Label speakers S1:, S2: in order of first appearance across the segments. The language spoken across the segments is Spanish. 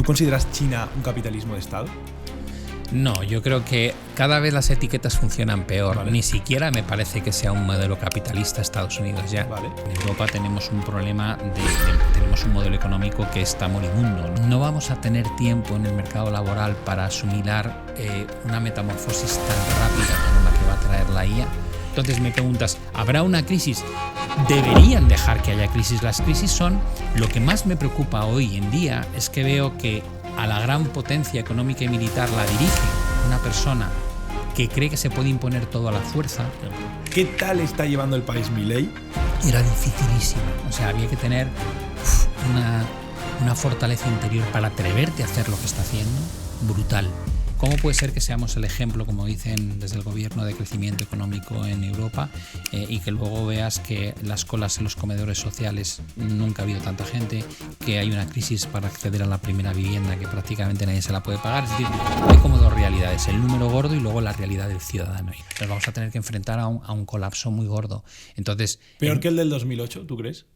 S1: ¿Tú consideras China un capitalismo de Estado?
S2: No, yo creo que cada vez las etiquetas funcionan peor.
S1: Vale.
S2: Ni siquiera me parece que sea un modelo capitalista Estados Unidos ya.
S1: Vale.
S2: En Europa tenemos un problema tenemos un modelo económico que está moribundo. No vamos a tener tiempo en el mercado laboral para asimilar una metamorfosis tan rápida como la que va a traer la IA. Entonces me preguntas, ¿habrá una crisis? Deberían dejar que haya crisis. Las crisis son lo que más me preocupa hoy en día, es que veo que a la gran potencia económica y militar la dirige una persona que cree que se puede imponer todo a la fuerza.
S1: ¿Qué tal está llevando el país Milei?
S2: Era dificilísimo. O sea, había que tener una fortaleza interior para atreverte a hacer lo que está haciendo. Brutal. ¿Cómo puede ser que seamos el ejemplo, como dicen desde el gobierno, de crecimiento económico en Europa y que luego veas que las colas en los comedores sociales nunca ha habido tanta gente, que hay una crisis para acceder a la primera vivienda que prácticamente nadie se la puede pagar? Es decir, hay como dos realidades, el número gordo y luego la realidad del ciudadano. Y nos vamos a tener que enfrentar a un colapso muy gordo. Entonces,
S1: ¿Peor que el del 2008, tú crees?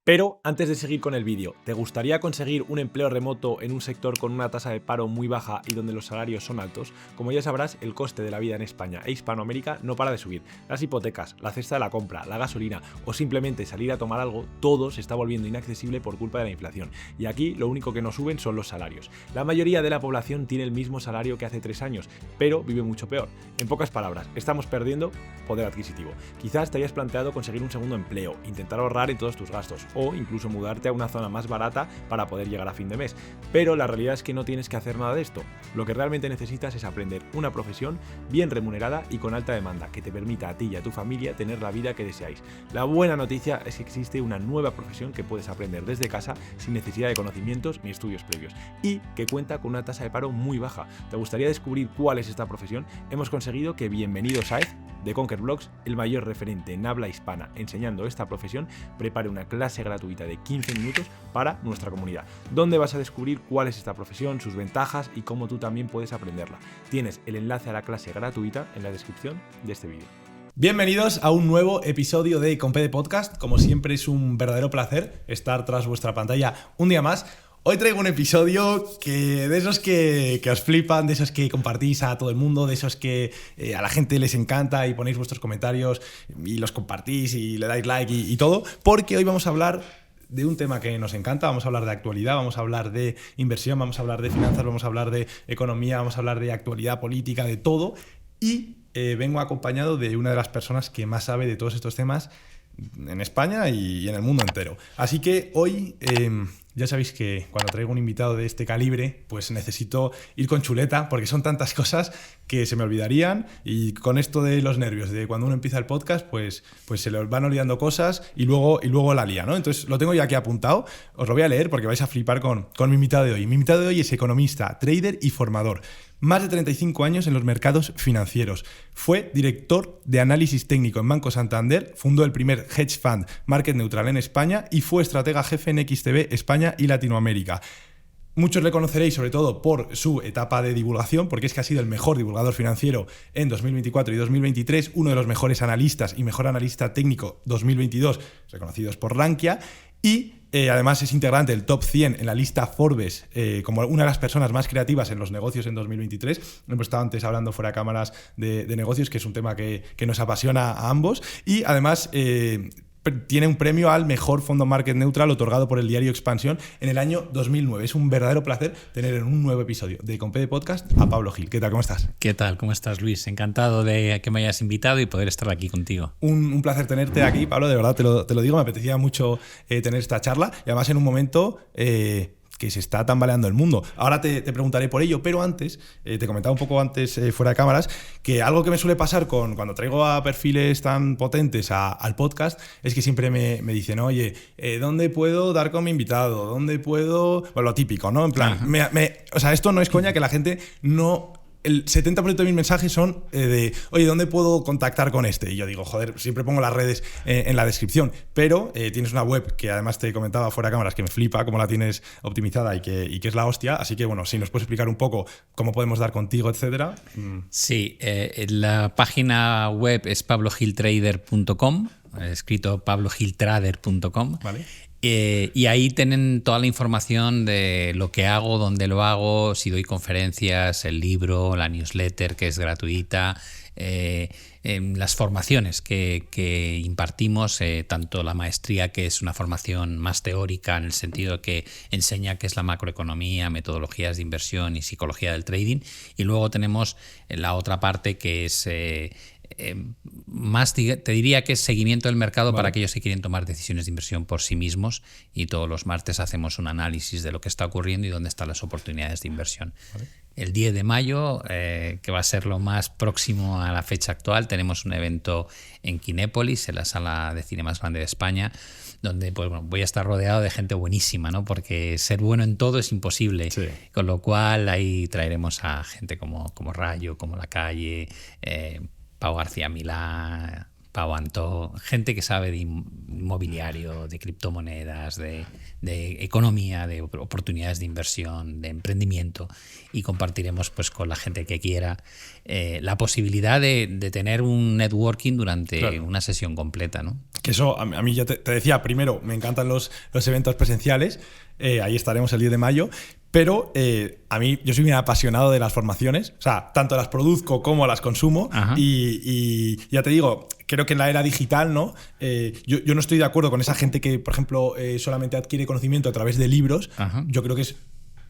S1: Pero antes de seguir con el vídeo, ¿te gustaría conseguir un empleo remoto en un sector con una tasa de paro muy baja y donde los salarios son altos? Como ya sabrás, el coste de la vida en España e Hispanoamérica no para de subir. Las hipotecas, la cesta de la compra, la gasolina o simplemente salir a tomar algo, todo se está volviendo inaccesible por culpa de la inflación. Y aquí lo único que no suben son los salarios. La mayoría de la población tiene el mismo salario que hace 3 años, pero vive mucho peor. En pocas palabras, estamos perdiendo poder adquisitivo. Quizás te hayas planteado conseguir un segundo empleo, intentar ahorrar en todos tus gastos, o incluso mudarte a una zona más barata para poder llegar a fin de mes. Pero la realidad es que no tienes que hacer nada de esto. Lo que realmente necesitas es aprender una profesión bien remunerada y con alta demanda, que te permita a ti y a tu familia tener la vida que deseáis. La buena noticia es que existe una nueva profesión que puedes aprender desde casa sin necesidad de conocimientos ni estudios previos, y que cuenta con una tasa de paro muy baja. ¿Te gustaría descubrir cuál es esta profesión? Hemos conseguido que Bienvenido Sáez, de Conquer Blogs, el mayor referente en habla hispana enseñando esta profesión, prepare una clase gratuita de 15 minutos para nuestra comunidad, donde vas a descubrir cuál es esta profesión, sus ventajas y cómo tú también puedes aprenderla. Tienes el enlace a la clase gratuita en la descripción de este vídeo. Bienvenidos a un nuevo episodio de Compede Podcast. Como siempre, es un verdadero placer estar tras vuestra pantalla un día más. Hoy traigo un episodio de esos que os flipan, de esos que compartís a todo el mundo, de esos que a la gente les encanta y ponéis vuestros comentarios y los compartís y le dais like y todo, porque hoy vamos a hablar de un tema que nos encanta. Vamos a hablar de actualidad, vamos a hablar de inversión, vamos a hablar de finanzas, vamos a hablar de economía, vamos a hablar de actualidad política, de todo. Y vengo acompañado de una de las personas que más sabe de todos estos temas en España y en el mundo entero. Así que hoy ya sabéis que cuando traigo un invitado de este calibre, pues necesito ir con chuleta, porque son tantas cosas que se me olvidarían, y con esto de los nervios, de cuando uno empieza el podcast, pues se le van olvidando cosas y luego la lía, ¿no? Entonces lo tengo ya aquí apuntado, os lo voy a leer porque vais a flipar con mi invitado de hoy. Mi invitado de hoy es economista, trader y formador. Más de 35 años en los mercados financieros. Fue director de análisis técnico en Banco Santander, fundó el primer hedge fund Market Neutral en España y fue estratega jefe en XTB España y Latinoamérica. Muchos le conoceréis sobre todo por su etapa de divulgación, porque es que ha sido el mejor divulgador financiero en 2024 y 2023, uno de los mejores analistas y mejor analista técnico 2022, reconocidos por Rankia, y además es integrante del top 100 en la lista Forbes como una de las personas más creativas en los negocios en 2023. Hemos estado antes hablando fuera de cámaras de negocios, que es un tema que nos apasiona a ambos, y además tiene un premio al mejor fondo Market Neutral otorgado por el diario Expansión en el año 2009. Es un verdadero placer tener en un nuevo episodio de Compede Podcast a Pablo Gil. ¿Qué tal? ¿Cómo estás?
S2: ¿qué tal? ¿Cómo estás, Luis? Encantado de que me hayas invitado y poder estar aquí contigo.
S1: Un placer tenerte aquí, Pablo, de verdad te lo digo, me apetecía mucho tener esta charla, y además en un momento que se está tambaleando el mundo. Ahora te preguntaré por ello, pero antes, te comentaba un poco antes fuera de cámaras, que algo que me suele pasar cuando traigo a perfiles tan potentes al podcast es que siempre me dicen, oye, ¿dónde puedo dar con mi invitado? ¿Dónde puedo...? Bueno, lo típico, ¿no? En plan, o sea, esto no es coña, que la gente no... El 70% de mis mensajes son de, oye, ¿dónde puedo contactar con este? Y yo digo, joder, siempre pongo las redes en la descripción, pero tienes una web que además te comentaba fuera de cámaras que me flipa cómo la tienes optimizada y que es la hostia, así que bueno, si nos puedes explicar un poco cómo podemos dar contigo, etcétera.
S2: Sí, la página web es pablogiltrader.com, escrito pablogiltrader.com.
S1: Vale.
S2: Y ahí tienen toda la información de lo que hago, dónde lo hago, si doy conferencias, el libro, la newsletter que es gratuita, las formaciones que impartimos, tanto la maestría, que es una formación más teórica en el sentido que enseña qué es la macroeconomía, metodologías de inversión y psicología del trading, y luego tenemos la otra parte que es más, te diría que es seguimiento del mercado para aquellos que quieren tomar decisiones de inversión por sí mismos, y todos los martes hacemos un análisis de lo que está ocurriendo y dónde están las oportunidades de inversión. El 10 de mayo, que va a ser lo más próximo a la fecha actual, tenemos un evento en Kinépolis, en la sala de cine más grande de España, donde pues, bueno, voy a estar rodeado de gente buenísima, ¿no? Porque ser bueno en todo es imposible. Sí. Con lo cual ahí traeremos a gente como Rayo, como La Calle, Pau García Milá, Pau Antó, gente que sabe de inmobiliario, de criptomonedas, de economía, de oportunidades de inversión, de emprendimiento, y compartiremos pues con la gente que quiera la posibilidad de tener un networking durante una sesión completa, ¿no?
S1: Que eso, a mí ya te decía, primero, me encantan los eventos presenciales, ahí estaremos el 10 de mayo, pero a mí, yo soy muy apasionado de las formaciones, o sea, tanto las produzco como las consumo. Y ya te digo, creo que en la era digital, ¿no? Yo no estoy de acuerdo con esa gente que, por ejemplo, solamente adquiere conocimiento a través de libros. Yo creo que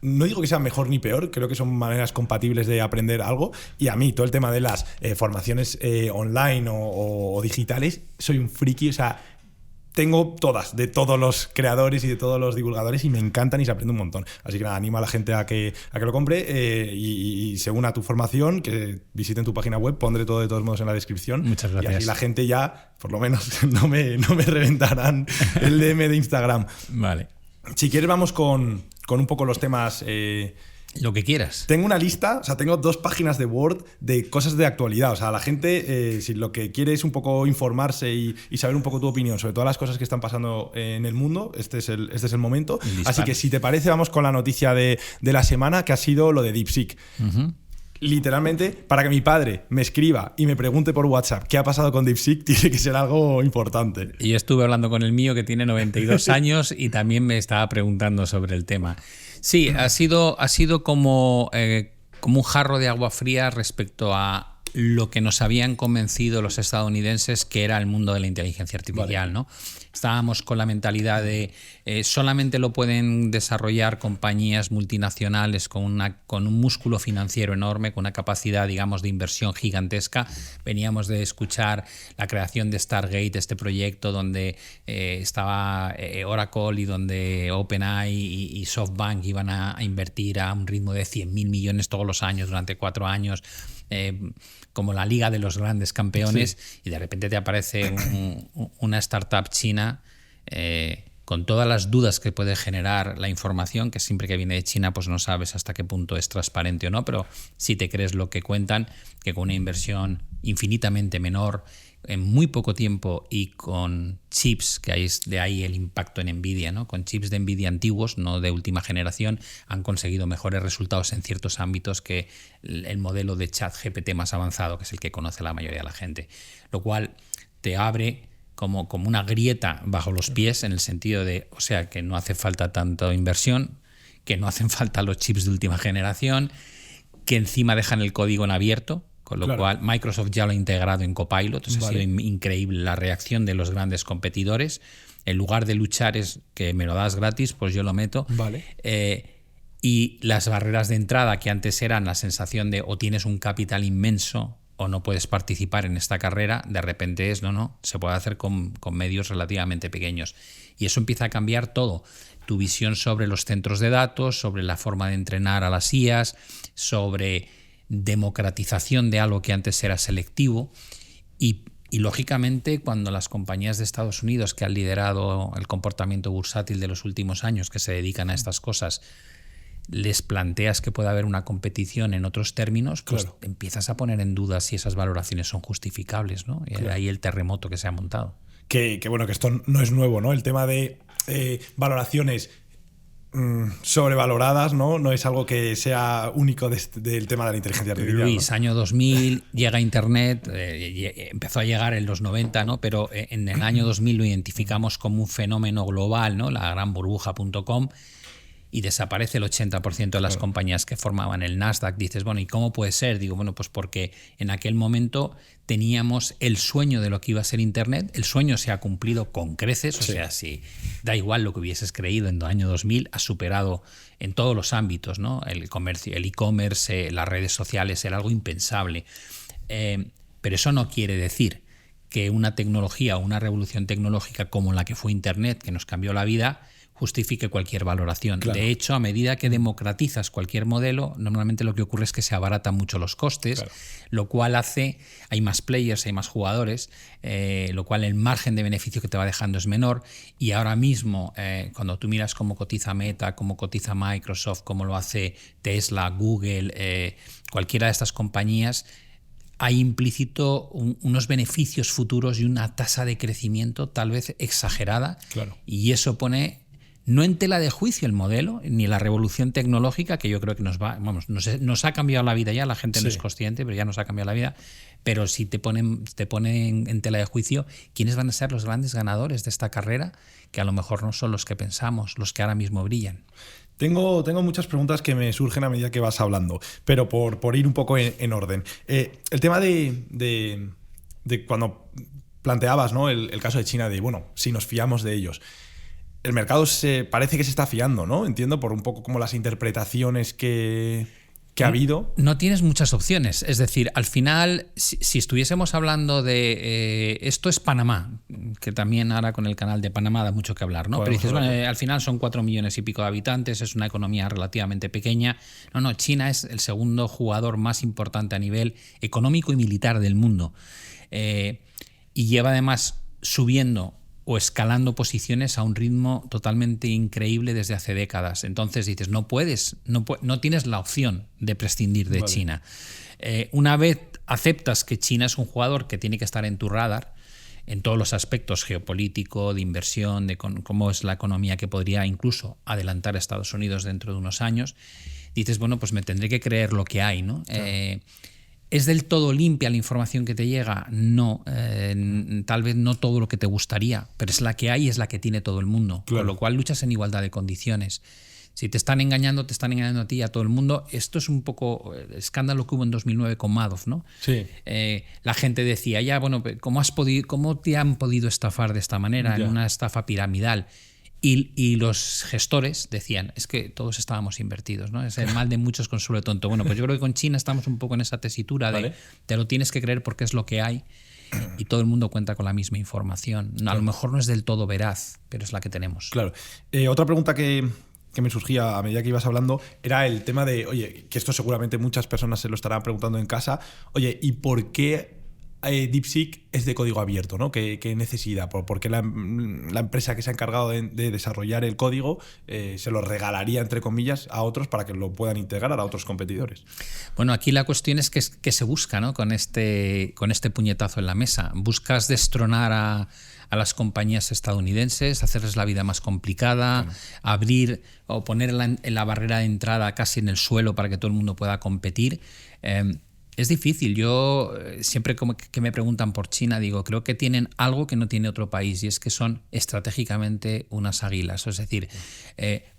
S1: no digo que sea mejor ni peor, creo que son maneras compatibles de aprender algo, y a mí todo el tema de las formaciones online o digitales, soy un friki, o sea, tengo todas, de todos los creadores y de todos los divulgadores, y me encantan y se aprende un montón. Así que nada, animo a la gente a que lo compre y se una a tu formación, que visiten tu página web, pondré todo de todos modos en la descripción.
S2: Muchas gracias.
S1: Y así la gente ya, por lo menos, no me reventarán el DM de Instagram.
S2: Vale.
S1: Si quieres vamos con un poco los temas...
S2: Lo que quieras.
S1: Tengo una lista, o sea, tengo 2 páginas de Word de cosas de actualidad. O sea, la gente, si lo que quiere es un poco informarse y saber un poco tu opinión sobre todas las cosas que están pasando en el mundo, este es el momento. Así que si te parece, vamos con la noticia de la semana, que ha sido lo de DeepSeek. Literalmente, para que mi padre me escriba y me pregunte por WhatsApp qué ha pasado con DeepSeek, tiene que ser algo importante.
S2: Y yo estuve hablando con el mío, que tiene 92 años, y también me estaba preguntando sobre el tema. Sí, ha sido como un jarro de agua fría respecto a lo que nos habían convencido los estadounidenses que era el mundo de la inteligencia artificial, ¿no? Estábamos con la mentalidad de solamente lo pueden desarrollar compañías multinacionales con un músculo financiero enorme, con una capacidad, digamos, de inversión gigantesca. Veníamos de escuchar la creación de Stargate, este proyecto donde estaba Oracle y donde OpenAI y SoftBank iban a invertir a un ritmo de 100.000 millones todos los años durante 4 años. Como la liga de los grandes campeones, sí. Y de repente te aparece una startup china con todas las dudas que puede generar la información, que siempre que viene de China pues no sabes hasta qué punto es transparente o no, pero si te crees lo que cuentan, que con una inversión infinitamente menor, en muy poco tiempo, y con chips, que es de ahí el impacto en Nvidia, ¿no? Con chips de Nvidia antiguos, no de última generación, han conseguido mejores resultados en ciertos ámbitos que el modelo de ChatGPT más avanzado, que es el que conoce la mayoría de la gente. Lo cual te abre como una grieta bajo los pies, en el sentido de, o sea, que no hace falta tanta inversión, que no hacen falta los chips de última generación, que encima dejan el código en abierto. Con lo cual Microsoft ya lo ha integrado en Copilot. Entonces ha sido increíble la reacción de los grandes competidores. En lugar de luchar es que me lo das gratis, pues yo lo meto. Y las barreras de entrada, que antes eran la sensación de o tienes un capital inmenso o no puedes participar en esta carrera, de repente es no, se puede hacer con medios relativamente pequeños. Y eso empieza a cambiar todo. Tu visión sobre los centros de datos, sobre la forma de entrenar a las IAs, sobre democratización de algo que antes era selectivo, y lógicamente cuando las compañías de Estados Unidos, que han liderado el comportamiento bursátil de los últimos años, que se dedican a estas cosas, les planteas que puede haber una competición en otros términos, pues empiezas a poner en duda si esas valoraciones son justificables, ¿no? Y ahí el terremoto que se ha montado.
S1: Que bueno, que esto no es nuevo, ¿no? El tema de valoraciones sobrevaloradas, ¿no? No es algo que sea único del tema de la inteligencia artificial.
S2: Luis, ¿no? Año 2000, llega Internet, empezó a llegar en los 90, ¿no? Pero en el año 2000 lo identificamos como un fenómeno global, ¿no? La gran burbuja.com, y desaparece el 80% de las compañías que formaban el Nasdaq. Dices, bueno, ¿y cómo puede ser? Digo, bueno, pues porque en aquel momento teníamos el sueño de lo que iba a ser Internet. El sueño se ha cumplido con creces, o sea, si da igual lo que hubieses creído en el año 2000, ha superado en todos los ámbitos, ¿no? El comercio, el e-commerce, las redes sociales, era algo impensable. Pero eso no quiere decir que una tecnología o una revolución tecnológica como la que fue Internet, que nos cambió la vida, justifique cualquier valoración. Claro. De hecho, a medida que democratizas cualquier modelo, normalmente lo que ocurre es que se abaratan mucho los costes, claro, lo cual hay más players, hay más jugadores, lo cual el margen de beneficio que te va dejando es menor. Y ahora mismo, cuando tú miras cómo cotiza Meta, cómo cotiza Microsoft, cómo lo hace Tesla, Google, cualquiera de estas compañías, hay implícito unos beneficios futuros y una tasa de crecimiento tal vez exagerada. Claro. Y eso pone no en tela de juicio el modelo, ni la revolución tecnológica, que yo creo que nos ha cambiado la vida ya, la gente no es consciente, pero ya nos ha cambiado la vida, pero si te ponen en tela de juicio quiénes van a ser los grandes ganadores de esta carrera, que a lo mejor no son los que pensamos, los que ahora mismo brillan.
S1: Tengo muchas preguntas que me surgen a medida que vas hablando, pero por ir un poco en orden. El tema de cuando planteabas, ¿no? el caso de China, de bueno, si nos fiamos de ellos. El mercado parece que se está fiando, ¿no? Entiendo, por un poco como las interpretaciones que ha habido.
S2: No tienes muchas opciones. Es decir, al final, si estuviésemos hablando de esto es Panamá, que también ahora con el canal de Panamá da mucho que hablar, ¿no? Pero dices, bueno, al final son 4 millones y pico de habitantes, es una economía relativamente pequeña. No, China es el segundo jugador más importante a nivel económico y militar del mundo. Y lleva además subiendo o escalando posiciones a un ritmo totalmente increíble desde hace décadas. Entonces dices, no tienes la opción de prescindir de China. Una vez aceptas que China es un jugador que tiene que estar en tu radar, en todos los aspectos geopolítico, de inversión, de cómo es la economía que podría incluso adelantar a Estados Unidos dentro de unos años, dices, bueno, pues me tendré que creer lo que hay, ¿no? Claro. ¿Es del todo limpia la información que te llega? No, tal vez no todo lo que te gustaría, pero es la que hay y es la que tiene todo el mundo, claro, con lo cual luchas en igualdad de condiciones. Si te están engañando a ti y a todo el mundo. Esto es un poco el escándalo que hubo en 2009 con Madoff, ¿no? Sí. La gente decía, ya, bueno, ¿cómo te han podido estafar de esta manera, en una estafa piramidal? Y los gestores decían, es que todos estábamos invertidos, ¿no? Es el mal de muchos consuelo tonto. Bueno, pues yo creo que con China estamos un poco en esa tesitura de te lo tienes que creer porque es lo que hay y todo el mundo cuenta con la misma información. A lo mejor no es del todo veraz, pero es la que tenemos.
S1: Claro. Otra pregunta que me surgía a medida que ibas hablando era el tema de, oye, que esto seguramente muchas personas se lo estarán preguntando en casa, oye, ¿y por qué DeepSeek es de código abierto, ¿no? ¿Qué necesidad? ¿Por qué la empresa que se ha encargado de desarrollar el código se lo regalaría, entre comillas, a otros para que lo puedan integrar a otros competidores?
S2: Bueno, aquí la cuestión es que se busca, ¿no? Con este puñetazo en la mesa. Buscas destronar a las compañías estadounidenses, hacerles la vida más complicada, claro, abrir o poner la barrera de entrada casi en el suelo para que todo el mundo pueda competir. Es difícil. Yo siempre que me preguntan por China digo, creo que tienen algo que no tiene otro país y es que son estratégicamente unas águilas. Es decir,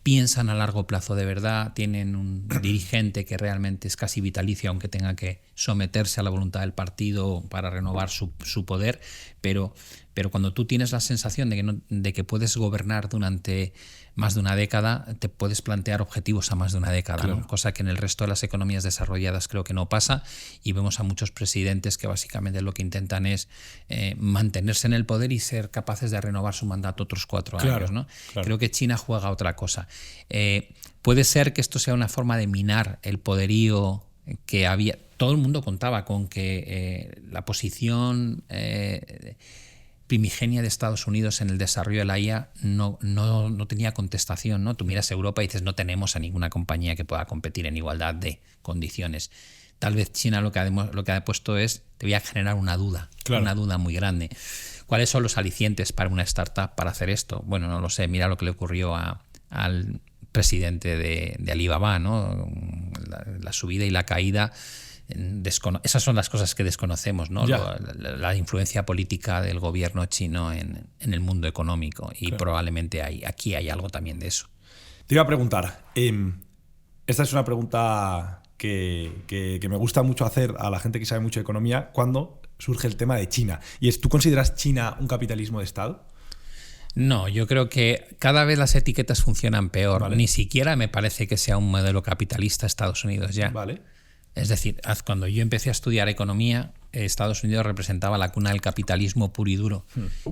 S2: piensan a largo plazo de verdad, tienen un dirigente que realmente es casi vitalicio, aunque tenga que someterse a la voluntad del partido para renovar su poder, pero cuando tú tienes la sensación de que puedes gobernar durante más de una década, te puedes plantear objetivos a más de una década, claro, ¿no? Cosa que en el resto de las economías desarrolladas creo que no pasa, y vemos a muchos presidentes que básicamente lo que intentan es mantenerse en el poder y ser capaces de renovar su mandato otros 4 años, ¿no? Claro. Creo que China juega otra cosa. Puede ser que esto sea una forma de minar el poderío que había. Todo el mundo contaba con que la posición primigenia de Estados Unidos en el desarrollo de la IA no tenía contestación, ¿no? Tú miras Europa y dices, no tenemos a ninguna compañía que pueda competir en igualdad de condiciones. Tal vez China lo que ha puesto es, te voy a generar una duda, claro, una duda muy grande. ¿Cuáles son los alicientes para una startup para hacer esto? Bueno, no lo sé, mira lo que le ocurrió al presidente de Alibaba, ¿no? La subida y la caída. Esas son las cosas que desconocemos, ¿no? La influencia política del gobierno chino en el mundo económico, y probablemente aquí hay algo también de eso.
S1: Te iba a preguntar, esta es una pregunta que me gusta mucho hacer a la gente que sabe mucho de economía cuando surge el tema de China, y es, ¿tú consideras China un capitalismo de Estado?
S2: No, yo creo que cada vez las etiquetas funcionan peor.
S1: Vale.
S2: Ni siquiera me parece que sea un modelo capitalista Estados Unidos ya.
S1: Vale.
S2: Es decir, cuando yo empecé a estudiar economía, Estados Unidos representaba la cuna del capitalismo puro y duro.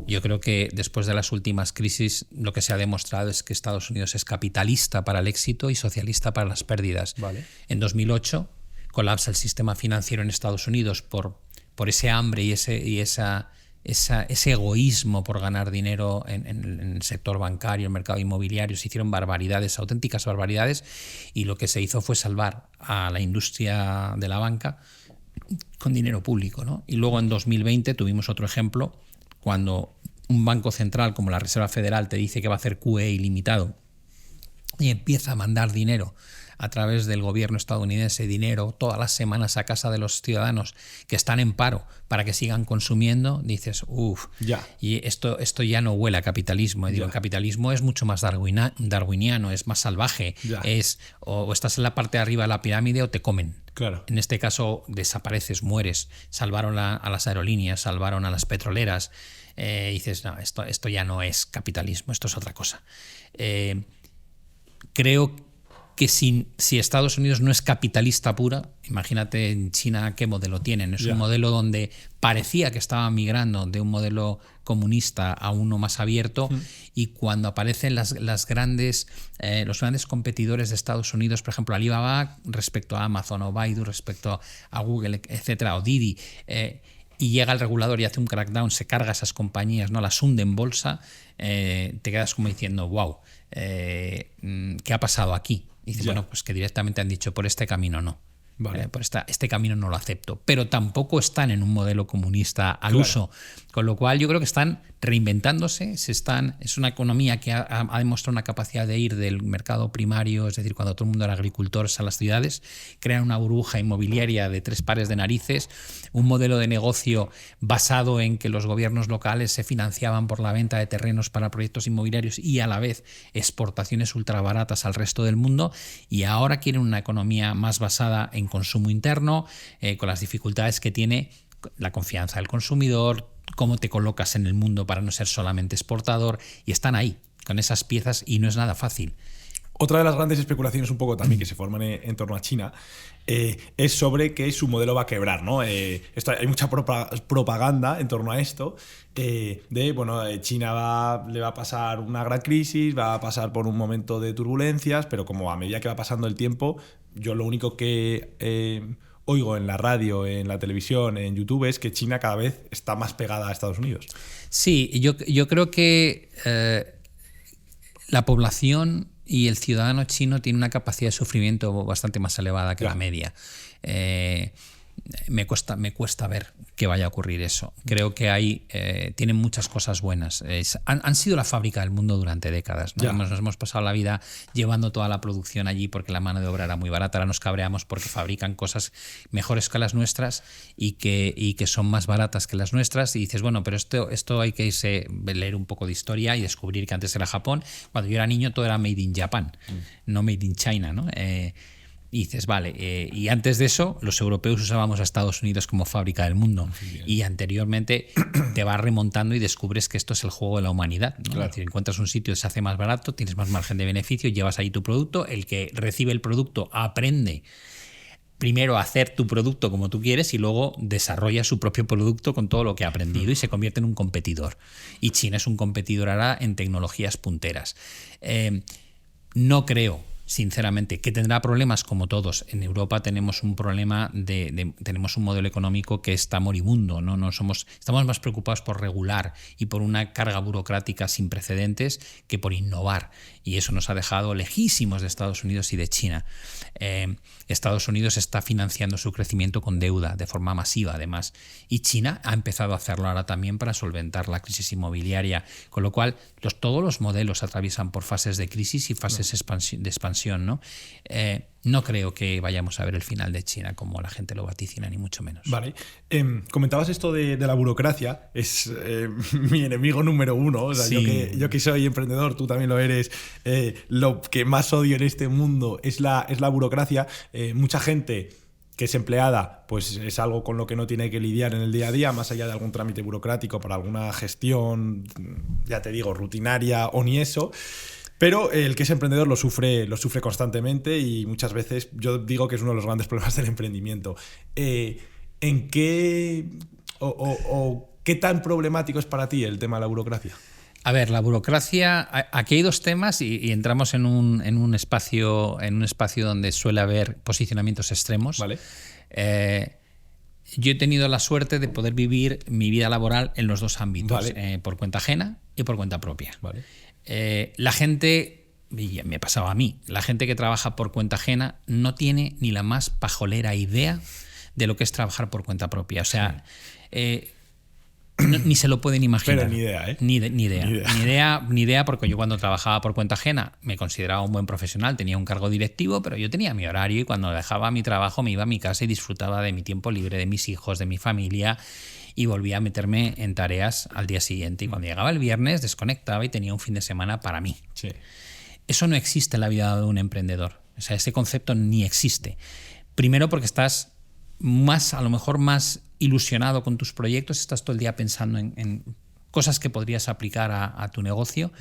S2: Yo creo que después de las últimas crisis lo que se ha demostrado es que Estados Unidos es capitalista para el éxito y socialista para las pérdidas.
S1: Vale.
S2: En 2008 colapsa el sistema financiero en Estados Unidos por ese hambre y ese egoísmo por ganar dinero en el sector bancario, el mercado inmobiliario. Se hicieron barbaridades, auténticas barbaridades, y lo que se hizo fue salvar a la industria de la banca con dinero público, ¿no? Y luego en 2020 tuvimos otro ejemplo, cuando un banco central como la Reserva Federal te dice que va a hacer QE ilimitado y empieza a mandar dinero a través del gobierno estadounidense, dinero todas las semanas a casa de los ciudadanos que están en paro para que sigan consumiendo, dices, y esto ya no huele a capitalismo. Digo, el capitalismo es mucho más darwiniano, es más salvaje, o estás en la parte de arriba de la pirámide o te comen.
S1: Claro.
S2: En este caso desapareces, mueres. Salvaron a las aerolíneas, salvaron a las petroleras. Dices, no, esto ya no es capitalismo, esto es otra cosa. Creo que si Estados Unidos no es capitalista pura, imagínate en China qué modelo tienen. Es un modelo donde parecía que estaba migrando de un modelo comunista a uno más abierto, y cuando aparecen los grandes competidores de Estados Unidos, por ejemplo Alibaba respecto a Amazon, o Baidu respecto a Google, etcétera, o Didi, y llega el regulador y hace un crackdown, se carga esas compañías, ¿no? Las hunde en bolsa, te quedas como diciendo, wow, ¿qué ha pasado aquí? Y dices, bueno, pues que directamente han dicho, por este camino no. Vale. Por este camino no lo acepto. Pero tampoco están en un modelo comunista al uso. Con lo cual yo creo que están reinventándose. Es una economía que ha demostrado una capacidad de ir del mercado primario, es decir, cuando todo el mundo era agricultor, a las ciudades, crean una burbuja inmobiliaria de 3 pares de narices, un modelo de negocio basado en que los gobiernos locales se financiaban por la venta de terrenos para proyectos inmobiliarios y a la vez exportaciones ultrabaratas al resto del mundo, y ahora quieren una economía más basada en consumo interno, con las dificultades que tiene la confianza del consumidor, cómo te colocas en el mundo para no ser solamente exportador, y están ahí con esas piezas y no es nada fácil.
S1: Otra de las grandes especulaciones un poco también que se forman en torno a China es sobre que su modelo va a quebrar, ¿no? Hay mucha propaganda en torno a esto China le va a pasar una gran crisis, va a pasar por un momento de turbulencias, pero como a medida que va pasando el tiempo, yo lo único que oigo en la radio, en la televisión, en YouTube, es que China cada vez está más pegada a Estados Unidos.
S2: Sí, yo creo que la población y el ciudadano chino tiene una capacidad de sufrimiento bastante más elevada que la media. Me cuesta ver que vaya a ocurrir eso. Creo que tienen muchas cosas buenas. Han sido la fábrica del mundo durante décadas, ¿no? Nos hemos pasado la vida llevando toda la producción allí porque la mano de obra era muy barata. Ahora nos cabreamos porque fabrican cosas mejores que las nuestras y que son más baratas que las nuestras. Y dices, bueno, pero esto hay que leer un poco de historia y descubrir que antes era Japón. Cuando yo era niño todo era made in Japan, no made in China, ¿no? Y dices, vale, y antes de eso los europeos usábamos a Estados Unidos como fábrica del mundo. Y anteriormente te vas remontando y descubres que esto es el juego de la humanidad, ¿no? Claro. Es decir, encuentras un sitio que se hace más barato, tienes más margen de beneficio, llevas ahí tu producto, el que recibe el producto aprende primero a hacer tu producto como tú quieres y luego desarrolla su propio producto con todo lo que ha aprendido y se convierte en un competidor. Y China es un competidor ahora en tecnologías punteras. No creo, sinceramente, que tendrá problemas como todos. En Europa tenemos un problema tenemos un modelo económico que está moribundo, ¿no? Estamos más preocupados por regular y por una carga burocrática sin precedentes que por innovar. Y eso nos ha dejado lejísimos de Estados Unidos y de China. Estados Unidos está financiando su crecimiento con deuda de forma masiva, además. Y China ha empezado a hacerlo ahora también para solventar la crisis inmobiliaria. Con lo cual, todos los modelos atraviesan por fases de crisis y fases de expansión, ¿no? No creo que vayamos a ver el final de China como la gente lo vaticina, ni mucho menos.
S1: Vale. Comentabas esto de la burocracia. Es mi enemigo número uno. O sea,
S2: sí.
S1: yo que soy emprendedor, tú también lo eres. Lo que más odio en este mundo es la burocracia. Mucha gente que es empleada, pues es algo con lo que no tiene que lidiar en el día a día, más allá de algún trámite burocrático para alguna gestión, ya te digo, rutinaria o ni eso. Pero el que es emprendedor lo sufre constantemente y muchas veces yo digo que es uno de los grandes problemas del emprendimiento. ¿En qué qué tan problemático es para ti el tema de la burocracia?
S2: A ver, la burocracia, aquí hay dos temas y entramos en un espacio donde suele haber posicionamientos extremos.
S1: Vale.
S2: Yo he tenido la suerte de poder vivir mi vida laboral en los dos ámbitos,
S1: vale.
S2: Por cuenta ajena y por cuenta propia.
S1: Vale.
S2: La gente, y me pasaba a mí, la gente que trabaja por cuenta ajena no tiene ni la más pajolera idea de lo que es trabajar por cuenta propia. O sea, ni se lo pueden imaginar.
S1: Pero ni idea, ¿eh?
S2: Ni idea, porque yo cuando trabajaba por cuenta ajena me consideraba un buen profesional, tenía un cargo directivo, pero yo tenía mi horario y cuando dejaba mi trabajo me iba a mi casa y disfrutaba de mi tiempo libre, de mis hijos, de mi familia, y volvía a meterme en tareas al día siguiente. Y cuando llegaba el viernes desconectaba y tenía un fin de semana para mí.
S1: Sí.
S2: Eso no existe en la vida de un emprendedor. O sea, ese concepto ni existe. Primero porque estás a lo mejor más ilusionado con tus proyectos, estás todo el día pensando en cosas que podrías aplicar a tu negocio.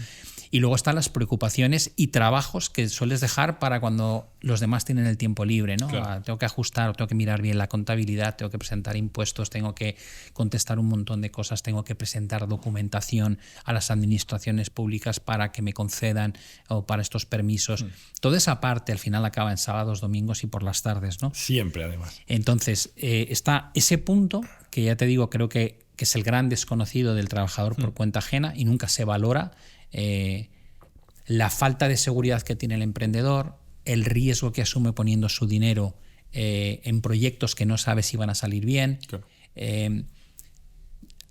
S2: Y luego están las preocupaciones y trabajos que sueles dejar para cuando los demás tienen el tiempo libre, ¿no?
S1: Claro.
S2: Tengo que ajustar, tengo que mirar bien la contabilidad, tengo que presentar impuestos, tengo que contestar un montón de cosas, tengo que presentar documentación a las administraciones públicas para que me concedan o para estos permisos. Toda esa parte al final acaba en sábados, domingos y por las tardes, ¿no?
S1: Siempre, además.
S2: Entonces, está ese punto que ya te digo, creo que es el gran desconocido del trabajador por cuenta ajena y nunca se valora. La falta de seguridad que tiene el emprendedor, el riesgo que asume poniendo su dinero en proyectos que no sabe si van a salir bien.
S1: Claro.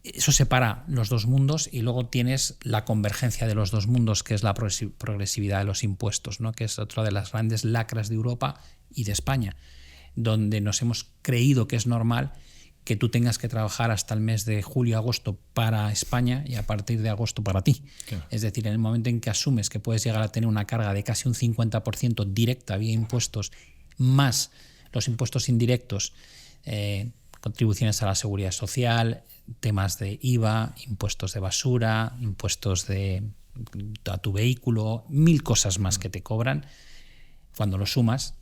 S2: Eso separa los dos mundos y luego tienes la convergencia de los dos mundos, que es la progresividad de los impuestos, ¿no? Que es otra de las grandes lacras de Europa y de España, donde nos hemos creído que es normal que tú tengas que trabajar hasta el mes de julio-agosto para España y a partir de agosto para ti.
S1: Claro.
S2: Es decir, en el momento en que asumes que puedes llegar a tener una carga de casi un 50% directa vía impuestos, más los impuestos indirectos, contribuciones a la seguridad social, temas de IVA, impuestos de basura, impuestos a tu vehículo, 1000 cosas más que te cobran, cuando lo sumas,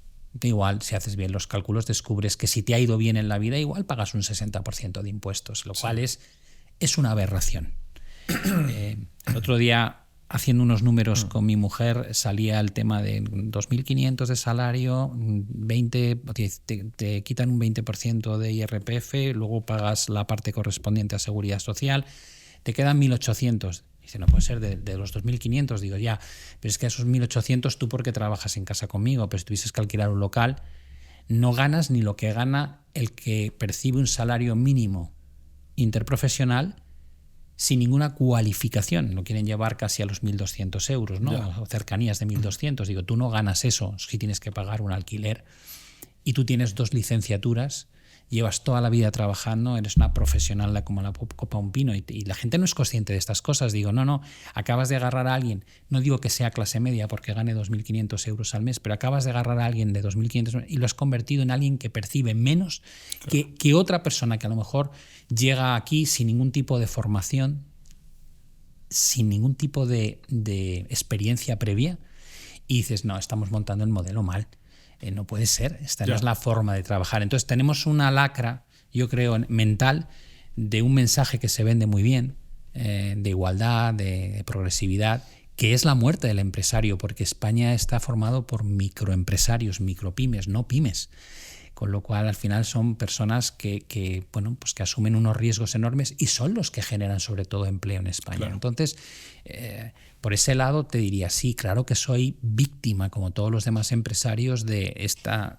S2: igual, si haces bien los cálculos, descubres que si te ha ido bien en la vida, igual pagas un 60% de impuestos, lo cual es una aberración. El otro día, haciendo unos números con mi mujer, salía el tema de 2.500 de salario, 20, te quitan un 20% de IRPF, luego pagas la parte correspondiente a Seguridad Social, te quedan 1.800. Dice, no puede ser de los 2.500. Digo, ya, pero es que esos 1.800 tú porque trabajas en casa conmigo, pero si tuvieses que alquilar un local, no ganas ni lo que gana el que percibe un salario mínimo interprofesional sin ninguna cualificación. Lo quieren llevar casi a los 1.200 euros, ¿no? O cercanías de 1.200. Digo, tú no ganas eso si tienes que pagar un alquiler y tú tienes 2 licenciaturas, llevas toda la vida trabajando, eres una profesional como la copa un pino y la gente no es consciente de estas cosas. Digo, no, acabas de agarrar a alguien, no digo que sea clase media porque gane 2.500 euros al mes, pero acabas de agarrar a alguien de 2.500 y lo has convertido en alguien que percibe menos que otra persona que a lo mejor llega aquí sin ningún tipo de formación, sin ningún tipo de experiencia previa y dices, no, estamos montando el modelo mal. No puede ser, esta no es la forma de trabajar. Entonces tenemos una lacra, yo creo, mental de un mensaje que se vende muy bien, de igualdad, de progresividad, que es la muerte del empresario, porque España está formado por microempresarios, micropymes, no pymes. Con lo cual, al final, son personas que asumen unos riesgos enormes y son los que generan, sobre todo, empleo en España. Claro. Entonces, por ese lado, te diría, sí, claro que soy víctima, como todos los demás empresarios, de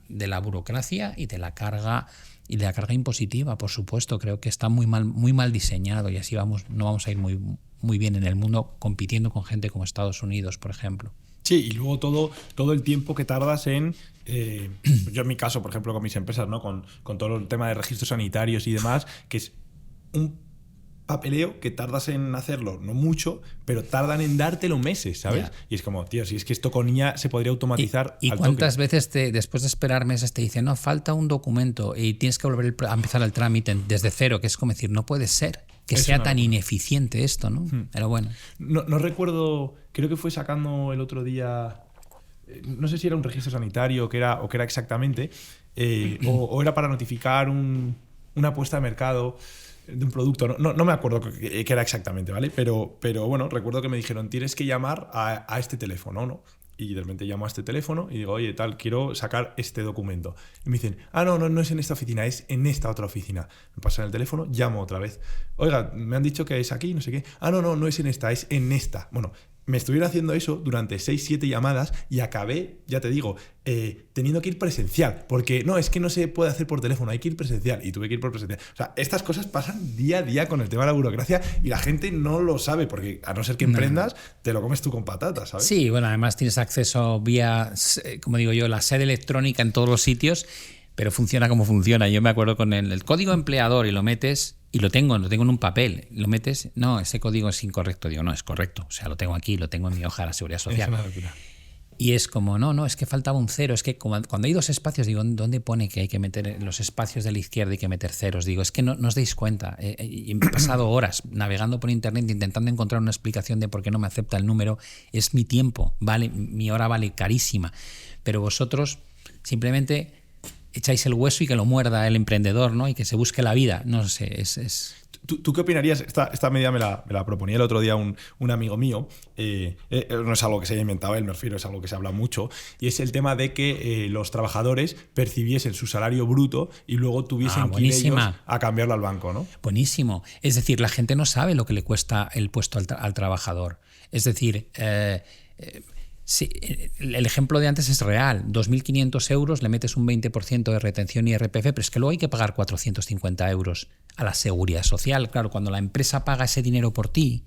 S2: la burocracia y de la carga impositiva, por supuesto. Creo que está muy mal diseñado y así no vamos a ir muy bien en el mundo compitiendo con gente como Estados Unidos, por ejemplo.
S1: Sí, y luego todo el tiempo que tardas en... yo en mi caso, por ejemplo, con mis empresas, ¿no? Con todo el tema de registros sanitarios y demás, que es un papeleo que tardas en hacerlo, no mucho, pero tardan en dártelo meses, ¿sabes? Yeah. Y es como, tío, si es que esto con IA se podría automatizar.
S2: ¿Y cuántas veces después de esperar meses te dicen, no, falta un documento y tienes que volver a empezar el trámite desde cero, que es como decir, no puede ser que sea tan ineficiente esto, ¿no? Pero bueno.
S1: No recuerdo, creo que fue sacando el otro día, no sé si era un registro sanitario o qué era exactamente, o era para notificar una puesta de mercado de un producto, no me acuerdo qué era exactamente, ¿vale? Pero bueno, recuerdo que me dijeron, tienes que llamar a este teléfono, ¿no? Y de repente llamo a este teléfono y digo, oye, quiero sacar este documento. Y me dicen, no es en esta oficina, es en esta otra oficina. Me pasan el teléfono, llamo otra vez. Oiga, me han dicho que es aquí, no sé qué. No es en esta, es en esta. Bueno, me estuvieron haciendo eso durante 6-7 llamadas y acabé, ya te digo, teniendo que ir presencial. Porque es que no se puede hacer por teléfono, hay que ir presencial. Y tuve que ir por presencial. O sea, estas cosas pasan día a día con el tema de la burocracia y la gente no lo sabe, porque a no ser que emprendas, te lo comes tú con patatas, ¿sabes?
S2: Sí, bueno, además tienes acceso vía, como digo yo, la sede electrónica en todos los sitios, pero funciona como funciona. Yo me acuerdo con el código empleador y lo metes... Y lo tengo en un papel, lo metes, no, ese código es incorrecto. Digo, no, es correcto. O sea, lo tengo aquí, lo tengo en mi hoja de la Seguridad Social. Y es como, no, es que faltaba un cero. Es que cuando hay dos espacios, digo, ¿dónde pone que hay que meter los espacios de la izquierda y hay que meter ceros? Digo, es que no os dais cuenta. He pasado horas navegando por internet intentando encontrar una explicación de por qué no me acepta el número. Es mi tiempo, mi hora vale carísima. Pero vosotros simplemente... echáis el hueso y que lo muerda el emprendedor, ¿no? Y que se busque la vida. No sé, es...
S1: ¿Tú qué opinarías? Esta medida me la proponía el otro día un amigo mío. No es algo que se haya inventado él, me refiero, es algo que se habla mucho. Y es el tema de que los trabajadores percibiesen su salario bruto y luego tuviesen que ir ellos a cambiarlo al banco, ¿no?
S2: Buenísimo. Es decir, la gente no sabe lo que le cuesta el puesto al trabajador. Es decir... sí, el ejemplo de antes es real. 2.500 euros, le metes un 20% de retención y IRPF, pero es que luego hay que pagar 450 euros a la Seguridad Social. Claro, cuando la empresa paga ese dinero por ti,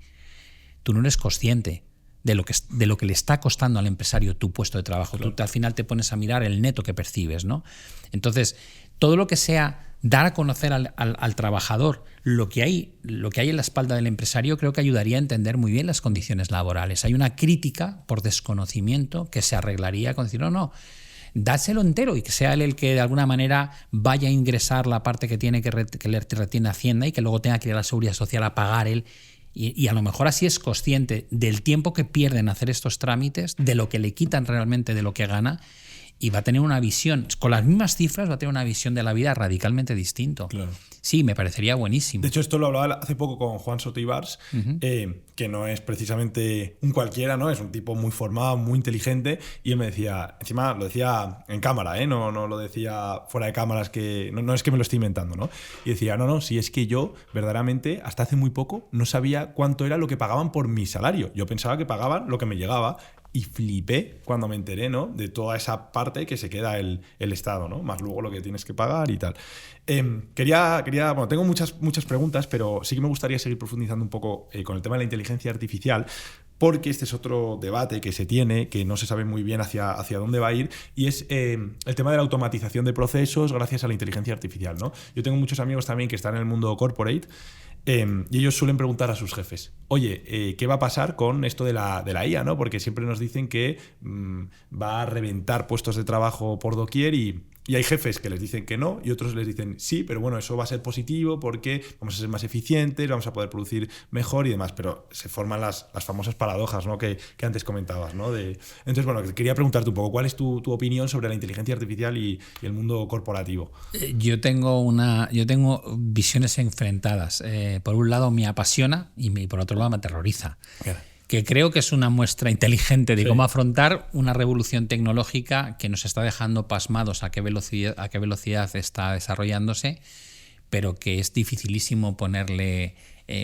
S2: tú no eres consciente de lo que le está costando al empresario tu puesto de trabajo. Claro. Tú al final te pones a mirar el neto que percibes, ¿no? Entonces, todo lo que sea dar a conocer al trabajador lo que hay en la espalda del empresario, creo que ayudaría a entender muy bien las condiciones laborales. Hay una crítica por desconocimiento que se arreglaría con decir, no, dáselo entero y que sea él el que de alguna manera vaya a ingresar la parte que tiene que le retiene Hacienda y que luego tenga que ir a la Seguridad Social a pagar él. Y a lo mejor así es consciente del tiempo que pierde en hacer estos trámites, de lo que le quitan realmente de lo que gana, y va a tener una visión, con las mismas cifras, va a tener una visión de la vida radicalmente distinto.
S1: Claro.
S2: Sí, me parecería buenísimo.
S1: De hecho, esto lo hablaba hace poco con Juan Soto Ibars, que no es precisamente un cualquiera, ¿no? Es un tipo muy formado, muy inteligente, y él me decía, encima lo decía en cámara, no lo decía fuera de cámaras, que no es que me lo estoy inventando, ¿no? Y decía, si es que yo verdaderamente hasta hace muy poco no sabía cuánto era lo que pagaban por mi salario. Yo pensaba que pagaban lo que me llegaba. Y flipé cuando me enteré, ¿no? De toda esa parte que se queda el Estado, ¿no? Más luego lo que tienes que pagar y tal. Bueno, tengo muchas preguntas, pero sí que me gustaría seguir profundizando un poco con el tema de la inteligencia artificial, porque este es otro debate que se tiene, que no se sabe muy bien hacia dónde va a ir, y es el tema de la automatización de procesos gracias a la inteligencia artificial, ¿no? Yo tengo muchos amigos también que están en el mundo corporate, y ellos suelen preguntar a sus jefes, oye, ¿qué va a pasar con esto de la IA, ¿no? Porque siempre nos dicen que va a reventar puestos de trabajo por doquier y hay jefes que les dicen que no y otros les dicen sí, pero bueno, eso va a ser positivo porque vamos a ser más eficientes, vamos a poder producir mejor y demás, pero se forman las famosas paradojas, ¿no? que antes comentabas, ¿no? Entonces, bueno, quería preguntarte un poco, ¿cuál es tu opinión sobre la inteligencia artificial y el mundo corporativo?
S2: Yo tengo visiones enfrentadas. Por un lado me apasiona y por otro lado me aterroriza.
S1: Claro.
S2: que creo que es una muestra inteligente de cómo afrontar una revolución tecnológica que nos está dejando pasmados a qué velocidad está desarrollándose, pero que es dificilísimo ponerle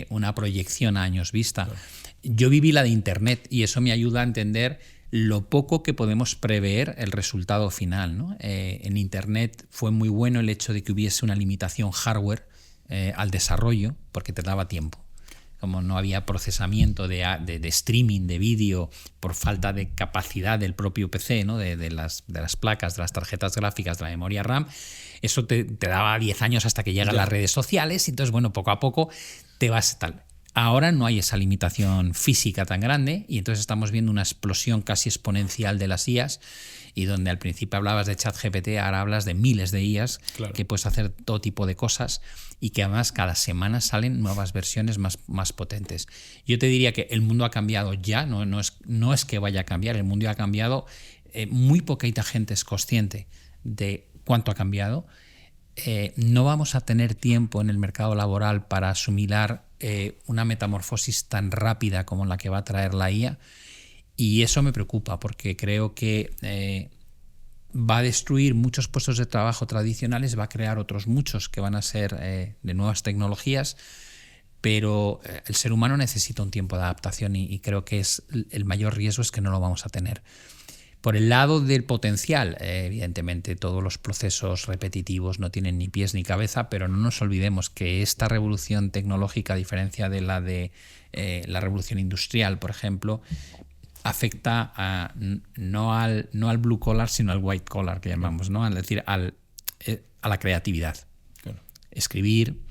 S2: una proyección a años vista. Claro. Yo viví la de Internet y eso me ayuda a entender lo poco que podemos prever el resultado final, ¿no? En Internet fue muy bueno el hecho de que hubiese una limitación hardware al desarrollo, porque te daba tiempo. Como no había procesamiento de streaming de vídeo por falta de capacidad del propio PC, ¿no? de las placas, de las tarjetas gráficas, de la memoria RAM, eso te daba 10 años hasta que llegan las redes sociales, y entonces, bueno, poco a poco te vas tal. Ahora no hay esa limitación física tan grande y entonces estamos viendo una explosión casi exponencial de las IAs, y donde al principio hablabas de ChatGPT, ahora hablas de miles de IAs, claro, que puedes hacer todo tipo de cosas y que además cada semana salen nuevas versiones más potentes. Yo te diría que el mundo ha cambiado ya, no es que vaya a cambiar, el mundo ha cambiado, muy poquita gente es consciente de cuánto ha cambiado. No vamos a tener tiempo en el mercado laboral para asimilar una metamorfosis tan rápida como la que va a traer la IA, y eso me preocupa porque creo que va a destruir muchos puestos de trabajo tradicionales, va a crear otros muchos que van a ser de nuevas tecnologías, pero el ser humano necesita un tiempo de adaptación y creo que el mayor riesgo es que no lo vamos a tener. Por el lado del potencial, evidentemente todos los procesos repetitivos no tienen ni pies ni cabeza, pero no nos olvidemos que esta revolución tecnológica, a diferencia de la de la revolución industrial, por ejemplo, afecta no al blue collar, sino al white collar, que llamamos, ¿no? Es decir, a la creatividad. Claro. Escribir,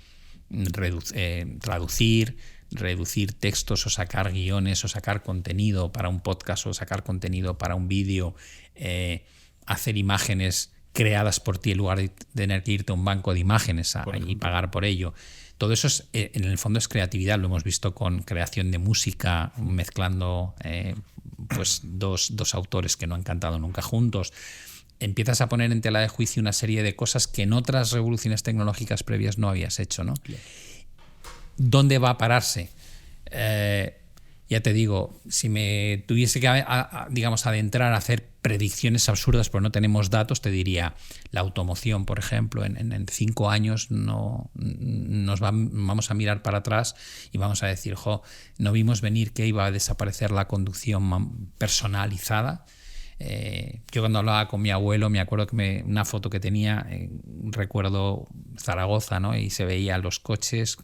S2: traducir, reducir textos o sacar guiones o sacar contenido para un podcast o sacar contenido para un vídeo, hacer imágenes creadas por ti en lugar de tener que irte a un banco de imágenes y pagar por ello. Todo eso en el fondo es creatividad. Lo hemos visto con creación de música, mezclando pues dos autores que no han cantado nunca juntos. Empiezas a poner en tela de juicio una serie de cosas que en otras revoluciones tecnológicas previas no habías hecho, ¿no? Claro. ¿Dónde va a pararse? Ya te digo, si me tuviese que digamos, adentrar a hacer predicciones absurdas, pero no tenemos datos, te diría la automoción, por ejemplo, en 5 años vamos a mirar para atrás y vamos a decir, no vimos venir que iba a desaparecer la conducción personalizada. Yo cuando hablaba con mi abuelo me acuerdo que una foto que tenía, recuerdo Zaragoza, ¿no? Y se veía los coches,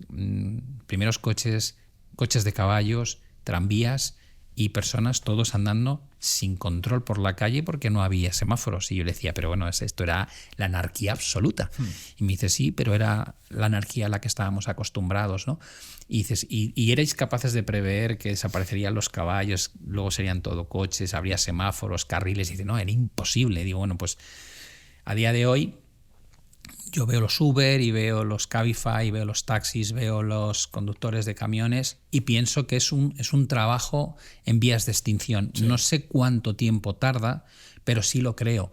S2: primeros coches de caballos, tranvías y personas todos andando sin control por la calle porque no había semáforos. Y yo le decía, pero bueno, esto era la anarquía absoluta. Y me dice, sí, pero era la anarquía a la que estábamos acostumbrados, ¿no? Y dices, ¿y erais capaces de prever que desaparecerían los caballos, luego serían todo coches, habría semáforos, carriles? Y dice, no, era imposible. Y digo, bueno, pues a día de hoy yo veo los Uber y veo los Cabify, veo los taxis, veo los conductores de camiones y pienso que es un trabajo en vías de extinción. Sí. No sé cuánto tiempo tarda, pero sí lo creo.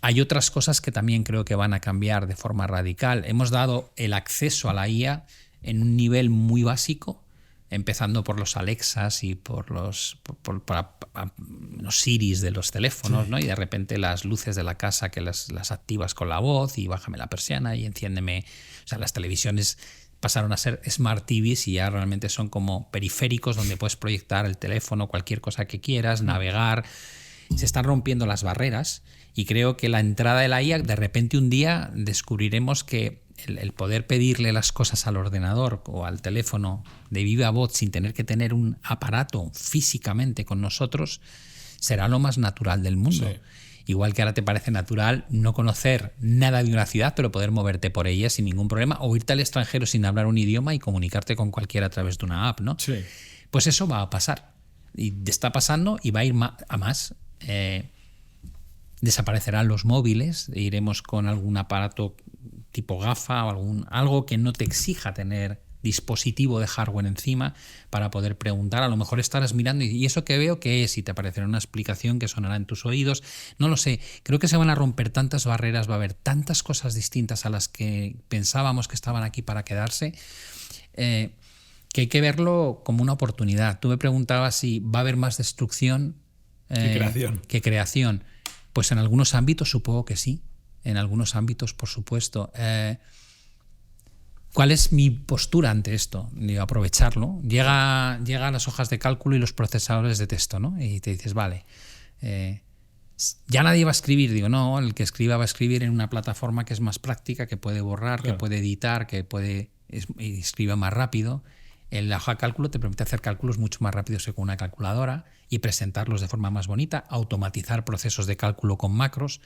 S2: Hay otras cosas que también creo que van a cambiar de forma radical. Hemos dado el acceso a la IA en un nivel muy básico, empezando por los Alexas y por los Siris de los teléfonos, sí, ¿no? Y de repente las luces de la casa que las activas con la voz y bájame la persiana y enciéndeme. O sea, las televisiones pasaron a ser Smart TVs y ya realmente son como periféricos donde puedes proyectar el teléfono, cualquier cosa que quieras, navegar. Se están rompiendo las barreras y creo que la entrada de la IA, de repente un día descubriremos que el poder pedirle las cosas al ordenador o al teléfono de viva voz sin tener que tener un aparato físicamente con nosotros será lo más natural del mundo. Sí. Igual que ahora te parece natural no conocer nada de una ciudad, pero poder moverte por ella sin ningún problema, o irte al extranjero sin hablar un idioma y comunicarte con cualquiera a través de una app, ¿no? Sí. Pues eso va a pasar. Y está pasando y va a ir a más. Desaparecerán los móviles, iremos con algún aparato tipo gafa o algo que no te exija tener dispositivo de hardware encima para poder preguntar. A lo mejor estarás mirando y eso que veo ¿qué es? Y te aparecerá una explicación que sonará en tus oídos. No lo sé, creo que se van a romper tantas barreras, va a haber tantas cosas distintas a las que pensábamos que estaban aquí para quedarse, que hay que verlo como una oportunidad. Tú me preguntabas si va a haber más destrucción que creación. Pues en algunos ámbitos supongo que sí. En algunos ámbitos, por supuesto. ¿Cuál es mi postura ante esto? Digo, aprovecharlo. Llegan las hojas de cálculo y los procesadores de texto, ¿no? Y te dices, vale, ya nadie va a escribir. Digo, no, el que escriba va a escribir en una plataforma que es más práctica, que puede borrar, claro, que puede editar, y escribe más rápido. La hoja de cálculo te permite hacer cálculos mucho más rápidos que con una calculadora y presentarlos de forma más bonita, automatizar procesos de cálculo con macros,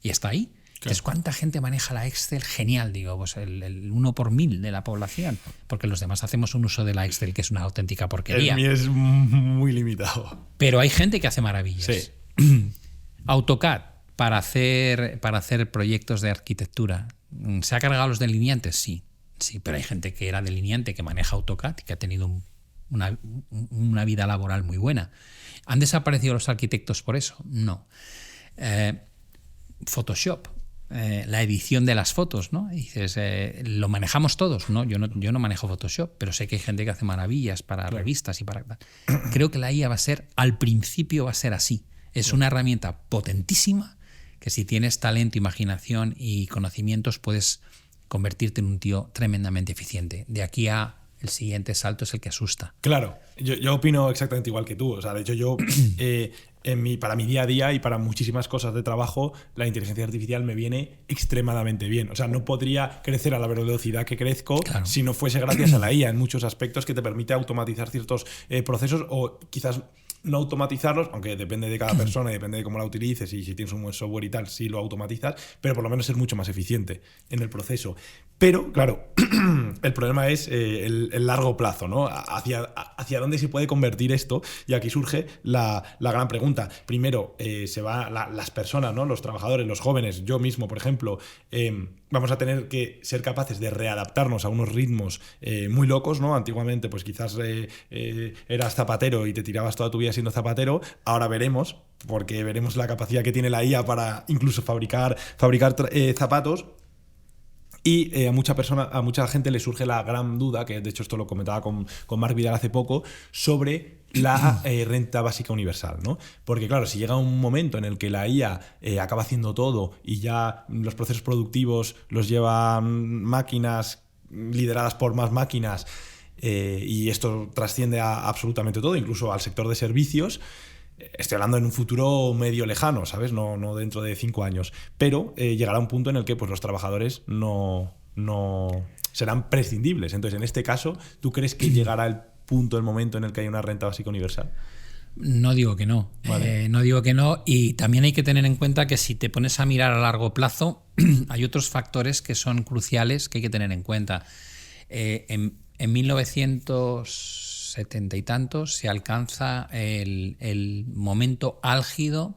S2: y está ahí. Entonces, ¿cuánta gente maneja la Excel? Genial, digo, pues el 1 por 1000 de la población, porque los demás hacemos un uso de la Excel que es una auténtica porquería.
S1: El mío es muy limitado.
S2: Pero hay gente que hace maravillas. Sí. AutoCAD para hacer proyectos de arquitectura. ¿Se ha cargado los delineantes? Sí, pero hay gente que era delineante, que maneja AutoCAD y que ha tenido una vida laboral muy buena. ¿Han desaparecido los arquitectos por eso? No. Photoshop. La edición de las fotos, ¿no? Y dices, ¿lo manejamos todos? No, yo no manejo Photoshop, pero sé que hay gente que hace maravillas para revistas y para... Creo que la IA al principio va a ser así. Es una herramienta potentísima que si tienes talento, imaginación y conocimientos puedes convertirte en un tío tremendamente eficiente. De aquí a el siguiente salto es el que asusta.
S1: Claro, yo opino exactamente igual que tú. O sea, de hecho yo... para mi día a día y para muchísimas cosas de trabajo, la inteligencia artificial me viene extremadamente bien. O sea, no podría crecer a la velocidad que crezco, claro, si no fuese gracias a la IA en muchos aspectos, que te permite automatizar ciertos procesos, o quizás no automatizarlos, aunque depende de cada persona y depende de cómo la utilices, y si tienes un buen software y tal, sí lo automatizas, pero por lo menos ser mucho más eficiente en el proceso. Pero, claro, el problema es el largo plazo, ¿no? Hacia dónde se puede convertir esto, y aquí surge la gran pregunta. Primero, se va las personas, ¿no? Los trabajadores, los jóvenes, yo mismo, por ejemplo, vamos a tener que ser capaces de readaptarnos a unos ritmos muy locos, ¿no? Antiguamente, pues quizás eras zapatero y te tirabas toda tu vida siendo zapatero. Ahora veremos, porque veremos la capacidad que tiene la IA para incluso fabricar zapatos. Y a mucha gente le surge la gran duda, que de hecho esto lo comentaba con Marc Vidal hace poco, sobre la renta básica universal, ¿no? Porque claro, si llega un momento en el que la IA acaba haciendo todo y ya los procesos productivos los llevan máquinas lideradas por más máquinas, y esto trasciende a absolutamente todo, incluso al sector de servicios. Estoy hablando en un futuro medio lejano, ¿sabes? No dentro de 5 años. Pero llegará un punto en el que pues, los trabajadores no serán prescindibles. Entonces, en este caso, ¿tú crees que llegará el momento en el que hay una renta básica universal?
S2: No digo que no. Vale. No digo que no. Y también hay que tener en cuenta que si te pones a mirar a largo plazo, hay otros factores que son cruciales que hay que tener en cuenta. En 1970 y tantos se alcanza el momento álgido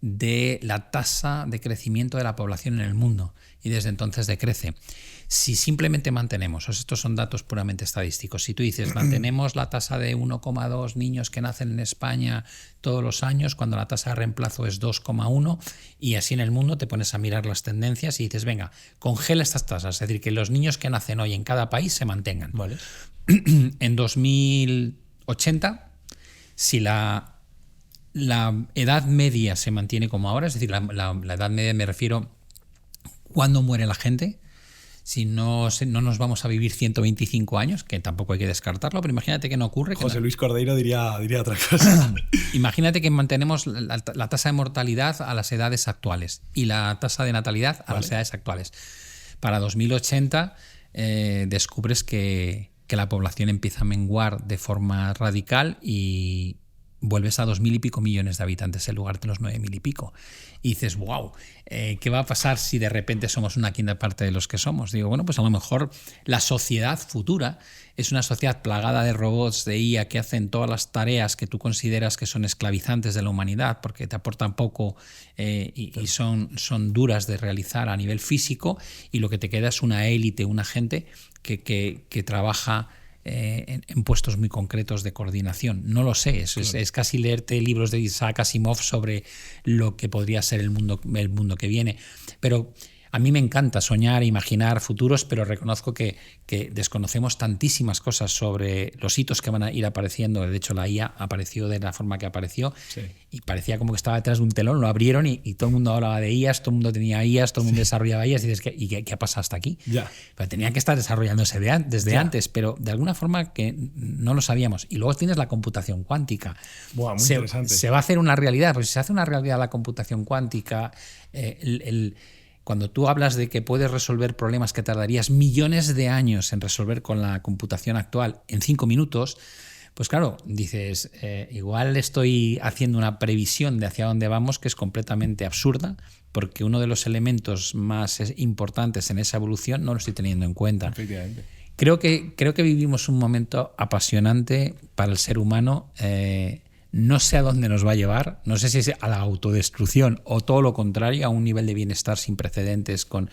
S2: de la tasa de crecimiento de la población en el mundo, y desde entonces decrece. Si simplemente mantenemos, estos son datos puramente estadísticos, si tú dices mantenemos la tasa de 1,2 niños que nacen en España todos los años, cuando la tasa de reemplazo es 2,1, y así en el mundo te pones a mirar las tendencias y dices, venga, congela estas tasas, es decir, que los niños que nacen hoy en cada país se mantengan.
S1: Vale.
S2: En 2080, si la edad media se mantiene como ahora, es decir, la edad media me refiero cuando muere la gente, si no nos vamos a vivir 125 años, que tampoco hay que descartarlo, pero imagínate que no ocurre.
S1: José Luis Cordeiro diría otra cosa.
S2: Imagínate que mantenemos la tasa de mortalidad a las edades actuales y la tasa de natalidad a las edades actuales. Para 2080 descubres que la población empieza a menguar de forma radical y vuelves a 2.000 y pico millones de habitantes en lugar de los 9.000 y pico. Y dices, wow, ¿qué va a pasar si de repente somos una quinta parte de los que somos? Digo, bueno, pues a lo mejor la sociedad futura es una sociedad plagada de robots, de IA, que hacen todas las tareas que tú consideras que son esclavizantes de la humanidad porque te aportan poco y son duras de realizar a nivel físico, y lo que te queda es una élite, una gente que trabaja en puestos muy concretos de coordinación. No lo sé, es casi leerte libros de Isaac Asimov sobre lo que podría ser el mundo que viene. Pero A mí me encanta soñar, imaginar futuros, pero reconozco que desconocemos tantísimas cosas sobre los hitos que van a ir apareciendo. De hecho, la IA apareció de la forma que apareció y parecía como que estaba detrás de un telón, lo abrieron y todo el mundo hablaba de IAs, todo el mundo tenía IAs, todo el mundo desarrollaba IAs y dices, ¿qué ha pasado hasta aquí? Pero tenía que estar desarrollándose desde antes, pero de alguna forma que no lo sabíamos. Y luego tienes la computación cuántica.
S1: Muy interesante.
S2: Se va a hacer una realidad, pues si se hace una realidad la computación cuántica, cuando tú hablas de que puedes resolver problemas que tardarías millones de años en resolver con la computación actual en 5 minutos, pues claro, dices, igual estoy haciendo una previsión de hacia dónde vamos que es completamente absurda, porque uno de los elementos más importantes en esa evolución no lo estoy teniendo en cuenta.
S1: Efectivamente.
S2: Creo que vivimos un momento apasionante para el ser humano. No sé a dónde nos va a llevar, no sé si es a la autodestrucción o todo lo contrario, a un nivel de bienestar sin precedentes, con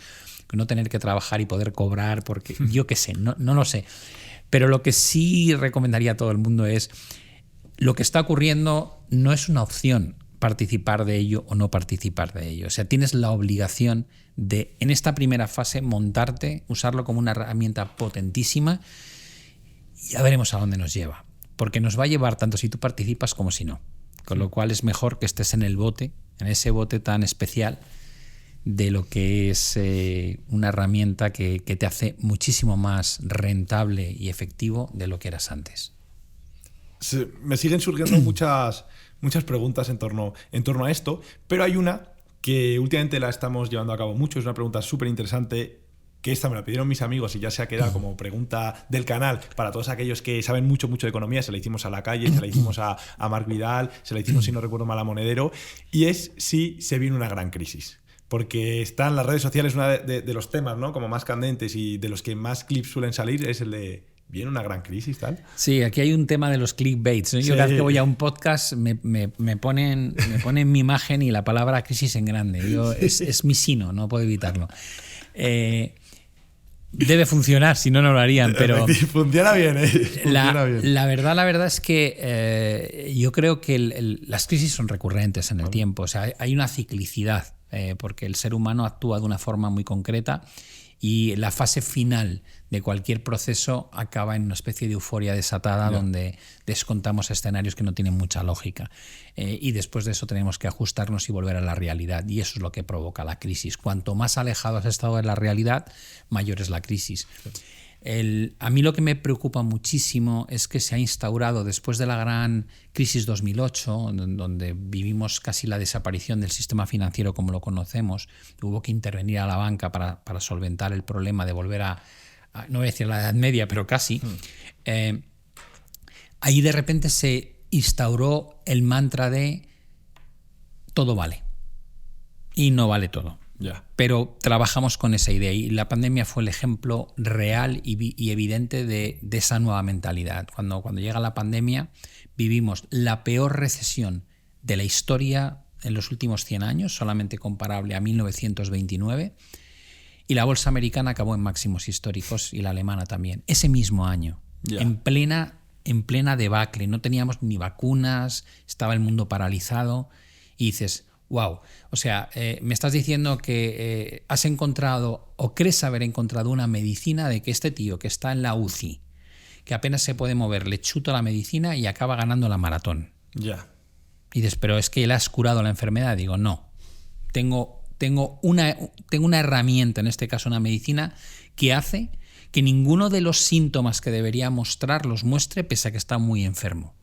S2: no tener que trabajar y poder cobrar, porque yo qué sé, no lo sé. Pero lo que sí recomendaría a todo el mundo es, lo que está ocurriendo no es una opción participar de ello o no participar de ello. O sea, tienes la obligación de, en esta primera fase, montarte, usarlo como una herramienta potentísima y ya veremos a dónde nos lleva. Porque nos va a llevar tanto si tú participas como si no. Con lo cual es mejor que estés en el bote, en ese bote tan especial de lo que es una herramienta que te hace muchísimo más rentable y efectivo de lo que eras antes.
S1: Me siguen surgiendo muchas preguntas en torno a esto, pero hay una que últimamente la estamos llevando a cabo mucho, es una pregunta súper interesante, que esta me la pidieron mis amigos y ya se ha quedado como pregunta del canal para todos aquellos que saben mucho de economía. Se la hicimos a La Calle, se la hicimos a Marc Vidal, se la hicimos, si no recuerdo mal, a Monedero, y es si se viene una gran crisis. Porque está en las redes sociales uno de los temas, ¿no?, como más candentes y de los que más clips suelen salir, es el de ¿viene una gran crisis, tal?
S2: Sí, aquí hay un tema de los clickbaits, ¿no? Yo cada vez que voy a un podcast me ponen mi imagen y la palabra crisis en grande. Es mi sino, no puedo evitarlo. Debe funcionar, si no, no lo harían, pero
S1: funciona bien, funciona bien.
S2: La verdad es que yo creo que las crisis son recurrentes en el tiempo. O sea, hay una ciclicidad, porque el ser humano actúa de una forma muy concreta y la fase final de cualquier proceso acaba en una especie de euforia desatada donde descontamos escenarios que no tienen mucha lógica. Y después de eso tenemos que ajustarnos y volver a la realidad. Y eso es lo que provoca la crisis. Cuanto más alejado has estado de la realidad, mayor es la crisis. A mí lo que me preocupa muchísimo es que se ha instaurado después de la gran crisis 2008, donde vivimos casi la desaparición del sistema financiero como lo conocemos. Hubo que intervenir a la banca para solventar el problema de volver a no voy a decir la Edad Media, pero casi. Ahí de repente se instauró el mantra de todo vale y no vale todo. Pero trabajamos con esa idea y la pandemia fue el ejemplo real y evidente de esa nueva mentalidad. Cuando llega la pandemia vivimos la peor recesión de la historia en los últimos 100 años, solamente comparable a 1929, y la bolsa americana acabó en máximos históricos y la alemana también, ese mismo año, en plena debacle. No teníamos ni vacunas, estaba el mundo paralizado y dices, wow, o sea, me estás diciendo que has encontrado o crees haber encontrado una medicina de que este tío que está en la UCI, que apenas se puede mover, le chuto la medicina y acaba ganando la maratón. Y dices, pero es que él has curado la enfermedad. Digo, no, tengo una herramienta, en este caso una medicina, que hace que ninguno de los síntomas que debería mostrar los muestre pese a que está muy enfermo.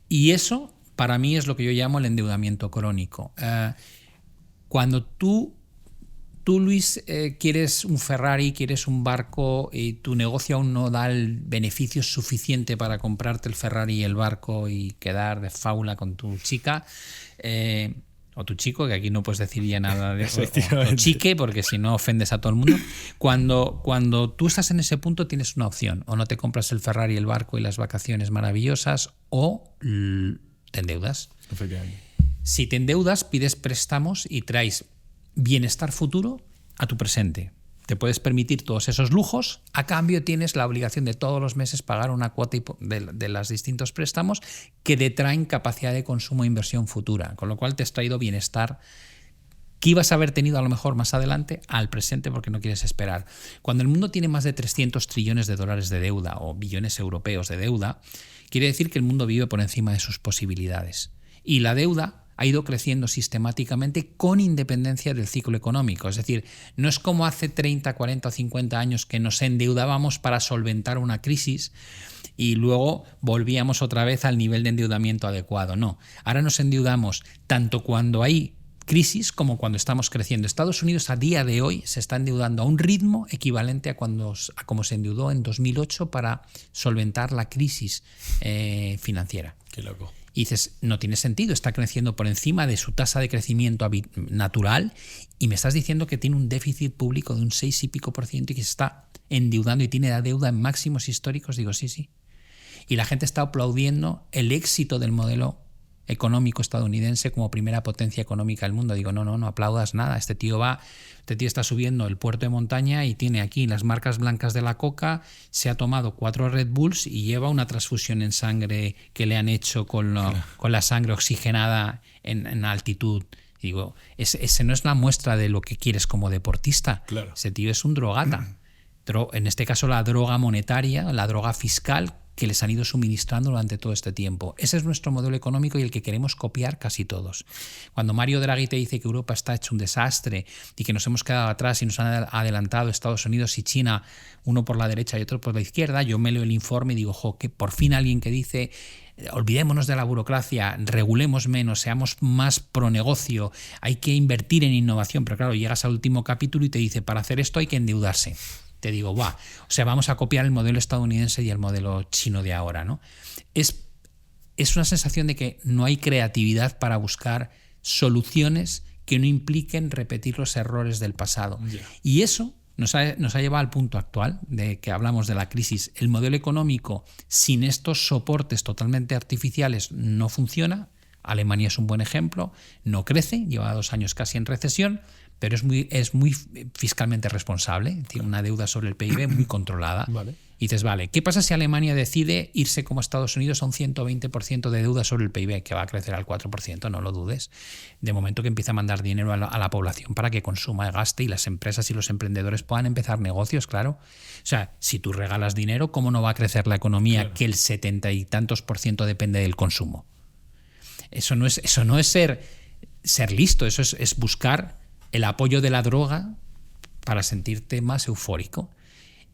S2: Y eso para mí es lo que yo llamo el endeudamiento crónico. Cuando tú Luis, quieres un Ferrari, quieres un barco y tu negocio aún no da el beneficio suficiente para comprarte el Ferrari y el barco y quedar de faula con tu chica, o tu chico, que aquí no puedes decir ya nada de eso, o chique, porque si no ofendes a todo el mundo. Cuando tú estás en ese punto tienes una opción: o no te compras el Ferrari, el barco y las vacaciones maravillosas, o te endeudas. Si te endeudas, pides préstamos y traes bienestar futuro a tu presente. Te puedes permitir todos esos lujos, a cambio tienes la obligación de todos los meses pagar una cuota de los distintos préstamos que te traen capacidad de consumo e inversión futura, con lo cual te has traído bienestar que ibas a haber tenido a lo mejor más adelante al presente porque no quieres esperar. Cuando el mundo tiene más de 300 trillones de dólares de deuda o billones europeos de deuda, quiere decir que el mundo vive por encima de sus posibilidades. Y la deuda ha ido creciendo sistemáticamente con independencia del ciclo económico. Es decir, no es como hace 30, 40 o 50 años que nos endeudábamos para solventar una crisis y luego volvíamos otra vez al nivel de endeudamiento adecuado. No, ahora nos endeudamos tanto cuando hay crisis como cuando estamos creciendo. Estados Unidos a día de hoy se está endeudando a un ritmo equivalente a como se endeudó en 2008 para solventar la crisis financiera.
S1: Qué loco.
S2: Y dices, no tiene sentido, está creciendo por encima de su tasa de crecimiento natural y me estás diciendo que tiene un déficit público de un 6 y pico % y que se está endeudando y tiene la deuda en máximos históricos. Digo, sí. Y la gente está aplaudiendo el éxito del modelo económico estadounidense como primera potencia económica del mundo. Digo, no aplaudas nada. Este tío está subiendo el puerto de montaña y tiene aquí las marcas blancas de la coca, se ha tomado 4 Red Bulls y lleva una transfusión en sangre que le han hecho con la sangre oxigenada en altitud. Digo, ese no es la muestra de lo que quieres como deportista.
S1: Claro.
S2: Ese tío es un drogata. En este caso la droga monetaria, la droga fiscal que les han ido suministrando durante todo este tiempo. Ese es nuestro modelo económico y el que queremos copiar casi todos. Cuando Mario Draghi te dice que Europa está hecho un desastre y que nos hemos quedado atrás y nos han adelantado Estados Unidos y China, uno por la derecha y otro por la izquierda, yo me leo el informe y digo, que por fin alguien que dice olvidémonos de la burocracia, regulemos menos, seamos más pro negocio, hay que invertir en innovación. Pero claro, llegas al último capítulo y te dice, para hacer esto hay que endeudarse. Te digo, o sea, vamos a copiar el modelo estadounidense y el modelo chino de ahora, ¿no? Es una sensación de que no hay creatividad para buscar soluciones que no impliquen repetir los errores del pasado. Yeah. Y eso nos ha llevado al punto actual de que hablamos de la crisis. El modelo económico sin estos soportes totalmente artificiales no funciona. Alemania es un buen ejemplo, no crece, lleva 2 años casi en recesión, pero es muy fiscalmente responsable, tiene una deuda sobre el PIB muy controlada.
S1: Vale.
S2: Y dices, vale, ¿qué pasa si Alemania decide irse como Estados Unidos a un 120% de deuda sobre el PIB, que va a crecer al 4%? No lo dudes. De momento que empieza a mandar dinero a la población para que consuma, gaste y las empresas y los emprendedores puedan empezar negocios, claro. O sea, si tú regalas dinero, ¿cómo no va a crecer la economía? Claro. Que el 70 y tantos % depende del consumo. Eso no es ser listo, eso es buscar el apoyo de la droga para sentirte más eufórico.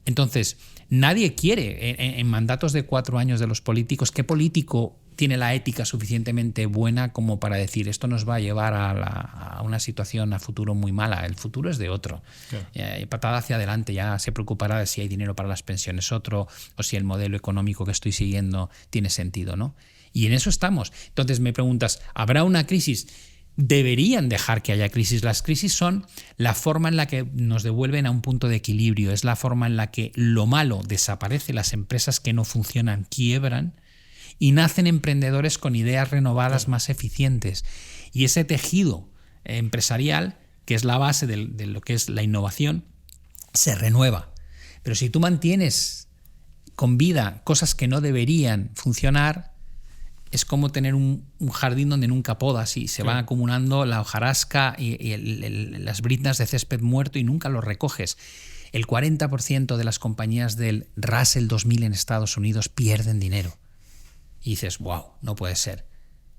S2: Entonces, nadie quiere, en mandatos de 4 años de los políticos, ¿qué político tiene la ética suficientemente buena como para decir esto nos va a llevar a una situación a futuro muy mala? El futuro es de otro. Claro. Patada hacia adelante, ya se preocupará de si hay dinero para las pensiones otro o si el modelo económico que estoy siguiendo tiene sentido, ¿no? Y en eso estamos. Entonces me preguntas, ¿habrá una crisis? Deberían dejar que haya crisis. Las crisis son la forma en la que nos devuelven a un punto de equilibrio, es la forma en la que lo malo desaparece, las empresas que no funcionan quiebran y nacen emprendedores con ideas renovadas más eficientes. Y ese tejido empresarial, que es la base de lo que es la innovación, se renueva. Pero si tú mantienes con vida cosas que no deberían funcionar, es como tener un jardín donde nunca podas y se van acumulando la hojarasca y las briznas de césped muerto y nunca los recoges. El 40% de las compañías del Russell 2000 en Estados Unidos pierden dinero. Y dices, wow, no puede ser.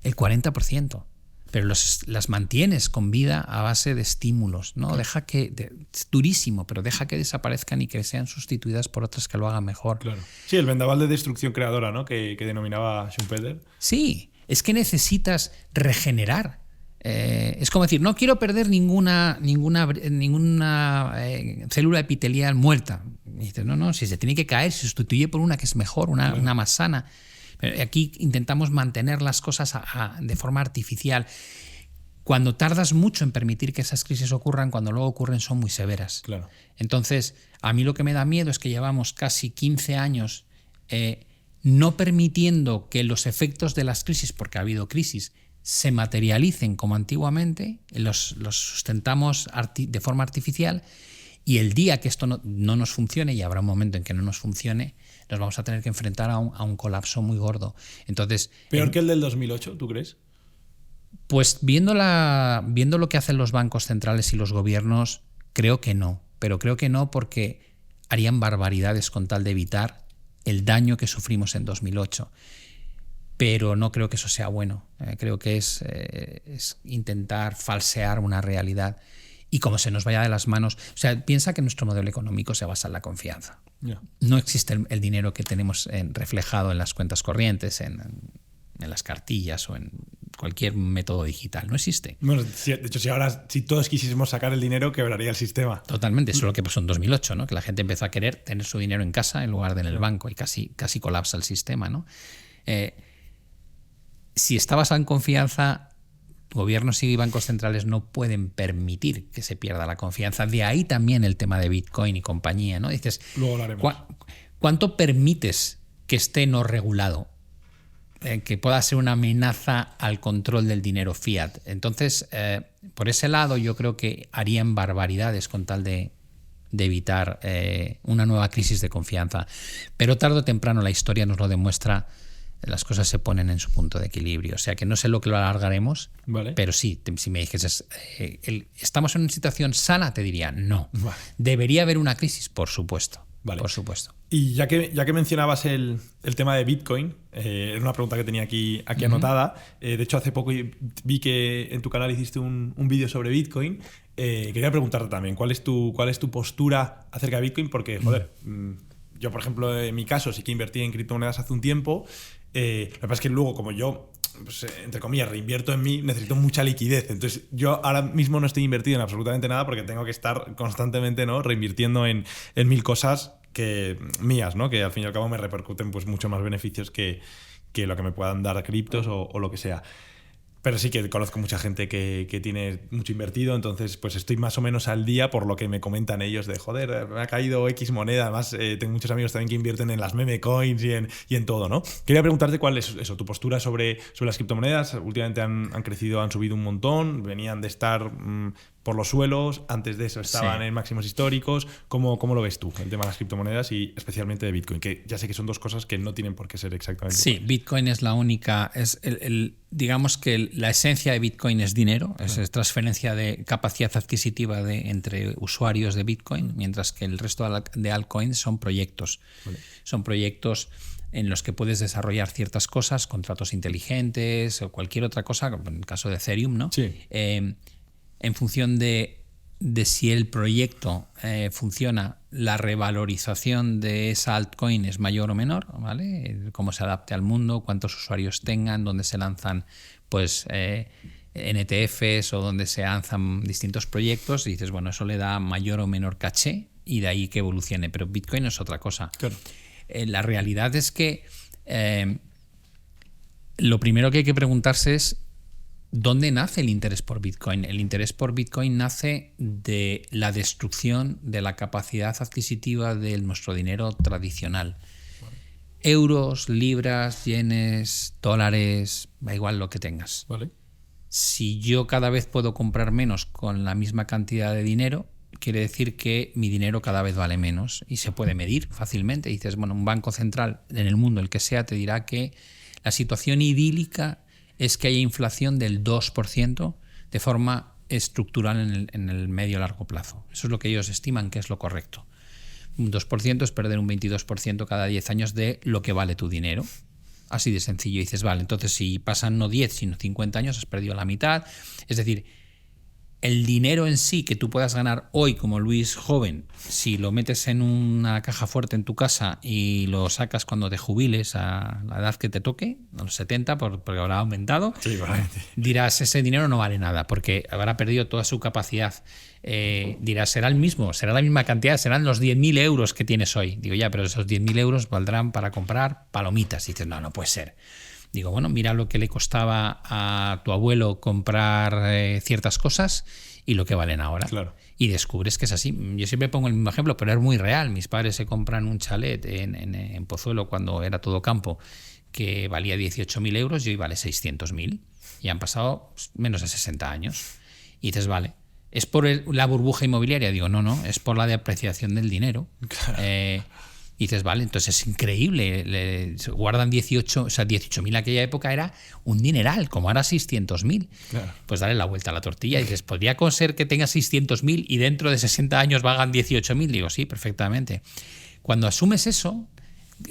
S2: El 40%. Pero las mantienes con vida a base de estímulos, ¿no? Claro. Es durísimo, pero deja que desaparezcan y que sean sustituidas por otras que lo hagan mejor.
S1: Claro. Sí, el vendaval de destrucción creadora, ¿no? Que denominaba Schumpeter.
S2: Sí, es que necesitas regenerar. Es como decir, no quiero perder ninguna célula epitelial muerta. Y dices, no, si se tiene que caer, se sustituye por una que es mejor, una más sana. Pero aquí intentamos mantener las cosas de forma artificial. Cuando tardas mucho en permitir que esas crisis ocurran, cuando luego ocurren son muy severas.
S1: Claro.
S2: Entonces, a mí lo que me da miedo es que llevamos casi 15 años no permitiendo que los efectos de las crisis, porque ha habido crisis, se materialicen como antiguamente, los sustentamos de forma artificial, y el día que esto no nos funcione, y habrá un momento en que no nos funcione, nos vamos a tener que enfrentar a un colapso muy gordo. Entonces,
S1: ¿peor que el del 2008, tú crees?
S2: Pues viendo lo que hacen los bancos centrales y los gobiernos, creo que no. Pero creo que no porque harían barbaridades con tal de evitar el daño que sufrimos en 2008. Pero no creo que eso sea bueno. Creo que es intentar falsear una realidad. Y como se nos vaya de las manos... O sea, piensa que nuestro modelo económico se basa en la confianza. Yeah. No existe el dinero que tenemos reflejado en las cuentas corrientes, en las cartillas o en cualquier método digital. No existe.
S1: Bueno, de hecho, si todos quisiésemos sacar el dinero, quebraría el sistema.
S2: Totalmente. Eso es lo que pasó en 2008, ¿no? Que la gente empezó a querer tener su dinero en casa en lugar de en el banco y casi colapsa el sistema, ¿no? Si está basado en confianza, gobiernos y bancos centrales no pueden permitir que se pierda la confianza. De ahí también el tema de Bitcoin y compañía, ¿no? Dices,
S1: luego lo haremos.
S2: ¿Cuánto permites que esté no regulado? Que pueda ser una amenaza al control del dinero fiat. Entonces, por ese lado, yo creo que harían barbaridades con tal de evitar una nueva crisis de confianza. Pero tarde o temprano la historia nos lo demuestra. Las cosas se ponen en su punto de equilibrio. O sea que no sé lo que lo alargaremos, vale. Pero sí, si me dijes, ¿estamos en una situación sana? Te diría, no. Vale. ¿Debería haber una crisis? Por supuesto. Vale. Por supuesto.
S1: Y ya que mencionabas el tema de Bitcoin, era una pregunta que tenía aquí anotada. De hecho, hace poco vi que en tu canal hiciste un vídeo sobre Bitcoin. Quería preguntarte también, ¿cuál es tu postura acerca de Bitcoin? Porque, joder, yo, por ejemplo, en mi caso sí que invertí en criptomonedas hace un tiempo. Lo que pasa es que luego, como yo, pues, entre comillas, reinvierto en mí, necesito mucha liquidez. Entonces, yo ahora mismo no estoy invertido en absolutamente nada porque tengo que estar constantemente, ¿no?, reinvirtiendo en mil cosas mías, ¿no?, que al fin y al cabo me repercuten pues mucho más beneficios que lo que me puedan dar criptos o lo que sea. Pero sí que conozco mucha gente que tiene mucho invertido, entonces pues estoy más o menos al día por lo que me comentan ellos de, joder, me ha caído X moneda. Además, tengo muchos amigos también que invierten en las meme coins y en todo, ¿no? Quería preguntarte cuál es tu postura sobre las criptomonedas. Últimamente han crecido, han subido un montón, venían de estar por los suelos, antes de eso estaban en máximos históricos. ¿Cómo lo ves tú, el tema de las criptomonedas y especialmente de Bitcoin? Que ya sé que son dos cosas que no tienen por qué ser exactamente iguales.
S2: Sí, Bitcoin es la única, digamos que la esencia de Bitcoin es dinero, es transferencia de capacidad adquisitiva entre usuarios de Bitcoin, mientras que el resto de altcoins son proyectos. Vale. Son proyectos en los que puedes desarrollar ciertas cosas, contratos inteligentes o cualquier otra cosa, como en el caso de Ethereum, ¿no? Sí. En función de si el proyecto funciona, la revalorización de esa altcoin es mayor o menor, ¿vale? Cómo se adapte al mundo, cuántos usuarios tengan, dónde se lanzan pues NTFs o dónde se lanzan distintos proyectos, y dices, bueno, eso le da mayor o menor caché y de ahí que evolucione. Pero Bitcoin es otra cosa. Claro. La realidad es que lo primero que hay que preguntarse es ¿dónde nace el interés por Bitcoin? El interés por Bitcoin nace de la destrucción de la capacidad adquisitiva de nuestro dinero tradicional. Vale. Euros, libras, yenes, dólares, da igual lo que tengas. Vale. Si yo cada vez puedo comprar menos con la misma cantidad de dinero, quiere decir que mi dinero cada vez vale menos y se puede medir fácilmente. Dices, bueno, un banco central en el mundo, el que sea, te dirá que la situación idílica es que haya inflación del 2% de forma estructural en el medio largo plazo. Eso es lo que ellos estiman que es lo correcto. Un 2% es perder un 22% cada 10 años de lo que vale tu dinero. Así de sencillo. Y dices, vale, entonces si pasan no 10, sino 50 años, has perdido la mitad. Es decir, el dinero en sí que tú puedas ganar hoy como Luis joven, si lo metes en una caja fuerte en tu casa y lo sacas cuando te jubiles a la edad que te toque, a los 70, porque habrá aumentado, sí, dirás, ese dinero no vale nada porque habrá perdido toda su capacidad. Dirás, será la misma cantidad, serán los 10.000 euros que tienes hoy. Digo, ya, pero esos 10.000 euros valdrán para comprar palomitas. Y dices, no puede ser. Digo, bueno, mira lo que le costaba a tu abuelo comprar ciertas cosas y lo que valen ahora. Claro. Y descubres que es así. Yo siempre pongo el mismo ejemplo, pero es muy real. Mis padres se compran un chalet en Pozuelo cuando era todo campo que valía 18.000 euros y hoy vale 600.000. Y han pasado menos de 60 años. Y dices, vale, ¿es por la burbuja inmobiliaria? Digo, no, es por la depreciación del dinero. Claro. Y dices, vale, entonces es increíble. Guardan 18, o sea, 18.000 en aquella época era un dineral, como ahora 600.000.
S1: Claro.
S2: Pues dale la vuelta a la tortilla y dices, ¿podría ser que tengas 600.000 y dentro de 60 años valgan 18.000? Digo, sí, perfectamente. Cuando asumes eso,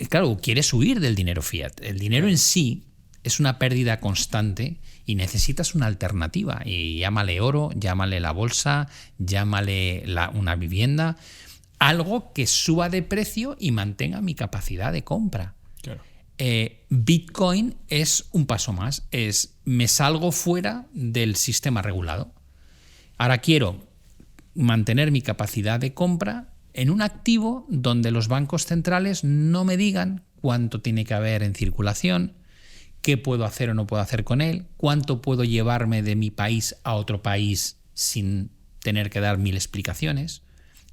S2: claro, quieres huir del dinero fiat. El dinero en sí es una pérdida constante y necesitas una alternativa. Y llámale oro, llámale la bolsa, llámale una vivienda. Algo que suba de precio y mantenga mi capacidad de compra.
S1: Claro.
S2: Bitcoin es un paso más. Me salgo fuera del sistema regulado. Ahora quiero mantener mi capacidad de compra en un activo donde los bancos centrales no me digan cuánto tiene que haber en circulación, qué puedo hacer o no puedo hacer con él, cuánto puedo llevarme de mi país a otro país sin tener que dar 1000 explicaciones,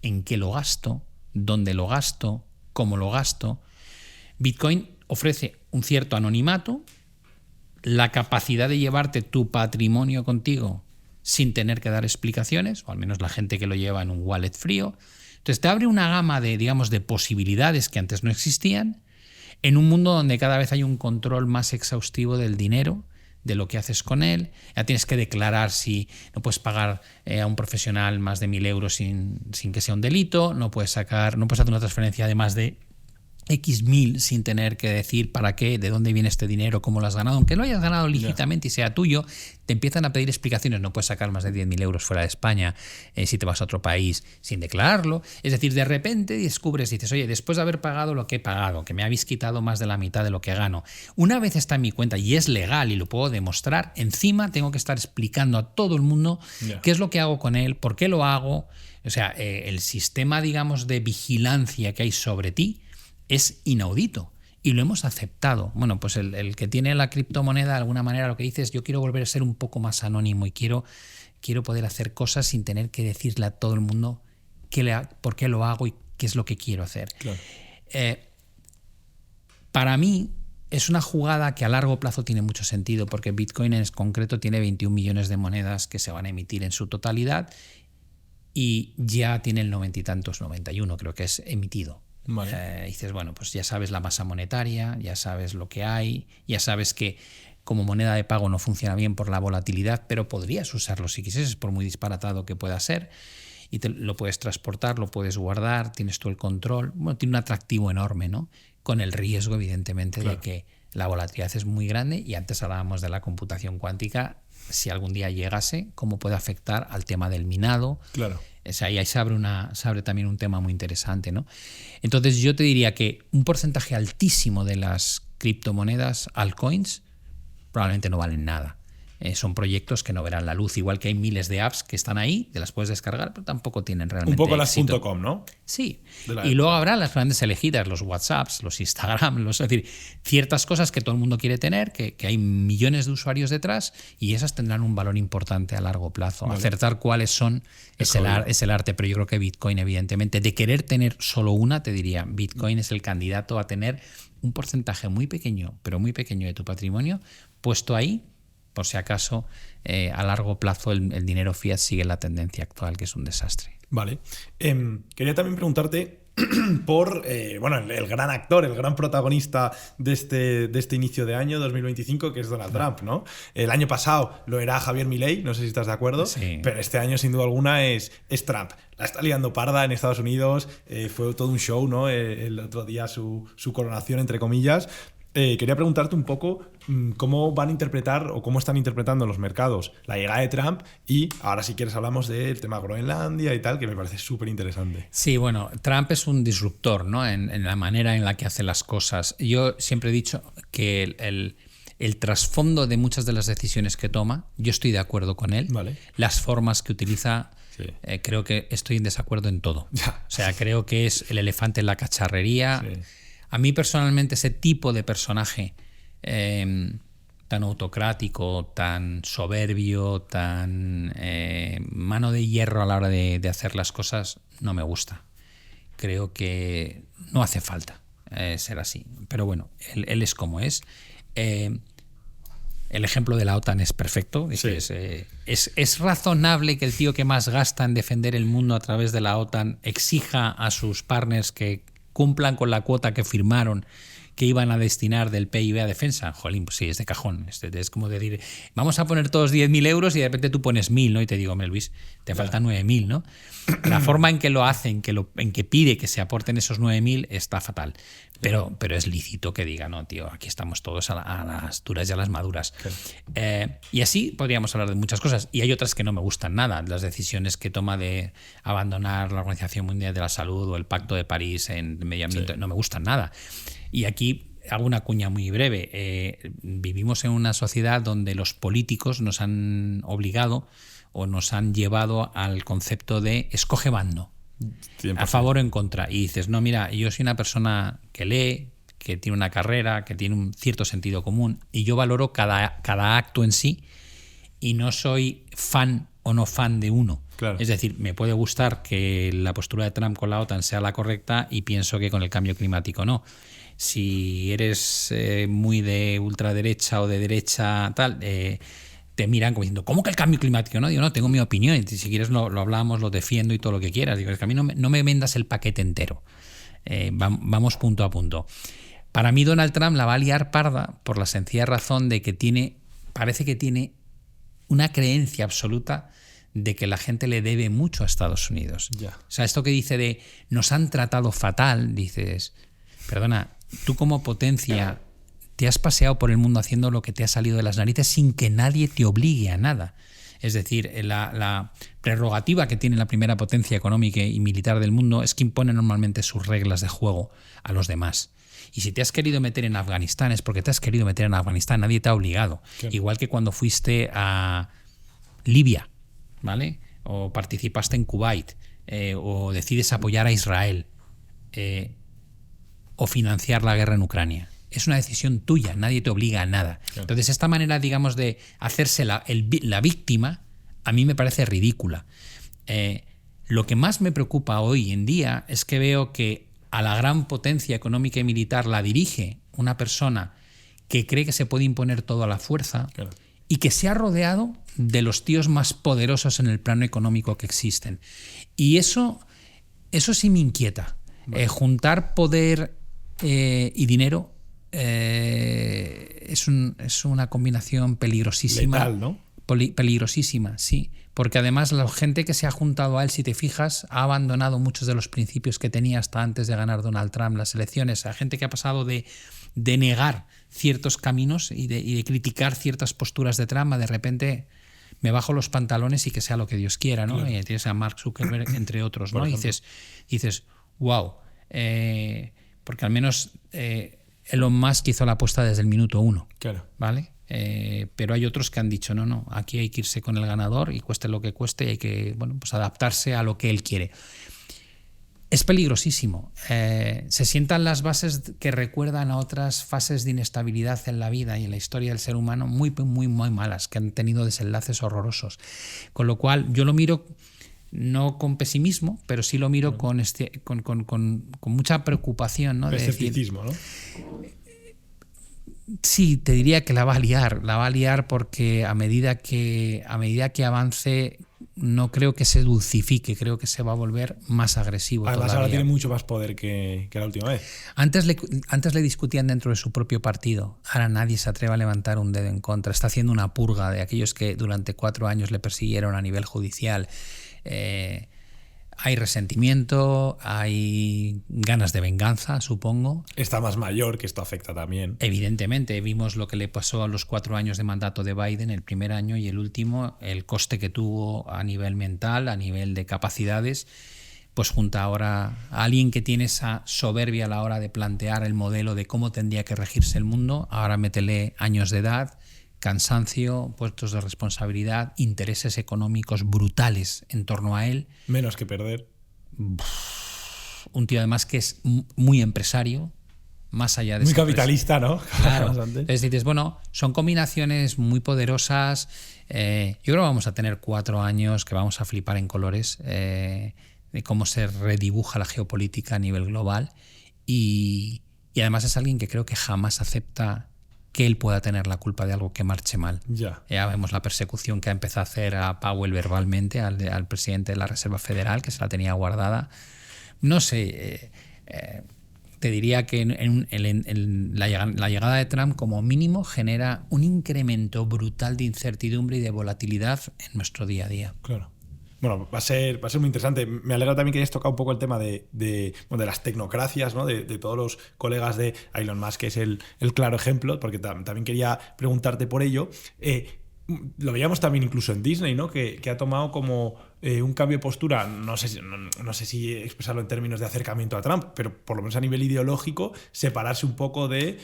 S2: en qué lo gasto, dónde lo gasto, cómo lo gasto. Bitcoin ofrece un cierto anonimato, la capacidad de llevarte tu patrimonio contigo sin tener que dar explicaciones, o al menos la gente que lo lleva en un wallet frío. Entonces te abre una gama de, digamos, de posibilidades que antes no existían, en un mundo donde cada vez hay un control más exhaustivo del dinero, de lo que haces con él. Ya tienes que declarar si no puedes pagar a un profesional más de 1.000 euros sin que sea un delito, no puedes hacer una transferencia de más de X mil sin tener que decir para qué, de dónde viene este dinero, cómo lo has ganado. Aunque lo hayas ganado lícitamente y sea tuyo, te empiezan a pedir explicaciones. No puedes sacar más de 10.000 euros fuera de España si te vas a otro país sin declararlo. Es decir, de repente descubres y dices, oye, después de haber pagado lo que he pagado, que me habéis quitado más de la mitad de lo que gano, una vez está en mi cuenta y es legal y lo puedo demostrar, encima tengo que estar explicando a todo el mundo qué es lo que hago con él, por qué lo hago. O sea, el sistema, digamos, de vigilancia que hay sobre ti es inaudito y lo hemos aceptado. Bueno, pues el que tiene la criptomoneda, de alguna manera lo que dice es: yo quiero volver a ser un poco más anónimo y quiero poder hacer cosas sin tener que decirle a todo el mundo por qué lo hago y qué es lo que quiero hacer.
S1: Claro.
S2: Para mí es una jugada que a largo plazo tiene mucho sentido, porque Bitcoin en concreto tiene 21 millones de monedas que se van a emitir en su totalidad y ya tiene el 90 y tantos, 91 creo que es emitido. Vale. Dices, bueno, pues ya sabes la masa monetaria, ya sabes lo que hay, ya sabes que como moneda de pago no funciona bien por la volatilidad, pero podrías usarlo si quisieses, por muy disparatado que pueda ser, y lo puedes transportar, lo puedes guardar, tienes tú el control. Bueno, tiene un atractivo enorme, ¿no? Con el riesgo, evidentemente, claro, de que la volatilidad es muy grande, y antes hablábamos de la computación cuántica. Si algún día llegase, cómo puede afectar al tema del minado.
S1: Claro.
S2: O sea, y ahí se abre también un tema muy interesante, ¿no? Entonces yo te diría que un porcentaje altísimo de las criptomonedas, altcoins, probablemente no valen nada. Son proyectos que no verán la luz, igual que hay miles de apps que están ahí, te las puedes descargar, pero tampoco tienen realmente
S1: un poco
S2: éxito.
S1: Las .com, ¿no?
S2: Sí. Y luego habrá las grandes elegidas, los WhatsApps, los Instagram, es decir, ciertas cosas que todo el mundo quiere tener, que hay millones de usuarios detrás, y esas tendrán un valor importante a largo plazo. Vale. Acertar cuáles son es el arte, pero yo creo que Bitcoin, evidentemente, de querer tener solo una, te diría, Bitcoin es el candidato a tener un porcentaje muy pequeño, pero muy pequeño de tu patrimonio puesto ahí, por si acaso a largo plazo el dinero fiat sigue la tendencia actual, que es un desastre.
S1: Vale. Quería también preguntarte por el gran actor, el gran protagonista de este inicio de año 2025, que es Donald Trump, ¿no? El año pasado lo era Javier Milei, no sé si estás de acuerdo, sí, pero este año sin duda alguna es Trump. La está liando parda en Estados Unidos, fue todo un show, ¿no? El otro día su coronación, entre comillas. Quería preguntarte un poco cómo van a interpretar o cómo están interpretando los mercados la llegada de Trump, y ahora si quieres hablamos del tema Groenlandia y tal, que me parece súper interesante.
S2: Sí, bueno, Trump es un disruptor, ¿no? en la manera en la que hace las cosas. Yo siempre he dicho que el trasfondo de muchas de las decisiones que toma, yo estoy de acuerdo con él.
S1: Vale.
S2: Las formas que utiliza, sí, creo que estoy en desacuerdo en todo. O sea, creo que es el elefante en la cacharrería. Sí. A mí personalmente ese tipo de personaje tan autocrático, tan soberbio, tan mano de hierro a la hora de hacer las cosas, no me gusta. Creo que no hace falta ser así. Pero bueno, él es como es. El ejemplo de la OTAN es perfecto. Sí. Es razonable que el tío que más gasta en defender el mundo a través de la OTAN exija a sus partners que cumplan con la cuota que firmaron que iban a destinar del PIB a defensa. Jolín, pues sí, es de cajón. Es como decir, vamos a poner todos 10.000 euros y de repente tú pones 1.000, ¿no? Y te digo, hombre, Luis, te faltan 9.000, ¿no? La forma en que lo hacen, en que pide que se aporten esos 9.000 está fatal. Pero es lícito que diga, no, tío, aquí estamos todos a las duras y a las maduras. Y así podríamos hablar de muchas cosas. Y hay otras que no me gustan nada. Las decisiones que toma de abandonar la Organización Mundial de la Salud o el Pacto de París en medio ambiente, no me gustan nada. Y aquí hago una cuña muy breve. Vivimos en una sociedad donde los políticos nos han obligado o nos han llevado al concepto de escoge bando, 100%. A favor o en contra. Y dices, no, mira, yo soy una persona que lee, que tiene una carrera, que tiene un cierto sentido común, y yo valoro cada acto en sí y no soy fan o no fan de uno.
S1: Claro.
S2: Es decir, me puede gustar que la postura de Trump con la OTAN sea la correcta y pienso que con el cambio climático no. Si eres muy de ultraderecha o de derecha tal, te miran como diciendo, ¿cómo que el cambio climático? No, digo, no, tengo mi opinión, si quieres lo hablamos, lo defiendo y todo lo que quieras. Digo, es que a mí no me vendas el paquete entero. Vamos punto a punto. Para mí Donald Trump la va a liar parda por la sencilla razón de que parece que tiene una creencia absoluta de que la gente le debe mucho a Estados Unidos.
S1: Yeah.
S2: O sea, esto que dice de nos han tratado fatal, dices, perdona, tú como potencia te has paseado por el mundo haciendo lo que te ha salido de las narices sin que nadie te obligue a nada. Es decir, la prerrogativa que tiene la primera potencia económica y militar del mundo es que impone normalmente sus reglas de juego a los demás. Y si te has querido meter en Afganistán es porque te has querido meter en Afganistán, nadie te ha obligado. Claro. Igual que cuando fuiste a Libia, ¿vale? O participaste en Kuwait, o decides apoyar a Israel, o financiar la guerra en Ucrania. Es una decisión tuya, nadie te obliga a nada. Claro. Entonces, esta manera, digamos, de hacerse la víctima, a mí me parece ridícula. Lo que más me preocupa hoy en día es que veo que a la gran potencia económica y militar la dirige una persona que cree que se puede imponer todo a la fuerza. Claro. Y que se ha rodeado de los tíos más poderosos en el plano económico que existen. Y eso sí me inquieta. Vale. Juntar poder y dinero es una combinación peligrosísima.
S1: Letal, ¿no?
S2: Peligrosísima, sí. Porque además la gente que se ha juntado a él, si te fijas, ha abandonado muchos de los principios que tenía hasta antes de ganar Donald Trump las elecciones. Hay gente que ha pasado de negar ciertos caminos y de criticar ciertas posturas de Trump, de repente me bajo los pantalones y que sea lo que Dios quiera, ¿no? Claro. Y tienes a Mark Zuckerberg, entre otros, ¿no? Y dices, wow, porque al menos Elon Musk hizo la apuesta desde el minuto 1,
S1: claro.
S2: ¿vale? Pero hay otros que han dicho, no, aquí hay que irse con el ganador y cueste lo que cueste y hay que, bueno, pues adaptarse a lo que él quiere. Es peligrosísimo. Se sientan las bases que recuerdan a otras fases de inestabilidad en la vida y en la historia del ser humano muy, muy, muy malas, que han tenido desenlaces horrorosos. Con lo cual yo lo miro no con pesimismo, pero sí lo miro con mucha preocupación, ¿no?
S1: Escepticismo, ¿no?
S2: Sí, te diría que la va a liar porque a medida que avance no creo que se dulcifique, creo que se va a volver más agresivo.
S1: Además
S2: todavía.
S1: Ahora tiene mucho más poder que la última vez.
S2: Antes le discutían dentro de su propio partido, ahora nadie se atreve a levantar un dedo en contra, está haciendo una purga de aquellos que durante 4 años le persiguieron a nivel judicial. Hay resentimiento, hay ganas de venganza, supongo.
S1: Está más mayor, que esto afecta también.
S2: Evidentemente, vimos lo que le pasó a los 4 años de mandato de Biden, el primer año y el último, el coste que tuvo a nivel mental, a nivel de capacidades, pues junta ahora a alguien que tiene esa soberbia a la hora de plantear el modelo de cómo tendría que regirse el mundo, ahora métele años de edad, cansancio, puestos de responsabilidad, intereses económicos brutales en torno a él.
S1: Menos que perder.
S2: Un tío además que es muy empresario, más allá de...
S1: Muy capitalista, ¿no?
S2: Claro. Entonces dices, bueno, son combinaciones muy poderosas. Yo creo que vamos a tener 4 años que vamos a flipar en colores de cómo se redibuja la geopolítica a nivel global. Y además es alguien que creo que jamás acepta que él pueda tener la culpa de algo que marche mal.
S1: Ya
S2: vemos la persecución que ha empezado a hacer a Powell verbalmente, al presidente de la Reserva Federal, que se la tenía guardada. No sé, te diría que la llegada de Trump como mínimo genera un incremento brutal de incertidumbre y de volatilidad en nuestro día a día.
S1: Claro. Bueno, va a ser muy interesante. Me alegra también que hayas tocado un poco el tema de las tecnocracias, ¿no? De todos los colegas de Elon Musk, que es el claro ejemplo, porque también quería preguntarte por ello. Lo veíamos también incluso en Disney, ¿no? Que ha tomado como un cambio de postura, no sé si expresarlo en términos de acercamiento a Trump, pero por lo menos a nivel ideológico, separarse un poco de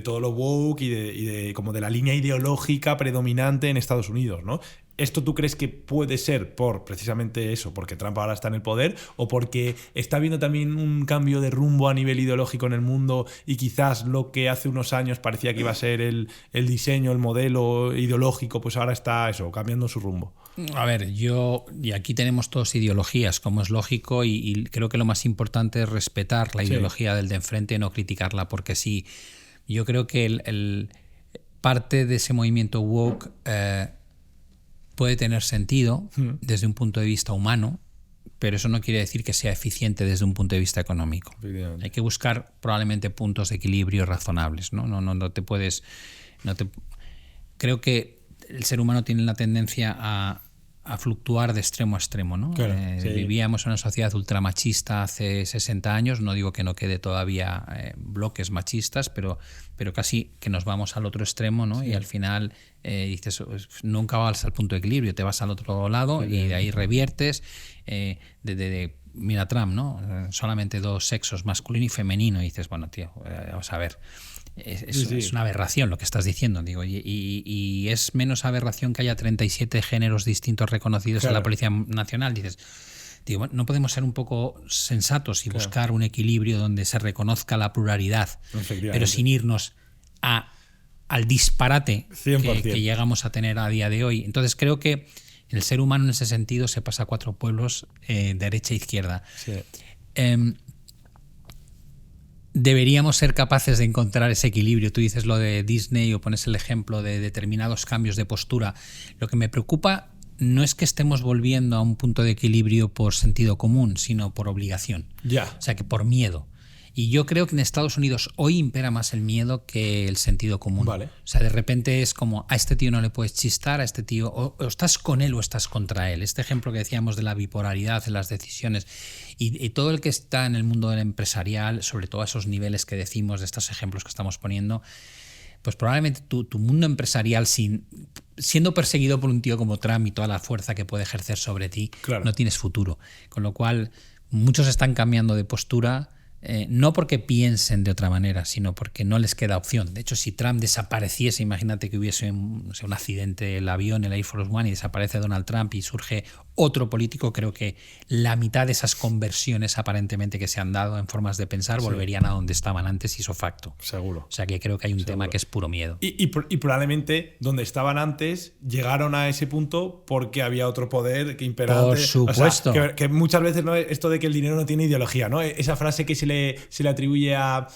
S1: todo lo woke y de como de la línea ideológica predominante en Estados Unidos, ¿no? ¿Esto tú crees que puede ser por precisamente eso, porque Trump ahora está en el poder, o porque está habiendo también un cambio de rumbo a nivel ideológico en el mundo y quizás lo que hace unos años parecía que iba a ser el diseño, el modelo ideológico, pues ahora está eso, cambiando su rumbo?
S2: A ver, y aquí tenemos todas ideologías, como es lógico, y creo que lo más importante es respetar la ideología del de enfrente y no criticarla, porque sí, yo creo que parte de ese movimiento woke puede tener sentido desde un punto de vista humano, pero eso no quiere decir que sea eficiente desde un punto de vista económico. Hay que buscar probablemente puntos de equilibrio razonables, ¿no? No te puedes... Creo que el ser humano tiene la tendencia a fluctuar de extremo a extremo, ¿no?
S1: Claro,
S2: vivíamos en una sociedad ultramachista hace 60 años, no digo que no quede todavía bloques machistas, pero casi que nos vamos al otro extremo, ¿no? Sí. Y al final dices, nunca vas al punto de equilibrio, te vas al otro lado y de ahí reviertes. Mira Trump, ¿no? Solamente 2 sexos, masculino y femenino, y dices, bueno, tío, vamos a ver. Es una aberración lo que estás diciendo, digo, y es menos aberración que haya 37 géneros distintos reconocidos en la Policía Nacional. Dices, digo, no podemos ser un poco sensatos y buscar un equilibrio donde se reconozca la pluralidad, pero sin irnos al disparate que llegamos a tener a día de hoy. Entonces creo que el ser humano en ese sentido se pasa a 4 pueblos, derecha e izquierda. Sí. Deberíamos ser capaces de encontrar ese equilibrio. Tú dices lo de Disney o pones el ejemplo de determinados cambios de postura. Lo que me preocupa no es que estemos volviendo a un punto de equilibrio por sentido común, sino por obligación. O sea, que por miedo. Y yo creo que en Estados Unidos hoy impera más el miedo que el sentido común.
S1: Vale.
S2: O sea, de repente es como, a este tío no le puedes chistar, a este tío o estás con él o estás contra él. Este ejemplo que decíamos de la bipolaridad en las decisiones y todo el que está en el mundo del empresarial, sobre todo a esos niveles que decimos de estos ejemplos que estamos poniendo, pues probablemente tu mundo empresarial, siendo perseguido por un tío como Trump y toda la fuerza que puede ejercer sobre ti, no tienes futuro. Con lo cual, muchos están cambiando de postura. No porque piensen de otra manera, sino porque no les queda opción. De hecho, si Trump desapareciese, imagínate que hubiese un accidente, el avión, el Air Force One, y desaparece Donald Trump y surge otro político, creo que la mitad de esas conversiones aparentemente que se han dado en formas de pensar volverían a donde estaban antes, ipso facto.
S1: Seguro.
S2: O sea que creo que hay un tema que es puro miedo.
S1: Y probablemente donde estaban antes llegaron a ese punto porque había otro poder que imperante.
S2: Por supuesto.
S1: O sea, que muchas veces, ¿no? Esto de que el dinero no tiene ideología, ¿no? Esa frase que se le atribuye a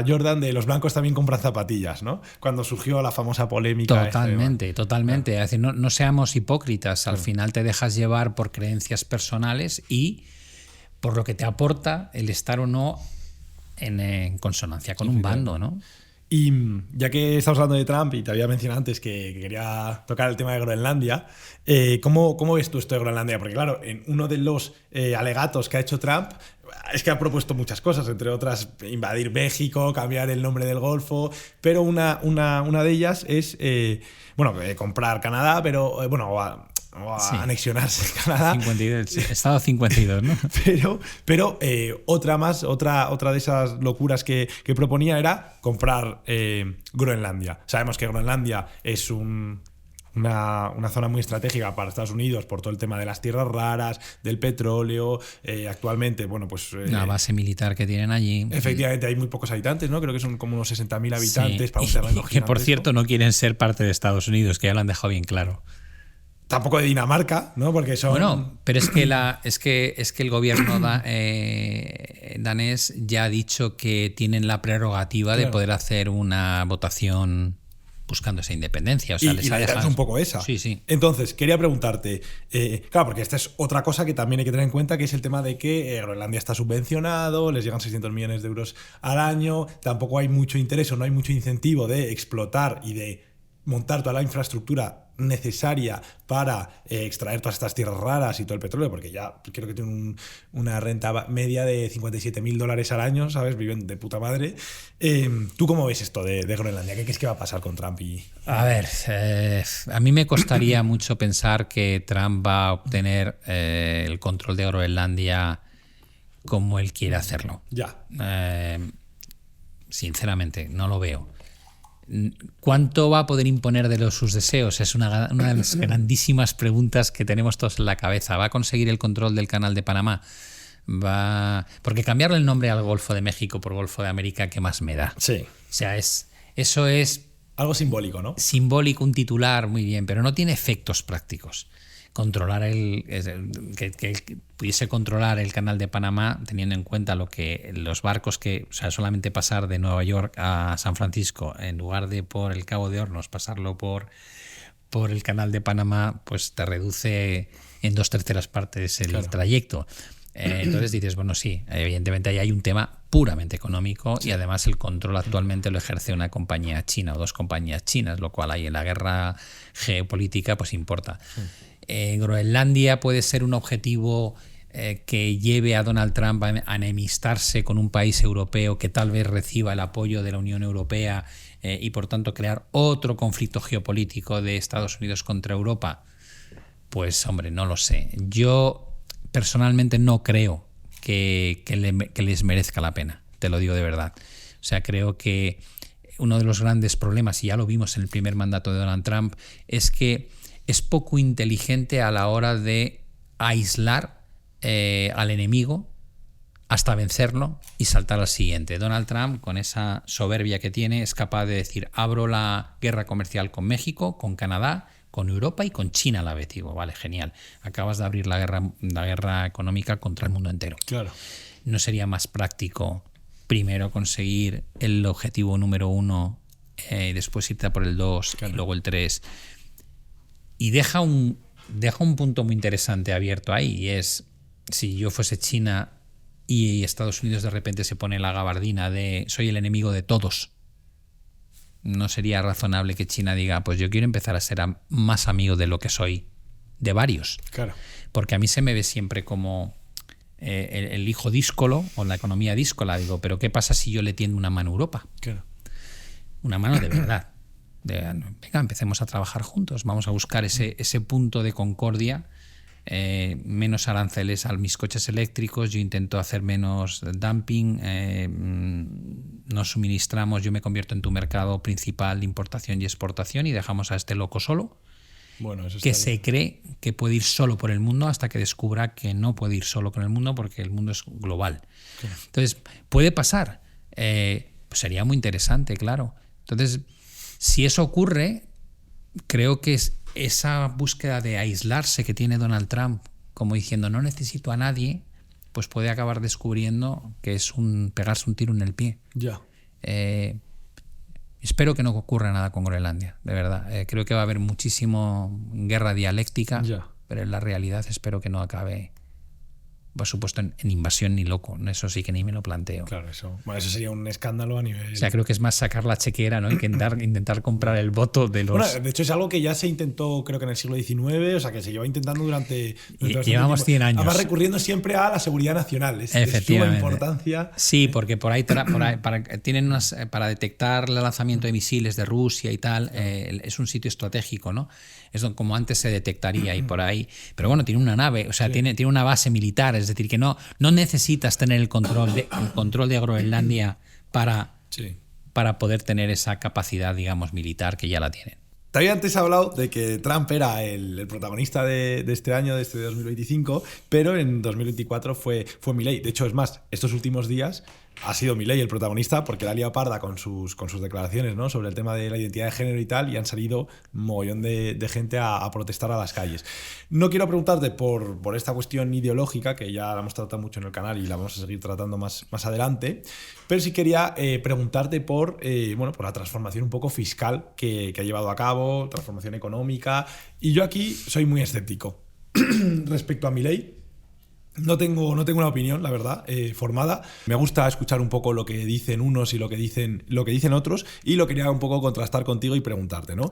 S1: Jordan de los blancos también compran zapatillas, ¿no? Cuando surgió la famosa polémica.
S2: Totalmente. Es decir, no seamos hipócritas. Al final te dejas llevar por creencias personales y por lo que te aporta el estar o no en consonancia con un bando, ¿no?
S1: Y ya que estamos hablando de Trump y te había mencionado antes que quería tocar el tema de Groenlandia, ¿cómo ves tú esto de Groenlandia? Porque claro, en uno de los alegatos que ha hecho Trump es que ha propuesto muchas cosas, entre otras invadir México, cambiar el nombre del Golfo, pero una de ellas es comprar Canadá, pero o anexionarse Canadá.
S2: 52, Estado 52, ¿no?
S1: Pero otra de esas locuras que proponía era comprar Groenlandia. Sabemos que Groenlandia es una zona muy estratégica para Estados Unidos por todo el tema de las tierras raras, del petróleo. Actualmente,
S2: la base militar que tienen allí.
S1: Efectivamente, hay muy pocos habitantes, ¿no? Creo que son como unos 60.000 habitantes para un terreno gigantesco.
S2: Que por cierto no quieren ser parte de Estados Unidos, que ya lo han dejado bien claro.
S1: Tampoco de Dinamarca, ¿no? Porque son...
S2: Bueno, pero es que el gobierno danés ya ha dicho que tienen la prerrogativa de poder hacer una votación buscando esa independencia. O sea,
S1: y la idea es un poco esa.
S2: Sí, sí.
S1: Entonces, quería preguntarte, claro, porque esta es otra cosa que también hay que tener en cuenta, que es el tema de que Groenlandia está subvencionado, les llegan 600 millones de euros al año, tampoco hay mucho interés o no hay mucho incentivo de explotar y de montar toda la infraestructura necesaria para extraer todas estas tierras raras y todo el petróleo, porque ya creo que tienen una renta media de $57.000 al año, ¿sabes? Viven de puta madre. ¿Tú cómo ves esto de Groenlandia? ¿Qué crees que va a pasar con Trump?
S2: A ver, a mí me costaría mucho pensar que Trump va a obtener el control de Groenlandia como él quiere hacerlo.
S1: Ya.
S2: Sinceramente, no lo veo. ¿Cuánto va a poder imponer de sus deseos? Es una de las grandísimas preguntas que tenemos todos en la cabeza. ¿Va a conseguir el control del Canal de Panamá? Porque cambiarle el nombre al Golfo de México por Golfo de América, ¿qué más me da?
S1: Sí.
S2: O sea, eso es...
S1: Algo simbólico, ¿no?
S2: Simbólico, un titular, muy bien, pero no tiene efectos prácticos. Controlar que pudiese controlar el Canal de Panamá, teniendo en cuenta lo que los barcos que, o sea, solamente pasar de Nueva York a San Francisco, en lugar de por el Cabo de Hornos, pasarlo por el Canal de Panamá, pues te reduce en 2/3 partes el trayecto. Entonces dices, bueno, sí, evidentemente ahí hay un tema puramente económico, y además el control actualmente lo ejerce una compañía china o dos compañías chinas, lo cual ahí en la guerra geopolítica pues importa. Groenlandia puede ser un objetivo que lleve a Donald Trump a enemistarse con un país europeo que tal vez reciba el apoyo de la Unión Europea y por tanto crear otro conflicto geopolítico de Estados Unidos contra Europa. Pues hombre, no lo sé. Yo personalmente no creo que les merezca la pena, te lo digo de verdad. O sea, creo que uno de los grandes problemas, y ya lo vimos en el primer mandato de Donald Trump, es que es poco inteligente a la hora de aislar al enemigo hasta vencerlo y saltar al siguiente. Donald Trump, con esa soberbia que tiene, es capaz de decir: abro la guerra comercial con México, con Canadá, con Europa y con China a la vez. Digo, vale, genial. Acabas de abrir la guerra económica contra el mundo entero.
S1: Claro.
S2: ¿No sería más práctico primero conseguir el objetivo número 1 y después irte a por el 2 y luego el 3? Y deja un punto muy interesante abierto ahí, y es: si yo fuese China y Estados Unidos de repente se pone la gabardina de soy el enemigo de todos, ¿no sería razonable que China diga, pues yo quiero empezar a ser más amigo de lo que soy de varios?
S1: Claro.
S2: Porque a mí se me ve siempre como el hijo díscolo o la economía díscola. Digo, pero ¿qué pasa si yo le tiendo una mano a Europa?
S1: Claro.
S2: Una mano de verdad. Venga, empecemos a trabajar juntos, vamos a buscar ese punto de concordia. Menos aranceles a mis coches eléctricos, yo intento hacer menos dumping, nos suministramos, yo me convierto en tu mercado principal de importación y exportación, y dejamos a este loco solo,
S1: bueno, eso
S2: que se cree que puede ir solo por el mundo hasta que descubra que no puede ir solo por el mundo, porque el mundo es global.
S1: Claro.
S2: Entonces, puede pasar, pues sería muy interesante, claro. Entonces, si eso ocurre, creo que esa búsqueda de aislarse que tiene Donald Trump, como diciendo no necesito a nadie, pues puede acabar descubriendo que es pegarse un tiro en el pie.
S1: Ya.
S2: Espero que no ocurra nada con Groenlandia, de verdad. Creo que va a haber muchísimo guerra dialéctica, pero en la realidad espero que no acabe, por supuesto, en invasión ni loco. Eso sí que ni me lo planteo.
S1: Claro, eso sería un escándalo a nivel...
S2: O sea, creo que es más sacar la chequera, ¿no? Intentar comprar el voto de los...
S1: Bueno, de hecho es algo que ya se intentó, creo que en el siglo XIX, o sea, que se lleva intentando durante
S2: llevamos 100 años.
S1: Además, recurriendo siempre a la seguridad nacional.
S2: Efectivamente.
S1: De suma importancia.
S2: Sí, porque por ahí tienen para detectar el lanzamiento de misiles de Rusia y tal, es un sitio estratégico, ¿no? Es como antes se detectaría y por ahí. Pero bueno, tiene una nave, o sea, tiene una base militar, es decir, que no necesitas tener el control de Groenlandia para poder tener esa capacidad, digamos, militar, que ya la tienen.
S1: Te había antes hablado de que Trump era el protagonista de este año, de 2025, pero en 2024 fue Milei. De hecho, es más, estos últimos días ha sido Milei el protagonista, porque la ha liado parda con sus declaraciones, ¿no?, sobre el tema de la identidad de género y tal, y han salido un mogollón de gente a protestar a las calles. No quiero preguntarte por esta cuestión ideológica, que ya la hemos tratado mucho en el canal y la vamos a seguir tratando más adelante, pero sí quería preguntarte por la transformación un poco fiscal que ha llevado a cabo, transformación económica, y yo aquí soy muy escéptico respecto a Milei. No tengo una opinión, la verdad, formada. Me gusta escuchar un poco lo que dicen unos y lo que dicen otros, y lo quería un poco contrastar contigo y preguntarte, ¿no?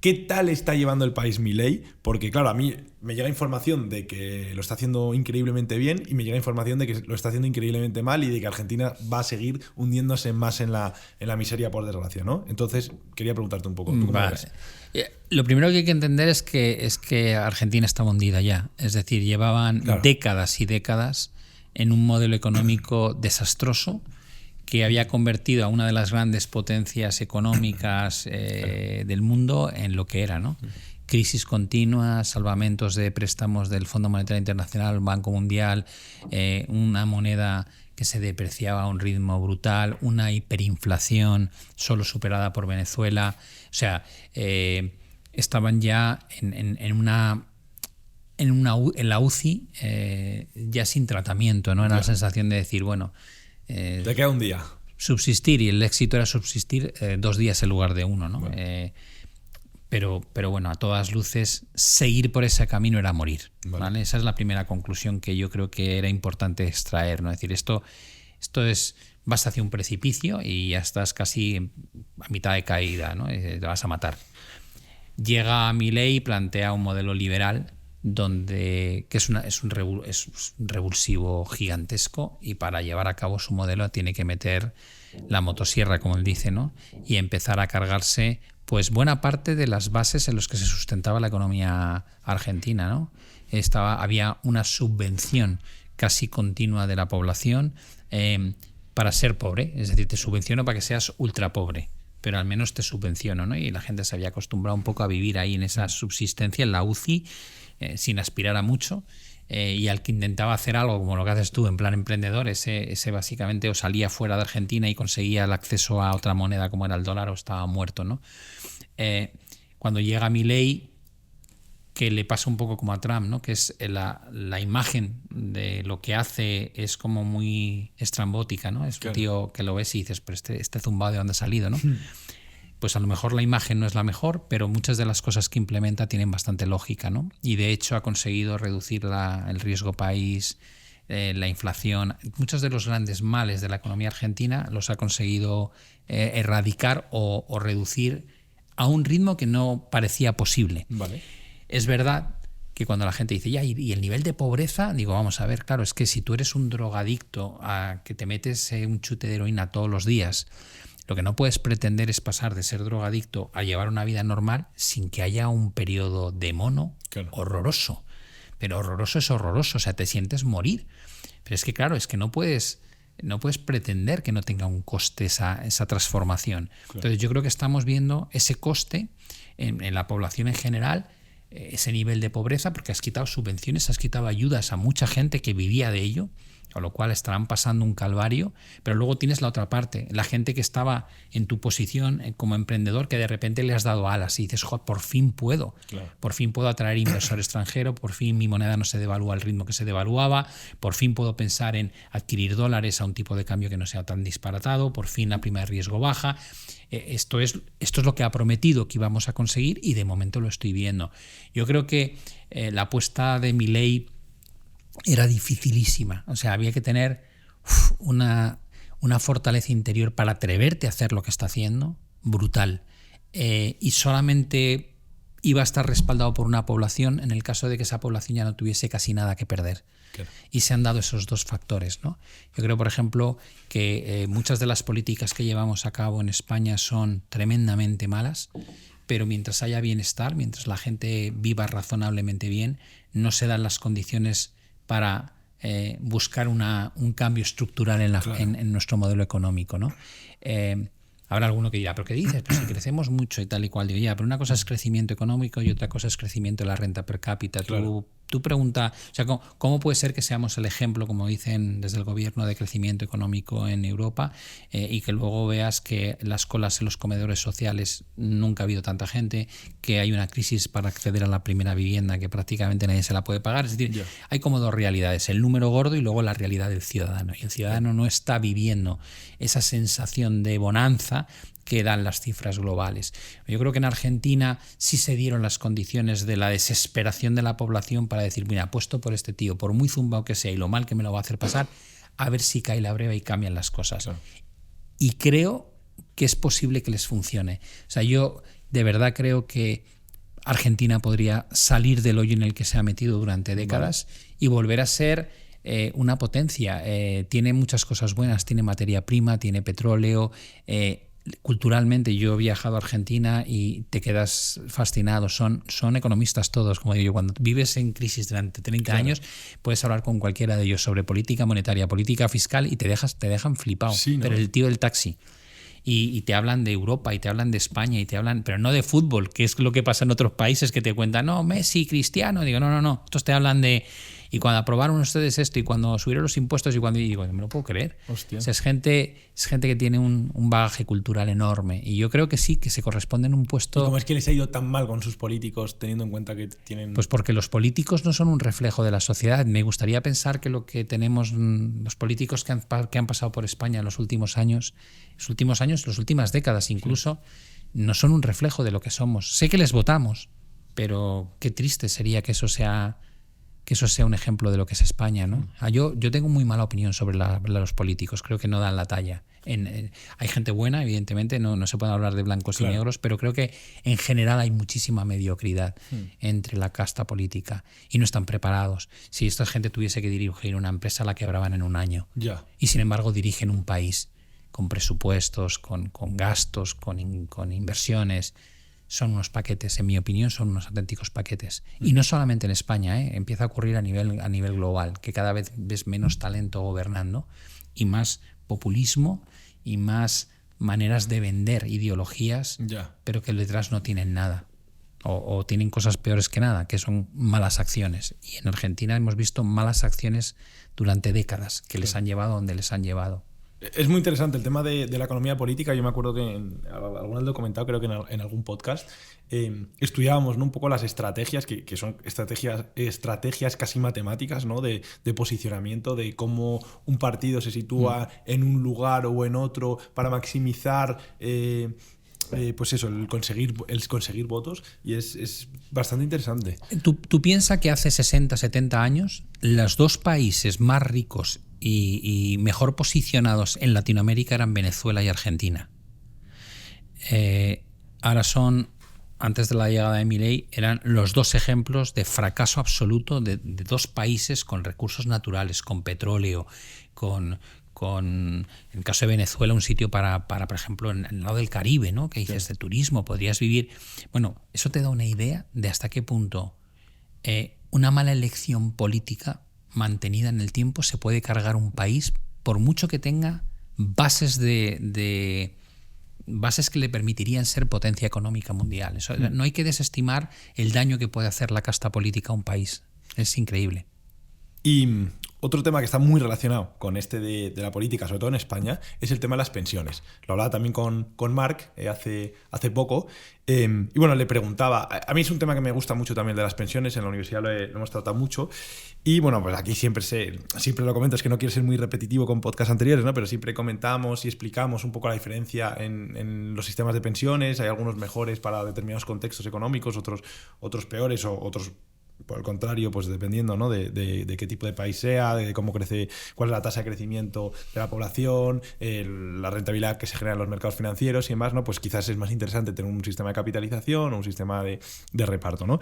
S1: ¿Qué tal está llevando el país Milei? Porque, claro, a mí me llega información de que lo está haciendo increíblemente bien y me llega información de que lo está haciendo increíblemente mal y de que Argentina va a seguir hundiéndose más en la miseria, por desgracia, ¿no? Entonces, quería preguntarte un poco.
S2: Vale. Lo primero que hay que entender es que Argentina está hundida ya. Es decir, llevaban décadas y décadas en un modelo económico desastroso que había convertido a una de las grandes potencias económicas del mundo en lo que era, ¿no? Crisis continuas, salvamentos de préstamos del Fondo Monetario Internacional, Banco Mundial, una moneda que se depreciaba a un ritmo brutal, una hiperinflación solo superada por Venezuela. O sea, estaban ya en la UCI ya sin tratamiento, ¿no? Era la sensación de decir, bueno,
S1: te queda un día.
S2: Subsistir, y el éxito era subsistir 2 días en lugar de 1, ¿no? Bueno. Pero bueno, a todas luces, seguir por ese camino era morir. ¿Vale? Esa es la primera conclusión que yo creo que era importante extraer, ¿no? Es decir, esto vas hacia un precipicio y ya estás casi a mitad de caída, ¿no? Te vas a matar. Llega Milei y plantea un modelo liberal que es un revulsivo gigantesco, y para llevar a cabo su modelo tiene que meter la motosierra, como él dice, ¿no? Y empezar a cargarse pues buena parte de las bases en las que se sustentaba la economía argentina, ¿no? Había una subvención casi continua de la población para ser pobre, es decir, te subvenciono para que seas ultra pobre, pero al menos te subvenciono, ¿no? Y la gente se había acostumbrado un poco a vivir ahí en esa subsistencia, en la UCI, sin aspirar a mucho, y al que intentaba hacer algo como lo que haces tú en plan emprendedor, ese básicamente o salía fuera de Argentina y conseguía el acceso a otra moneda como era el dólar, o estaba muerto, ¿no? Cuando llega Milei, que le pasa un poco como a Trump, ¿no? Que es la imagen de lo que hace es como muy estrambótica, ¿no? Es un tío que lo ves y dices, pero este zumbado ¿de dónde ha salido, no? Pues a lo mejor la imagen no es la mejor, pero muchas de las cosas que implementa tienen bastante lógica, ¿no? Y de hecho ha conseguido reducir el riesgo país, la inflación. Muchos de los grandes males de la economía argentina los ha conseguido erradicar o reducir a un ritmo que no parecía posible.
S1: Vale.
S2: Es verdad que cuando la gente dice, ya, ¿y el nivel de pobreza? Digo, vamos a ver, claro, es que si tú eres un drogadicto que te metes un chute de heroína todos los días, lo que no puedes pretender es pasar de ser drogadicto a llevar una vida normal sin que haya un periodo de mono horroroso. Pero horroroso es horroroso, o sea, te sientes morir. Pero es que, claro, es que no puedes pretender que no tenga un coste esa transformación. Claro. Entonces yo creo que estamos viendo ese coste en la población en general, ese nivel de pobreza, porque has quitado subvenciones, has quitado ayudas a mucha gente que vivía de ello, con lo cual estarán pasando un calvario, pero luego tienes la otra parte, la gente que estaba en tu posición como emprendedor, que de repente le has dado alas y dices, joder, por fin puedo, por fin puedo atraer inversor extranjero, por fin mi moneda no se devalúa al ritmo que se devaluaba, por fin puedo pensar en adquirir dólares a un tipo de cambio que no sea tan disparatado, por fin la prima de riesgo baja. Esto es lo que ha prometido que íbamos a conseguir y de momento lo estoy viendo. Yo creo que la apuesta de Milei era dificilísima, o sea, había que tener una fortaleza interior para atreverte a hacer lo que está haciendo, brutal, y solamente iba a estar respaldado por una población en el caso de que esa población ya no tuviese casi nada que perder. Claro. Y se han dado esos dos factores, ¿no? Yo creo, por ejemplo, que muchas de las políticas que llevamos a cabo en España son tremendamente malas, pero mientras haya bienestar, mientras la gente viva razonablemente bien, no se dan las condiciones para buscar un cambio estructural en nuestro modelo económico, ¿no? Habrá alguno que dirá, ¿pero qué dices? Pues si crecemos mucho y tal y cual. Digo, ya, pero una cosa es crecimiento económico y otra cosa es crecimiento de la renta per cápita. Claro. Tú tú pregunta, o sea, ¿cómo puede ser que seamos el ejemplo, como dicen desde el gobierno, de crecimiento económico en Europa y que luego veas que las colas en los comedores sociales nunca ha habido tanta gente, que hay una crisis para acceder a la primera vivienda que prácticamente nadie se la puede pagar? Es decir, hay como dos realidades, el número gordo y luego la realidad del ciudadano. Y el ciudadano no está viviendo esa sensación de bonanza que dan las cifras globales. Yo creo que en Argentina sí se dieron las condiciones de la desesperación de la población para decir, mira, apuesto por este tío, por muy zumbao que sea y lo mal que me lo va a hacer pasar, a ver si cae la breva y cambian las cosas. Claro. Y creo que es posible que les funcione. O sea, yo de verdad creo que Argentina podría salir del hoyo en el que se ha metido durante décadas y volver a ser una potencia. Tiene muchas cosas buenas, tiene materia prima, tiene petróleo. Culturalmente, yo he viajado a Argentina y te quedas fascinado. Son economistas todos, como digo yo. Cuando vives en crisis durante 30 años, puedes hablar con cualquiera de ellos sobre política monetaria, política fiscal y te dejan flipado. Sí, ¿no? Pero el tío del taxi. Y te hablan de Europa y te hablan de España y te hablan, pero no de fútbol, que es lo que pasa en otros países que te cuentan, no, Messi, Cristiano. Digo, no. Estos te hablan de... Y cuando aprobaron ustedes esto y cuando subieron los impuestos y cuando digo, no me lo puedo creer. O sea, es gente que tiene un bagaje cultural enorme y yo creo que sí, que se corresponde en un puesto...
S1: ¿Y cómo es que les ha ido tan mal con sus políticos teniendo en cuenta que tienen...?
S2: Pues porque los políticos no son un reflejo de la sociedad. Me gustaría pensar que lo que tenemos, los políticos que han pasado por España en los últimos años, las últimas décadas incluso, no son un reflejo de lo que somos. Sé que les votamos, pero qué triste sería que eso sea un ejemplo de lo que es España, ¿no? Yo tengo muy mala opinión sobre los políticos, creo que no dan la talla. Hay gente buena, evidentemente, no se puede hablar de blancos y negros, pero creo que en general hay muchísima mediocridad entre la casta política y no están preparados. Si esta gente tuviese que dirigir una empresa, la quebraban en un año. Y sin embargo dirigen un país con presupuestos, con gastos, con inversiones. Son unos paquetes, en mi opinión, son unos auténticos paquetes. Y no solamente en España, empieza a ocurrir a nivel global, que cada vez ves menos talento gobernando y más populismo y más maneras de vender ideologías, pero que detrás no tienen nada. O tienen cosas peores que nada, que son malas acciones. Y en Argentina hemos visto malas acciones durante décadas que les han llevado a donde les han llevado.
S1: Es muy interesante el tema de la economía política. Yo me acuerdo que alguna vez lo he comentado, creo que en algún podcast, estudiábamos, ¿no?, un poco las estrategias, que son estrategias casi matemáticas, ¿no?, de posicionamiento, de cómo un partido se sitúa en un lugar o en otro para maximizar... pues eso, el conseguir votos, y es bastante interesante.
S2: ¿Tú piensas que hace 60, 70 años los dos países más ricos y mejor posicionados en Latinoamérica eran Venezuela y Argentina? Ahora antes de la llegada de Milei, eran los dos ejemplos de fracaso absoluto de dos países con recursos naturales, con petróleo, con en el caso de Venezuela, un sitio para por ejemplo, en el lado del Caribe, ¿no?, que dices de turismo, podrías vivir... Bueno, eso te da una idea de hasta qué punto una mala elección política mantenida en el tiempo se puede cargar un país, por mucho que tenga bases bases que le permitirían ser potencia económica mundial. Eso, no hay que desestimar el daño que puede hacer la casta política a un país. Es increíble.
S1: Y otro tema que está muy relacionado con de la política, sobre todo en España, es el tema de las pensiones. Lo hablaba también con Marc hace poco. Y bueno, le preguntaba, a mí es un tema que me gusta mucho también de las pensiones, en la universidad lo hemos tratado mucho. Y bueno, pues aquí siempre lo comento, es que no quiero ser muy repetitivo con podcasts anteriores, ¿no?, pero siempre comentamos y explicamos un poco la diferencia en los sistemas de pensiones. Hay algunos mejores para determinados contextos económicos, otros peores, o otros, por el contrario, pues dependiendo, ¿no?, de qué tipo de país sea, de cómo crece, cuál es la tasa de crecimiento de la población, la rentabilidad que se genera en los mercados financieros y demás, ¿no?, pues quizás es más interesante tener un sistema de capitalización o un sistema de reparto, ¿no?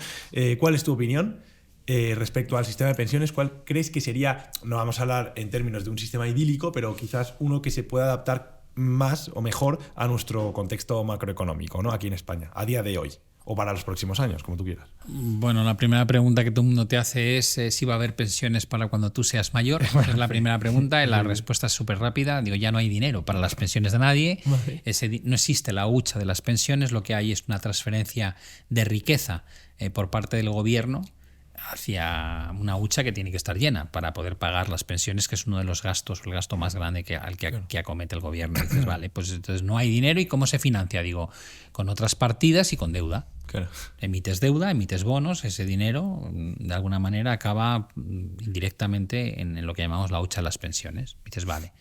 S1: ¿Cuál es tu opinión respecto al sistema de pensiones? ¿Cuál crees que sería, no vamos a hablar en términos de un sistema idílico, pero quizás uno que se pueda adaptar más o mejor a nuestro contexto macroeconómico, ¿no?, aquí en España, a día de hoy? O para los próximos años, como tú quieras.
S2: Bueno, la primera pregunta que todo el mundo te hace es si va a haber pensiones para cuando tú seas mayor. Esa es la primera pregunta y la respuesta es súper rápida. Digo, ya no hay dinero para las pensiones de nadie. No existe la hucha de las pensiones. Lo que hay es una transferencia de riqueza por parte del gobierno hacia una hucha que tiene que estar llena para poder pagar las pensiones, que es uno de los gastos, el gasto más grande que acomete el gobierno. Y dices, vale, pues entonces no hay dinero. ¿Y cómo se financia? Digo, con otras partidas y con deuda.
S1: Claro.
S2: Emites deuda, emites bonos, ese dinero de alguna manera acaba indirectamente en lo que llamamos la hucha de las pensiones. Y dices, vale.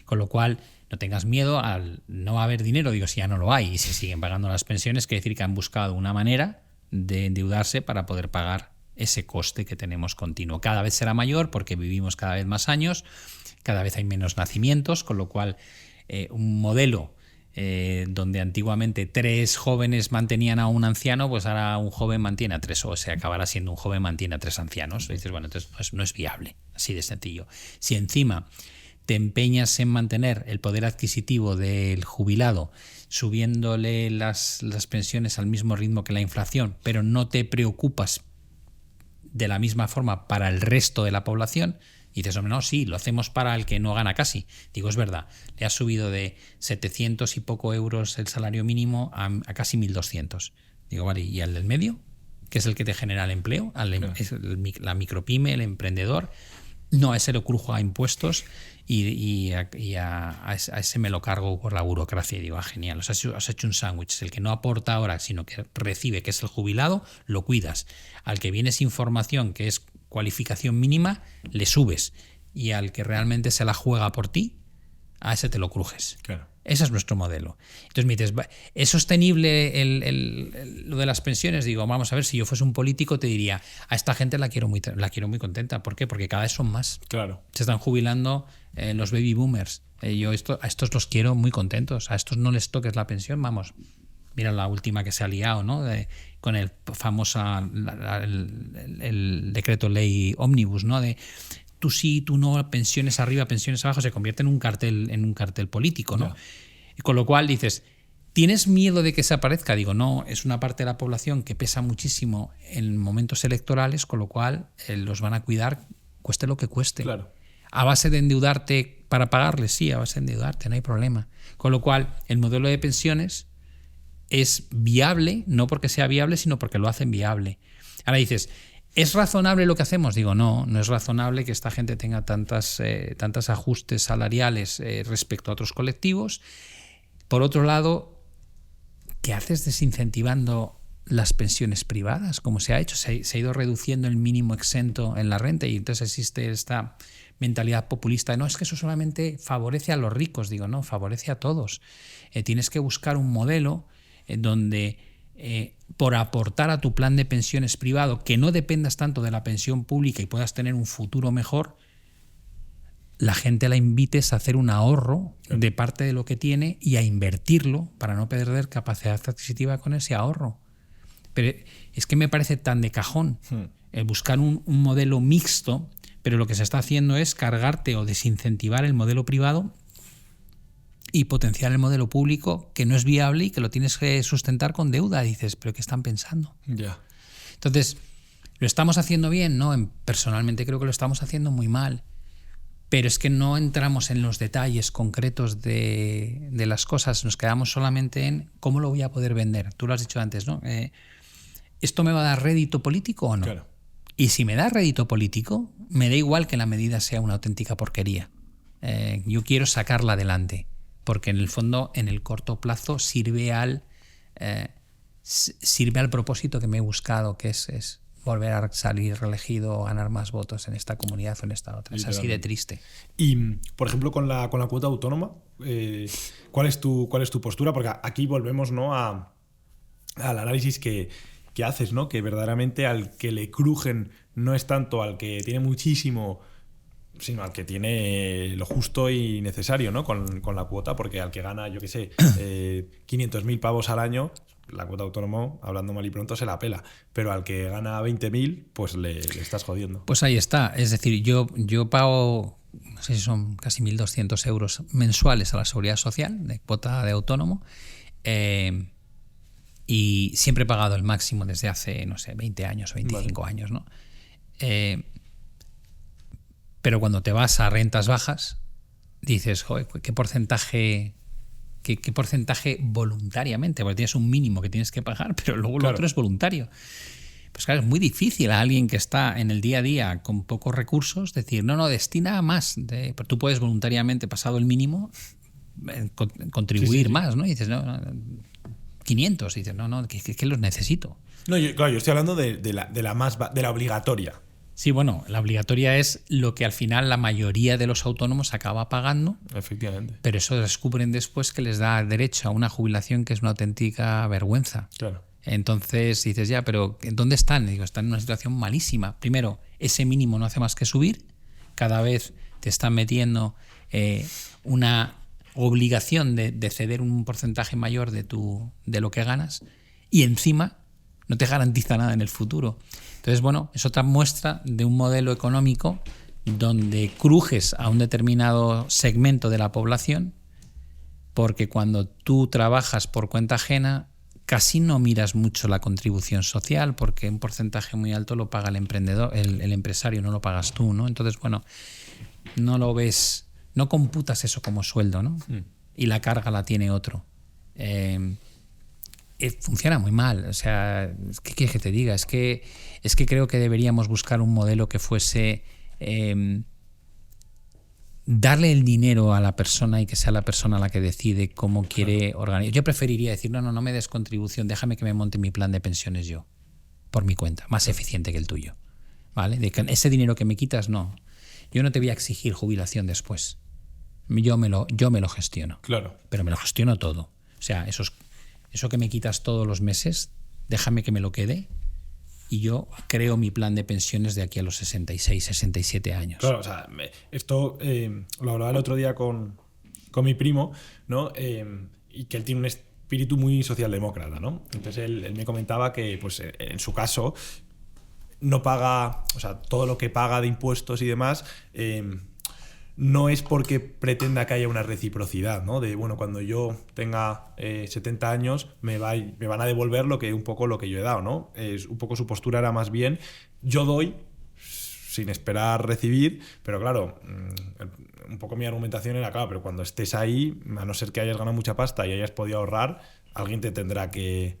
S2: Con lo cual, no tengas miedo al no haber dinero. Digo, si ya no lo hay y se siguen pagando las pensiones, quiere decir que han buscado una manera de endeudarse para poder pagar ese coste que tenemos continuo. Cada vez será mayor porque vivimos cada vez más años, cada vez hay menos nacimientos, con lo cual un modelo donde antiguamente 3 jóvenes mantenían a un anciano, pues ahora un joven mantiene a 3, o se acabará siendo un joven mantiene a 3 ancianos. Y dices, bueno, entonces no es viable, así de sencillo. Si encima te empeñas en mantener el poder adquisitivo del jubilado, subiéndole las pensiones al mismo ritmo que la inflación, pero no te preocupas de la misma forma para el resto de la población, y dices, hombre, no, sí, lo hacemos para el que no gana casi. Digo, es verdad, le has subido de 700 y poco euros el salario mínimo a casi 1.200. Digo, vale, ¿y al del medio? Que es el que te genera el empleo, es la micropyme, el emprendedor. No, a ese lo crujo a impuestos y a ese me lo cargo por la burocracia. Y digo, genial, os has hecho un sándwich. El que no aporta ahora, sino que recibe, que es el jubilado, lo cuidas. Al que viene sin formación, que es cualificación mínima, le subes. Y al que realmente se la juega por ti, a ese te lo crujes.
S1: Claro.
S2: Ese es nuestro modelo. Entonces me dices, ¿es sostenible lo de las pensiones? Digo, vamos a ver, si yo fuese un político te diría, a esta gente la quiero muy contenta. ¿Por qué? Porque cada vez son más.
S1: Claro.
S2: Se están jubilando los baby boomers. Yo a estos los quiero muy contentos. A estos no les toques la pensión, vamos. Mira la última que se ha liado, ¿no? Con el famoso el decreto ley ómnibus, ¿no? De tú sí, tú no, pensiones arriba, pensiones abajo, se convierte en un cartel político, ¿no? Y con lo cual dices, ¿tienes miedo de que se aparezca? Digo, no, es una parte de la población que pesa muchísimo en momentos electorales, con lo cual los van a cuidar cueste lo que cueste.
S1: Claro.
S2: ¿A base de endeudarte para pagarles? Sí, a base de endeudarte, no hay problema. Con lo cual, el modelo de pensiones es viable, no porque sea viable, sino porque lo hacen viable. Ahora dices, ¿es razonable lo que hacemos? Digo, no es razonable que esta gente tenga tantos ajustes salariales respecto a otros colectivos. Por otro lado, ¿qué haces desincentivando las pensiones privadas? Como se ha hecho, se ha ido reduciendo el mínimo exento en la renta y entonces existe esta mentalidad populista. No, es que eso solamente favorece a los ricos. Digo, no, favorece a todos. Tienes que buscar un modelo donde por aportar a tu plan de pensiones privado, que no dependas tanto de la pensión pública y puedas tener un futuro mejor, la gente la invites a hacer un ahorro de parte de lo que tiene y a invertirlo para no perder capacidad adquisitiva con ese ahorro. Pero es que me parece tan de cajón buscar un modelo mixto, pero lo que se está haciendo es cargarte o desincentivar el modelo privado y potenciar el modelo público, que no es viable y que lo tienes que sustentar con deuda. Dices, ¿pero qué están pensando?
S1: Ya.
S2: Entonces, ¿lo estamos haciendo bien? No, personalmente creo que lo estamos haciendo muy mal. Pero es que no entramos en los detalles concretos de las cosas, nos quedamos solamente en cómo lo voy a poder vender. Tú lo has dicho antes, ¿no? ¿Esto me va a dar rédito político o no?
S1: Claro.
S2: Y si me da rédito político, me da igual que la medida sea una auténtica porquería. Yo quiero sacarla adelante, porque en el fondo, en el corto plazo, sirve al propósito que me he buscado, que es volver a salir reelegido o ganar más votos en esta comunidad o en esta otra. Es así de triste.
S1: Y, por ejemplo, con la cuota autónoma, ¿cuál es tu postura? Porque aquí volvemos, ¿no?, al análisis que haces, ¿no? Que verdaderamente al que le crujen no es tanto al que tiene muchísimo, sino al que tiene lo justo y necesario, ¿no?, con la cuota, porque al que gana, yo qué sé, 500.000 pavos al año, la cuota autónoma, hablando mal y pronto, se la pela. Pero al que gana 20.000, pues le estás jodiendo.
S2: Pues ahí está. Es decir, yo pago, no sé si son casi 1.200 euros mensuales a la Seguridad Social, de cuota de autónomo, y siempre he pagado el máximo desde hace, no sé, 20 años, 25 años, ¿no? Pero cuando te vas a rentas bajas, dices, joder, ¿qué porcentaje voluntariamente? Porque tienes un mínimo que tienes que pagar, pero luego lo otro es voluntario. Pues claro, es muy difícil a alguien que está en el día a día con pocos recursos decir, no, destina más. Pero tú puedes voluntariamente, pasado el mínimo, contribuir más, ¿no? Y dices, no, 500. Y dices, no, que los necesito.
S1: No, yo estoy hablando de la obligatoria.
S2: Sí, bueno, la obligatoria es lo que al final la mayoría de los autónomos acaba pagando.
S1: Efectivamente.
S2: Pero eso descubren después que les da derecho a una jubilación que es una auténtica vergüenza.
S1: Claro.
S2: Entonces dices, ya, pero ¿dónde están? Digo, están en una situación malísima. Primero, ese mínimo no hace más que subir. Cada vez te están metiendo una obligación de ceder un porcentaje mayor de lo que ganas. Y encima no te garantiza nada en el futuro. Entonces, bueno, es otra muestra de un modelo económico donde crujes a un determinado segmento de la población, porque cuando tú trabajas por cuenta ajena casi no miras mucho la contribución social, porque un porcentaje muy alto lo paga el emprendedor, el empresario, no lo pagas tú, ¿no? Entonces, bueno, no lo ves, no computas eso como sueldo, ¿no? Y la carga la tiene otro. Funciona muy mal. O sea, ¿qué quieres que te diga? Es que creo que deberíamos buscar un modelo que fuese darle el dinero a la persona y que sea la persona la que decide cómo quiere organizar. Yo preferiría decir, no me des contribución, déjame que me monte mi plan de pensiones yo, por mi cuenta, más eficiente que el tuyo. ¿Vale? De que ese dinero que me quitas, no. Yo no te voy a exigir jubilación después. Yo me lo gestiono.
S1: Claro.
S2: Pero me lo gestiono todo. O sea, eso que me quitas todos los meses, déjame que me lo quede y yo creo mi plan de pensiones de aquí a los 66, 67 años.
S1: Claro, o sea, esto lo hablaba el otro día con mi primo, ¿no? Y que él tiene un espíritu muy socialdemócrata, ¿no? Entonces él me comentaba que, pues, en su caso, no paga, o sea, todo lo que paga de impuestos y demás, no es porque pretenda que haya una reciprocidad, ¿no? De, bueno, cuando yo tenga 70 años me van a devolver un poco lo que yo he dado, ¿no? Es un poco su postura era más bien, yo doy sin esperar recibir, pero claro, un poco mi argumentación era, claro, pero cuando estés ahí, a no ser que hayas ganado mucha pasta y hayas podido ahorrar, alguien te tendrá que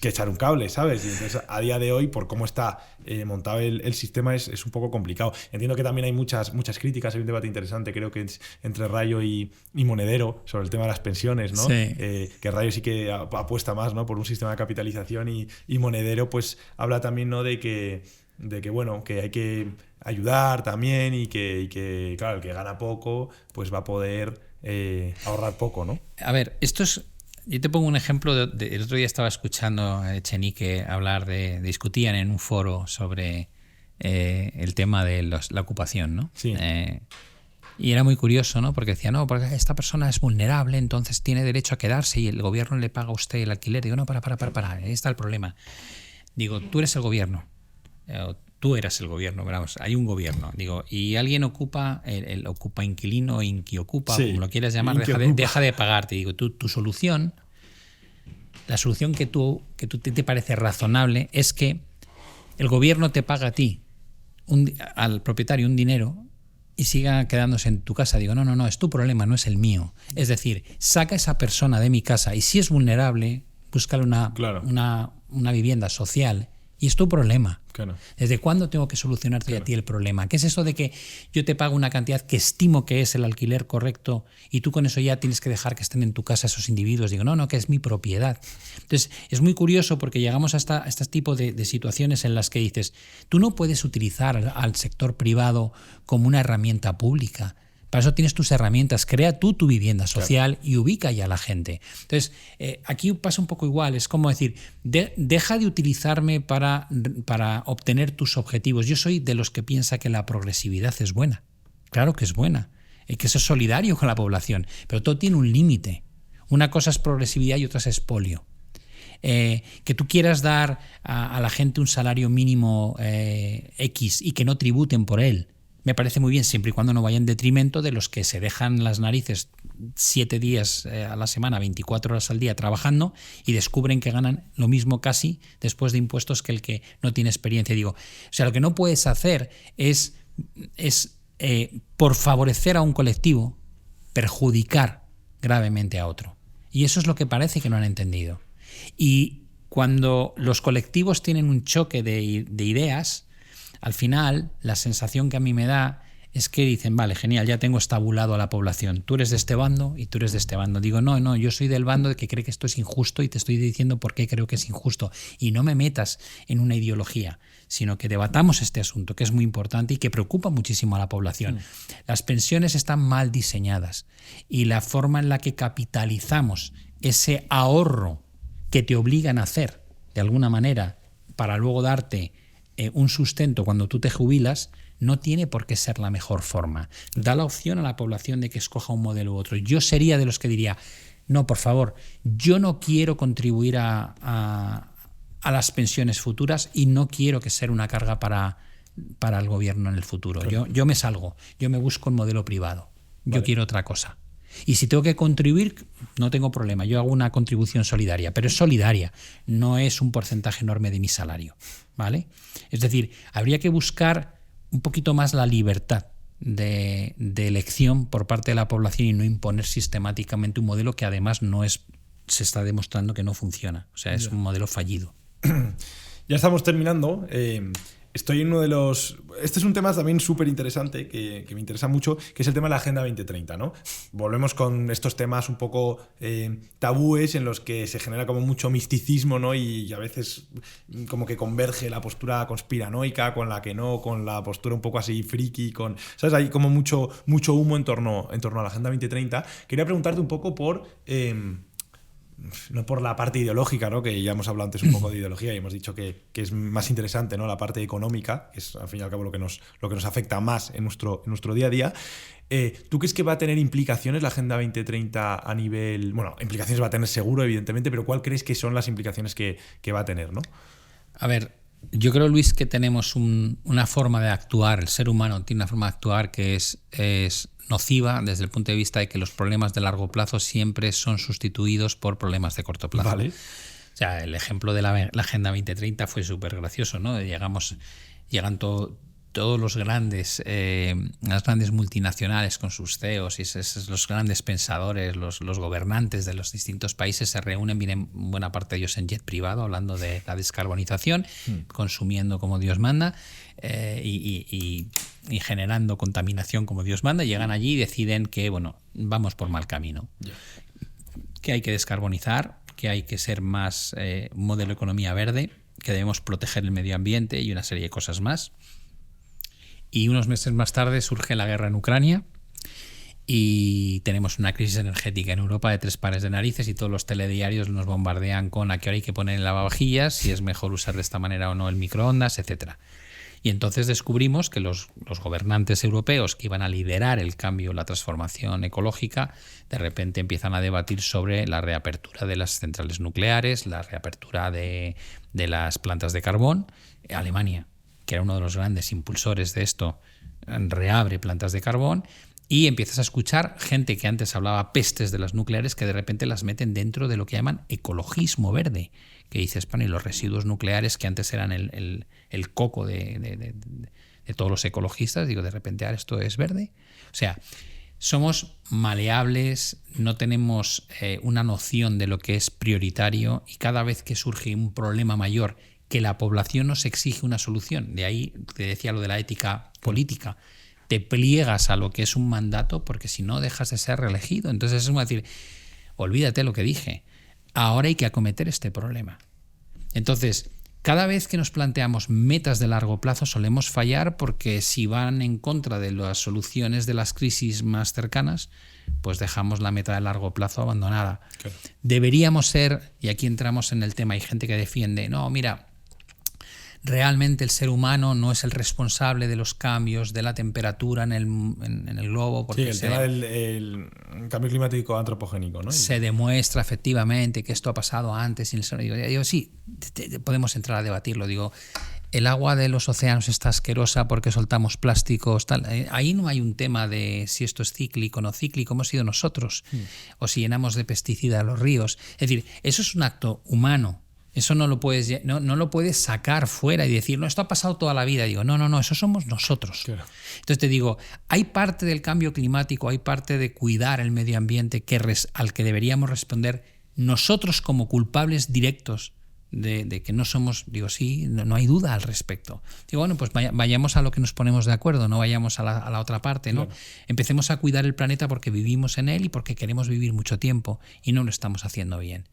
S1: echar un cable, ¿sabes? Y entonces, a día de hoy, por cómo está montado el sistema, es un poco complicado. Entiendo que también hay muchas críticas, hay un debate interesante, creo que es entre Rayo y Monedero, sobre el tema de las pensiones, ¿no?
S2: Sí.
S1: Que Rayo sí que apuesta más, ¿no?, por un sistema de capitalización y Monedero pues habla también, ¿no?, de que bueno, que hay que ayudar también y que claro, el que gana poco pues va a poder ahorrar poco, ¿no?
S2: A ver, yo te pongo un ejemplo. El otro día estaba escuchando a Echenique hablar discutían en un foro sobre el tema de la ocupación, ¿no?
S1: Sí.
S2: Y era muy curioso, ¿no? Porque decía, no, porque esta persona es vulnerable, entonces tiene derecho a quedarse y el gobierno le paga a usted el alquiler. Digo, no, para, ahí está el problema. Digo, tú eres el gobierno. Tú eras el gobierno, vamos, hay un gobierno, digo, y alguien ocupa, el ocupa inquilino, inquiocupa, sí, como lo quieras llamar, deja de pagarte. Digo, tu solución, la solución que te parece razonable es que el gobierno te paga a ti, al propietario, un dinero y siga quedándose en tu casa. Digo, no, es tu problema, no es el mío. Es decir, saca a esa persona de mi casa y si es vulnerable, búscale una vivienda social. Y es tu problema.
S1: Claro.
S2: ¿Desde cuándo tengo que solucionarte yo a ti el problema? ¿Qué es eso de que yo te pago una cantidad que estimo que es el alquiler correcto y tú con eso ya tienes que dejar que estén en tu casa esos individuos? Digo, no, que es mi propiedad. Entonces, es muy curioso porque llegamos a este tipo de situaciones en las que dices, tú no puedes utilizar al sector privado como una herramienta pública. Para eso tienes tus herramientas, crea tú tu vivienda social y ubica ya a la gente. Entonces, aquí pasa un poco igual, es como decir, deja de utilizarme para obtener tus objetivos. Yo soy de los que piensa que la progresividad es buena. Claro que es buena, que eso es solidario con la población, pero todo tiene un límite. Una cosa es progresividad y otra es expolio. Que tú quieras dar a la gente un salario mínimo X y que no tributen por él, me parece muy bien, siempre y cuando no vaya en detrimento de los que se dejan las narices 7 días a la semana, 24 horas al día trabajando y descubren que ganan lo mismo casi después de impuestos que el que no tiene experiencia. Digo, o sea, lo que no puedes hacer es por favorecer a un colectivo, perjudicar gravemente a otro. Y eso es lo que parece que no han entendido. Y cuando los colectivos tienen un choque de ideas, al final la sensación que a mí me da es que dicen, vale, genial, ya tengo estabulado a la población. Tú eres de este bando y tú eres de este bando. Digo, no, yo soy del bando de que cree que esto es injusto y te estoy diciendo por qué creo que es injusto. Y no me metas en una ideología, sino que debatamos este asunto, que es muy importante y que preocupa muchísimo a la población. Las pensiones están mal diseñadas y la forma en la que capitalizamos ese ahorro que te obligan a hacer, de alguna manera, para luego darte un sustento cuando tú te jubilas, no tiene por qué ser la mejor forma. Da la opción a la población de que escoja un modelo u otro. Yo sería de los que diría, no, por favor, yo no quiero contribuir a las pensiones futuras y no quiero que sea una carga para el gobierno en el futuro. Claro. Yo me salgo, yo me busco un modelo privado. Yo quiero otra cosa. Y si tengo que contribuir, no tengo problema. Yo hago una contribución solidaria, pero es solidaria, no es un porcentaje enorme de mi salario, ¿vale? Es decir, habría que buscar un poquito más la libertad de elección por parte de la población y no imponer sistemáticamente un modelo que además se está demostrando que no funciona. O sea, es un modelo fallido.
S1: Ya estamos terminando. Estoy en uno de los... Este es un tema también súper interesante que me interesa mucho, que es el tema de la Agenda 2030, ¿no? Volvemos con estos temas un poco tabúes en los que se genera como mucho misticismo, ¿no? Y a veces como que converge la postura conspiranoica con la que no, con la postura un poco así friki, con... ¿Sabes? Hay como mucho humo en torno a la Agenda 2030. Quería preguntarte un poco por... no por la parte ideológica, ¿no? Que ya hemos hablado antes un poco de ideología y hemos dicho que es más interesante, ¿no? La parte económica, que es al fin y al cabo lo que nos afecta más en nuestro día a día. ¿Tú crees que va a tener implicaciones la Agenda 2030 a nivel... Bueno, implicaciones va a tener seguro, evidentemente, pero ¿cuál crees que son las implicaciones que va a tener, ¿no?
S2: A ver, yo creo, Luis, que tenemos una forma de actuar, el ser humano tiene una forma de actuar que es nociva desde el punto de vista de que los problemas de largo plazo siempre son sustituidos por problemas de corto plazo.
S1: Vale.
S2: O sea, el ejemplo de la Agenda 2030 fue súper gracioso, ¿no? Llegan todos las grandes multinacionales con sus CEOs y los grandes pensadores, los gobernantes de los distintos países se reúnen, vienen buena parte de ellos en jet privado hablando de la descarbonización, consumiendo como Dios manda y generando contaminación como Dios manda. Llegan allí y deciden que, bueno, vamos por mal camino. Que hay que descarbonizar, que hay que ser más modelo de economía verde, que debemos proteger el medio ambiente y una serie de cosas más. Y unos meses más tarde surge la guerra en Ucrania y tenemos una crisis energética en Europa de 3 pares de narices y todos los telediarios nos bombardean con a qué hora hay que poner en lavavajillas, si es mejor usar de esta manera o no el microondas, etc. Y entonces descubrimos que los gobernantes europeos que iban a liderar el cambio, la transformación ecológica, de repente empiezan a debatir sobre la reapertura de las centrales nucleares, la reapertura de las plantas de carbón. Alemania, que era uno de los grandes impulsores de esto, reabre plantas de carbón y empiezas a escuchar gente que antes hablaba pestes de las nucleares que de repente las meten dentro de lo que llaman ecologismo verde, que dices, bueno, y los residuos nucleares que antes eran el coco de todos los ecologistas, digo, de repente ahora esto es verde. O sea, somos maleables, no tenemos una noción de lo que es prioritario y cada vez que surge un problema mayor que la población nos exige una solución. De ahí te decía lo de la ética política. Te pliegas a lo que es un mandato porque si no dejas de ser reelegido. Entonces es como decir, olvídate lo que dije. Ahora hay que acometer este problema. Entonces, cada vez que nos planteamos metas de largo plazo solemos fallar porque si van en contra de las soluciones de las crisis más cercanas, pues dejamos la meta de largo plazo abandonada. Claro. Deberíamos ser, y aquí entramos en el tema, hay gente que defiende, no, mira, realmente el ser humano no es el responsable de los cambios de la temperatura en el globo. Porque
S1: sí, el tema del cambio climático antropogénico, ¿no?
S2: Se demuestra efectivamente que esto ha pasado antes. Digo, sí, podemos entrar a debatirlo. Digo, el agua de los océanos está asquerosa porque soltamos plásticos, tal. Ahí no hay un tema de si esto es cíclico o no cíclico, hemos sido nosotros, o si llenamos de pesticida los ríos. Es decir, eso es un acto humano. Eso no lo puedes sacar fuera y decir, no, esto ha pasado toda la vida. Digo, no, eso somos nosotros. Claro. Entonces te digo, hay parte del cambio climático, hay parte de cuidar el medio ambiente al que deberíamos responder nosotros como culpables directos de que no somos, digo, sí, no hay duda al respecto. Digo, bueno, pues vayamos a lo que nos ponemos de acuerdo, no vayamos a la otra parte, ¿no?
S1: Claro.
S2: Empecemos a cuidar el planeta porque vivimos en él y porque queremos vivir mucho tiempo y no lo estamos haciendo bien.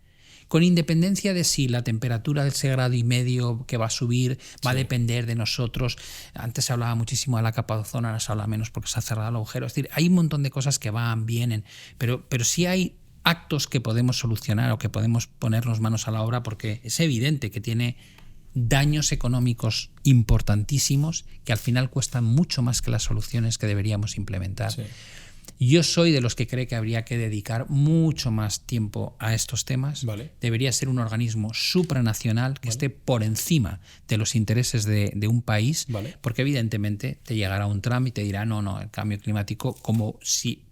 S2: Con independencia de si la temperatura de ese 1,5 grados que va a subir va a depender de nosotros. Antes se hablaba muchísimo de la capa de ozono, ahora se habla menos porque se ha cerrado el agujero. Es decir, hay un montón de cosas que van, vienen, pero sí hay actos que podemos solucionar o que podemos ponernos manos a la obra, porque es evidente que tiene daños económicos importantísimos que al final cuestan mucho más que las soluciones que deberíamos implementar.
S1: Sí.
S2: Yo soy de los que cree que habría que dedicar mucho más tiempo a estos temas.
S1: Vale.
S2: Debería ser un organismo supranacional que esté por encima de los intereses de un país,
S1: Vale.
S2: porque evidentemente te llegará un Trump y te dirá no, el cambio climático, como si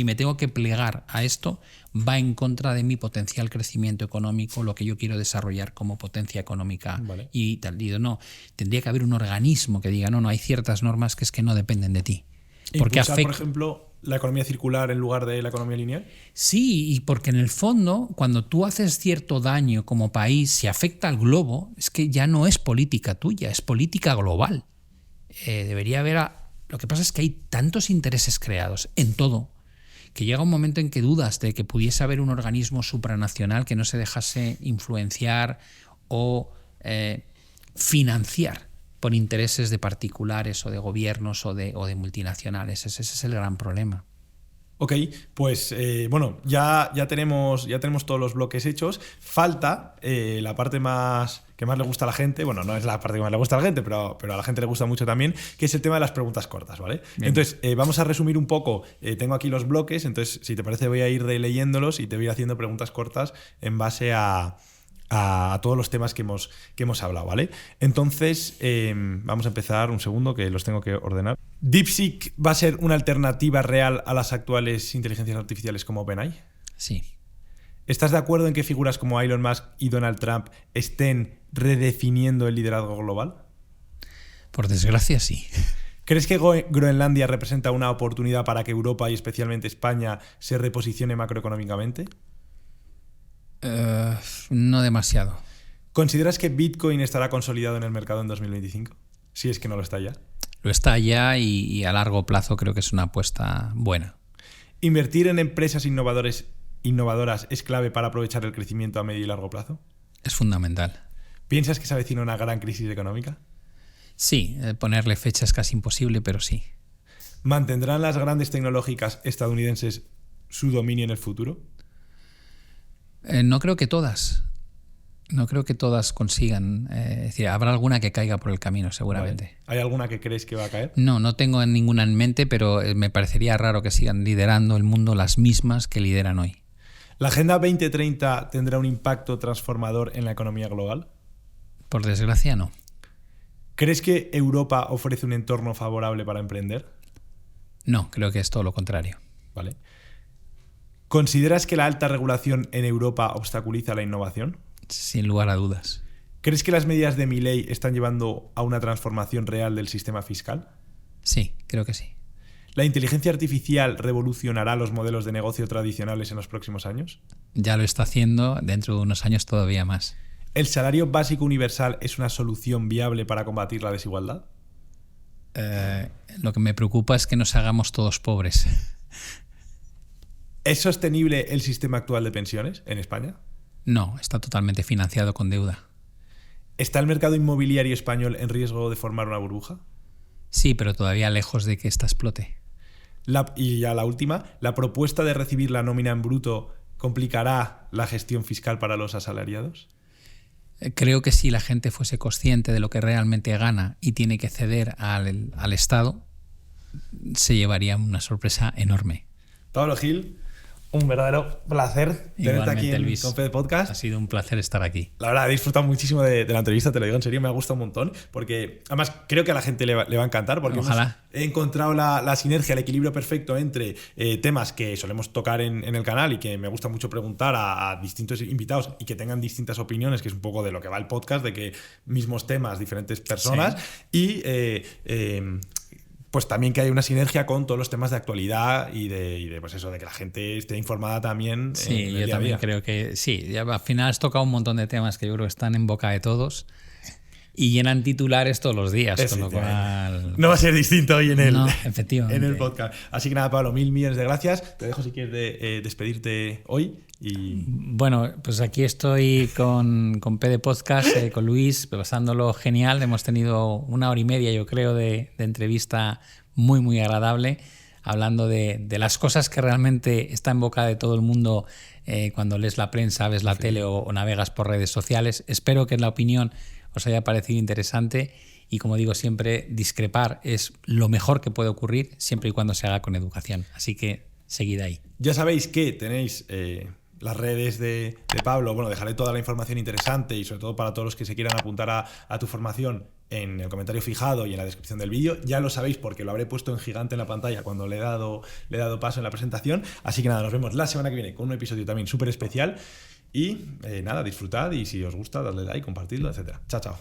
S2: me tengo que plegar a esto, va en contra de mi potencial crecimiento económico, lo que yo quiero desarrollar como potencia económica.
S1: Vale.
S2: Y tal. Digo, no, tendría que haber un organismo que diga, no, hay ciertas normas que es que no dependen de ti. Porque
S1: Impulsar, por ejemplo, la economía circular en lugar de la economía lineal.
S2: Sí, y porque en el fondo, cuando tú haces cierto daño como país, si afecta al globo, es que ya no es política tuya, es política global. Debería haber... Lo que pasa es que hay tantos intereses creados en todo, que llega un momento en que dudas de que pudiese haber un organismo supranacional que no se dejase influenciar o financiar por intereses de particulares o de gobiernos o de multinacionales. Ese es el gran problema.
S1: Ok, pues bueno, ya tenemos todos los bloques hechos. Falta la parte que más le gusta a la gente. Bueno, no es la parte que más le gusta a la gente, pero a la gente le gusta mucho también, que es el tema de las preguntas cortas, ¿vale? Bien. Entonces, vamos a resumir un poco. Tengo aquí los bloques, entonces, si te parece, voy a ir leyéndolos y te voy a ir haciendo preguntas cortas en base a todos los temas que hemos hablado, ¿vale? Entonces, vamos a empezar, un segundo que los tengo que ordenar. ¿DeepSeek va a ser una alternativa real a las actuales inteligencias artificiales como OpenAI?
S2: Sí.
S1: ¿Estás de acuerdo en que figuras como Elon Musk y Donald Trump estén redefiniendo el liderazgo global?
S2: Por desgracia, sí.
S1: ¿Crees que Groenlandia representa una oportunidad para que Europa y especialmente España se reposicione macroeconómicamente?
S2: No demasiado.
S1: ¿Consideras que Bitcoin estará consolidado en el mercado en 2025? Si es que no lo está ya.
S2: Lo está ya y a largo plazo creo que es una apuesta buena.
S1: ¿Invertir en empresas innovadoras es clave para aprovechar el crecimiento a medio y largo plazo?
S2: Es fundamental.
S1: ¿Piensas que se avecina una gran crisis económica?
S2: Sí, ponerle fecha es casi imposible, pero sí.
S1: ¿Mantendrán las grandes tecnológicas estadounidenses su dominio en el futuro?
S2: No creo que todas. No creo que todas consigan. Es decir, habrá alguna que caiga por el camino, seguramente.
S1: Vale. ¿Hay alguna que crees que va a caer?
S2: No tengo ninguna en mente, pero me parecería raro que sigan liderando el mundo las mismas que lideran hoy.
S1: ¿La Agenda 2030 tendrá un impacto transformador en la economía global?
S2: Por desgracia, no.
S1: ¿Crees que Europa ofrece un entorno favorable para emprender?
S2: No, creo que es todo lo contrario.
S1: Vale. ¿Consideras que la alta regulación en Europa obstaculiza la innovación?
S2: Sin lugar a dudas.
S1: ¿Crees que las medidas de Milei están llevando a una transformación real del sistema fiscal?
S2: Sí, creo que sí.
S1: ¿La inteligencia artificial revolucionará los modelos de negocio tradicionales en los próximos años?
S2: Ya lo está haciendo, dentro de unos años todavía más.
S1: ¿El salario básico universal es una solución viable para combatir la desigualdad?
S2: Lo que me preocupa es que nos hagamos todos pobres.
S1: ¿Es sostenible el sistema actual de pensiones en España?
S2: No, está totalmente financiado con deuda.
S1: ¿Está el mercado inmobiliario español en riesgo de formar una burbuja?
S2: Sí, pero todavía lejos de que esta explote.
S1: Y ya la última, ¿la propuesta de recibir la nómina en bruto complicará la gestión fiscal para los asalariados?
S2: Creo que si la gente fuese consciente de lo que realmente gana y tiene que ceder al Estado, se llevaría una sorpresa enorme.
S1: Pablo Gil, un verdadero placer tenerte aquí en Confede Podcast.
S2: Ha sido un placer estar aquí.
S1: La verdad, he disfrutado muchísimo de la entrevista, te lo digo en serio, me ha gustado un montón, porque además creo que a la gente le va a encantar, porque he encontrado la sinergia, el equilibrio perfecto entre temas que solemos tocar en el canal y que me gusta mucho preguntar a distintos invitados y que tengan distintas opiniones, que es un poco de lo que va el podcast, de que mismos temas, diferentes personas, sí. Y pues también que haya una sinergia con todos los temas de actualidad y de pues eso, de que la gente esté informada también.
S2: Sí,
S1: en el
S2: yo
S1: día a
S2: también
S1: día.
S2: creo que sí. Ya al final has tocado un montón de temas que yo creo que están en boca de todos y llenan titulares todos los días, con lo cual...
S1: No va a ser distinto hoy
S2: No, efectivamente.
S1: en el podcast. Así que nada, Pablo, 1000 millones de gracias. Te dejo si quieres despedirte hoy.
S2: Bueno, pues aquí estoy con PD Podcast, con Luis, pasándolo genial. Hemos tenido 1 hora y media, yo creo, de entrevista muy, muy agradable, hablando de las cosas que realmente está en boca de todo el mundo cuando lees la prensa, ves la tele o navegas por redes sociales. Espero que la opinión os haya parecido interesante y, como digo siempre, discrepar es lo mejor que puede ocurrir siempre y cuando se haga con educación. Así que seguid ahí.
S1: Ya sabéis que tenéis las redes de Pablo. Bueno, dejaré toda la información interesante y sobre todo para todos los que se quieran apuntar a tu formación en el comentario fijado y en la descripción del vídeo. Ya lo sabéis porque lo habré puesto en gigante en la pantalla cuando le he dado paso en la presentación. Así que nada, nos vemos la semana que viene con un episodio también súper especial. Y nada, disfrutad y si os gusta, dadle like, compartidlo, etc. Chao, chao.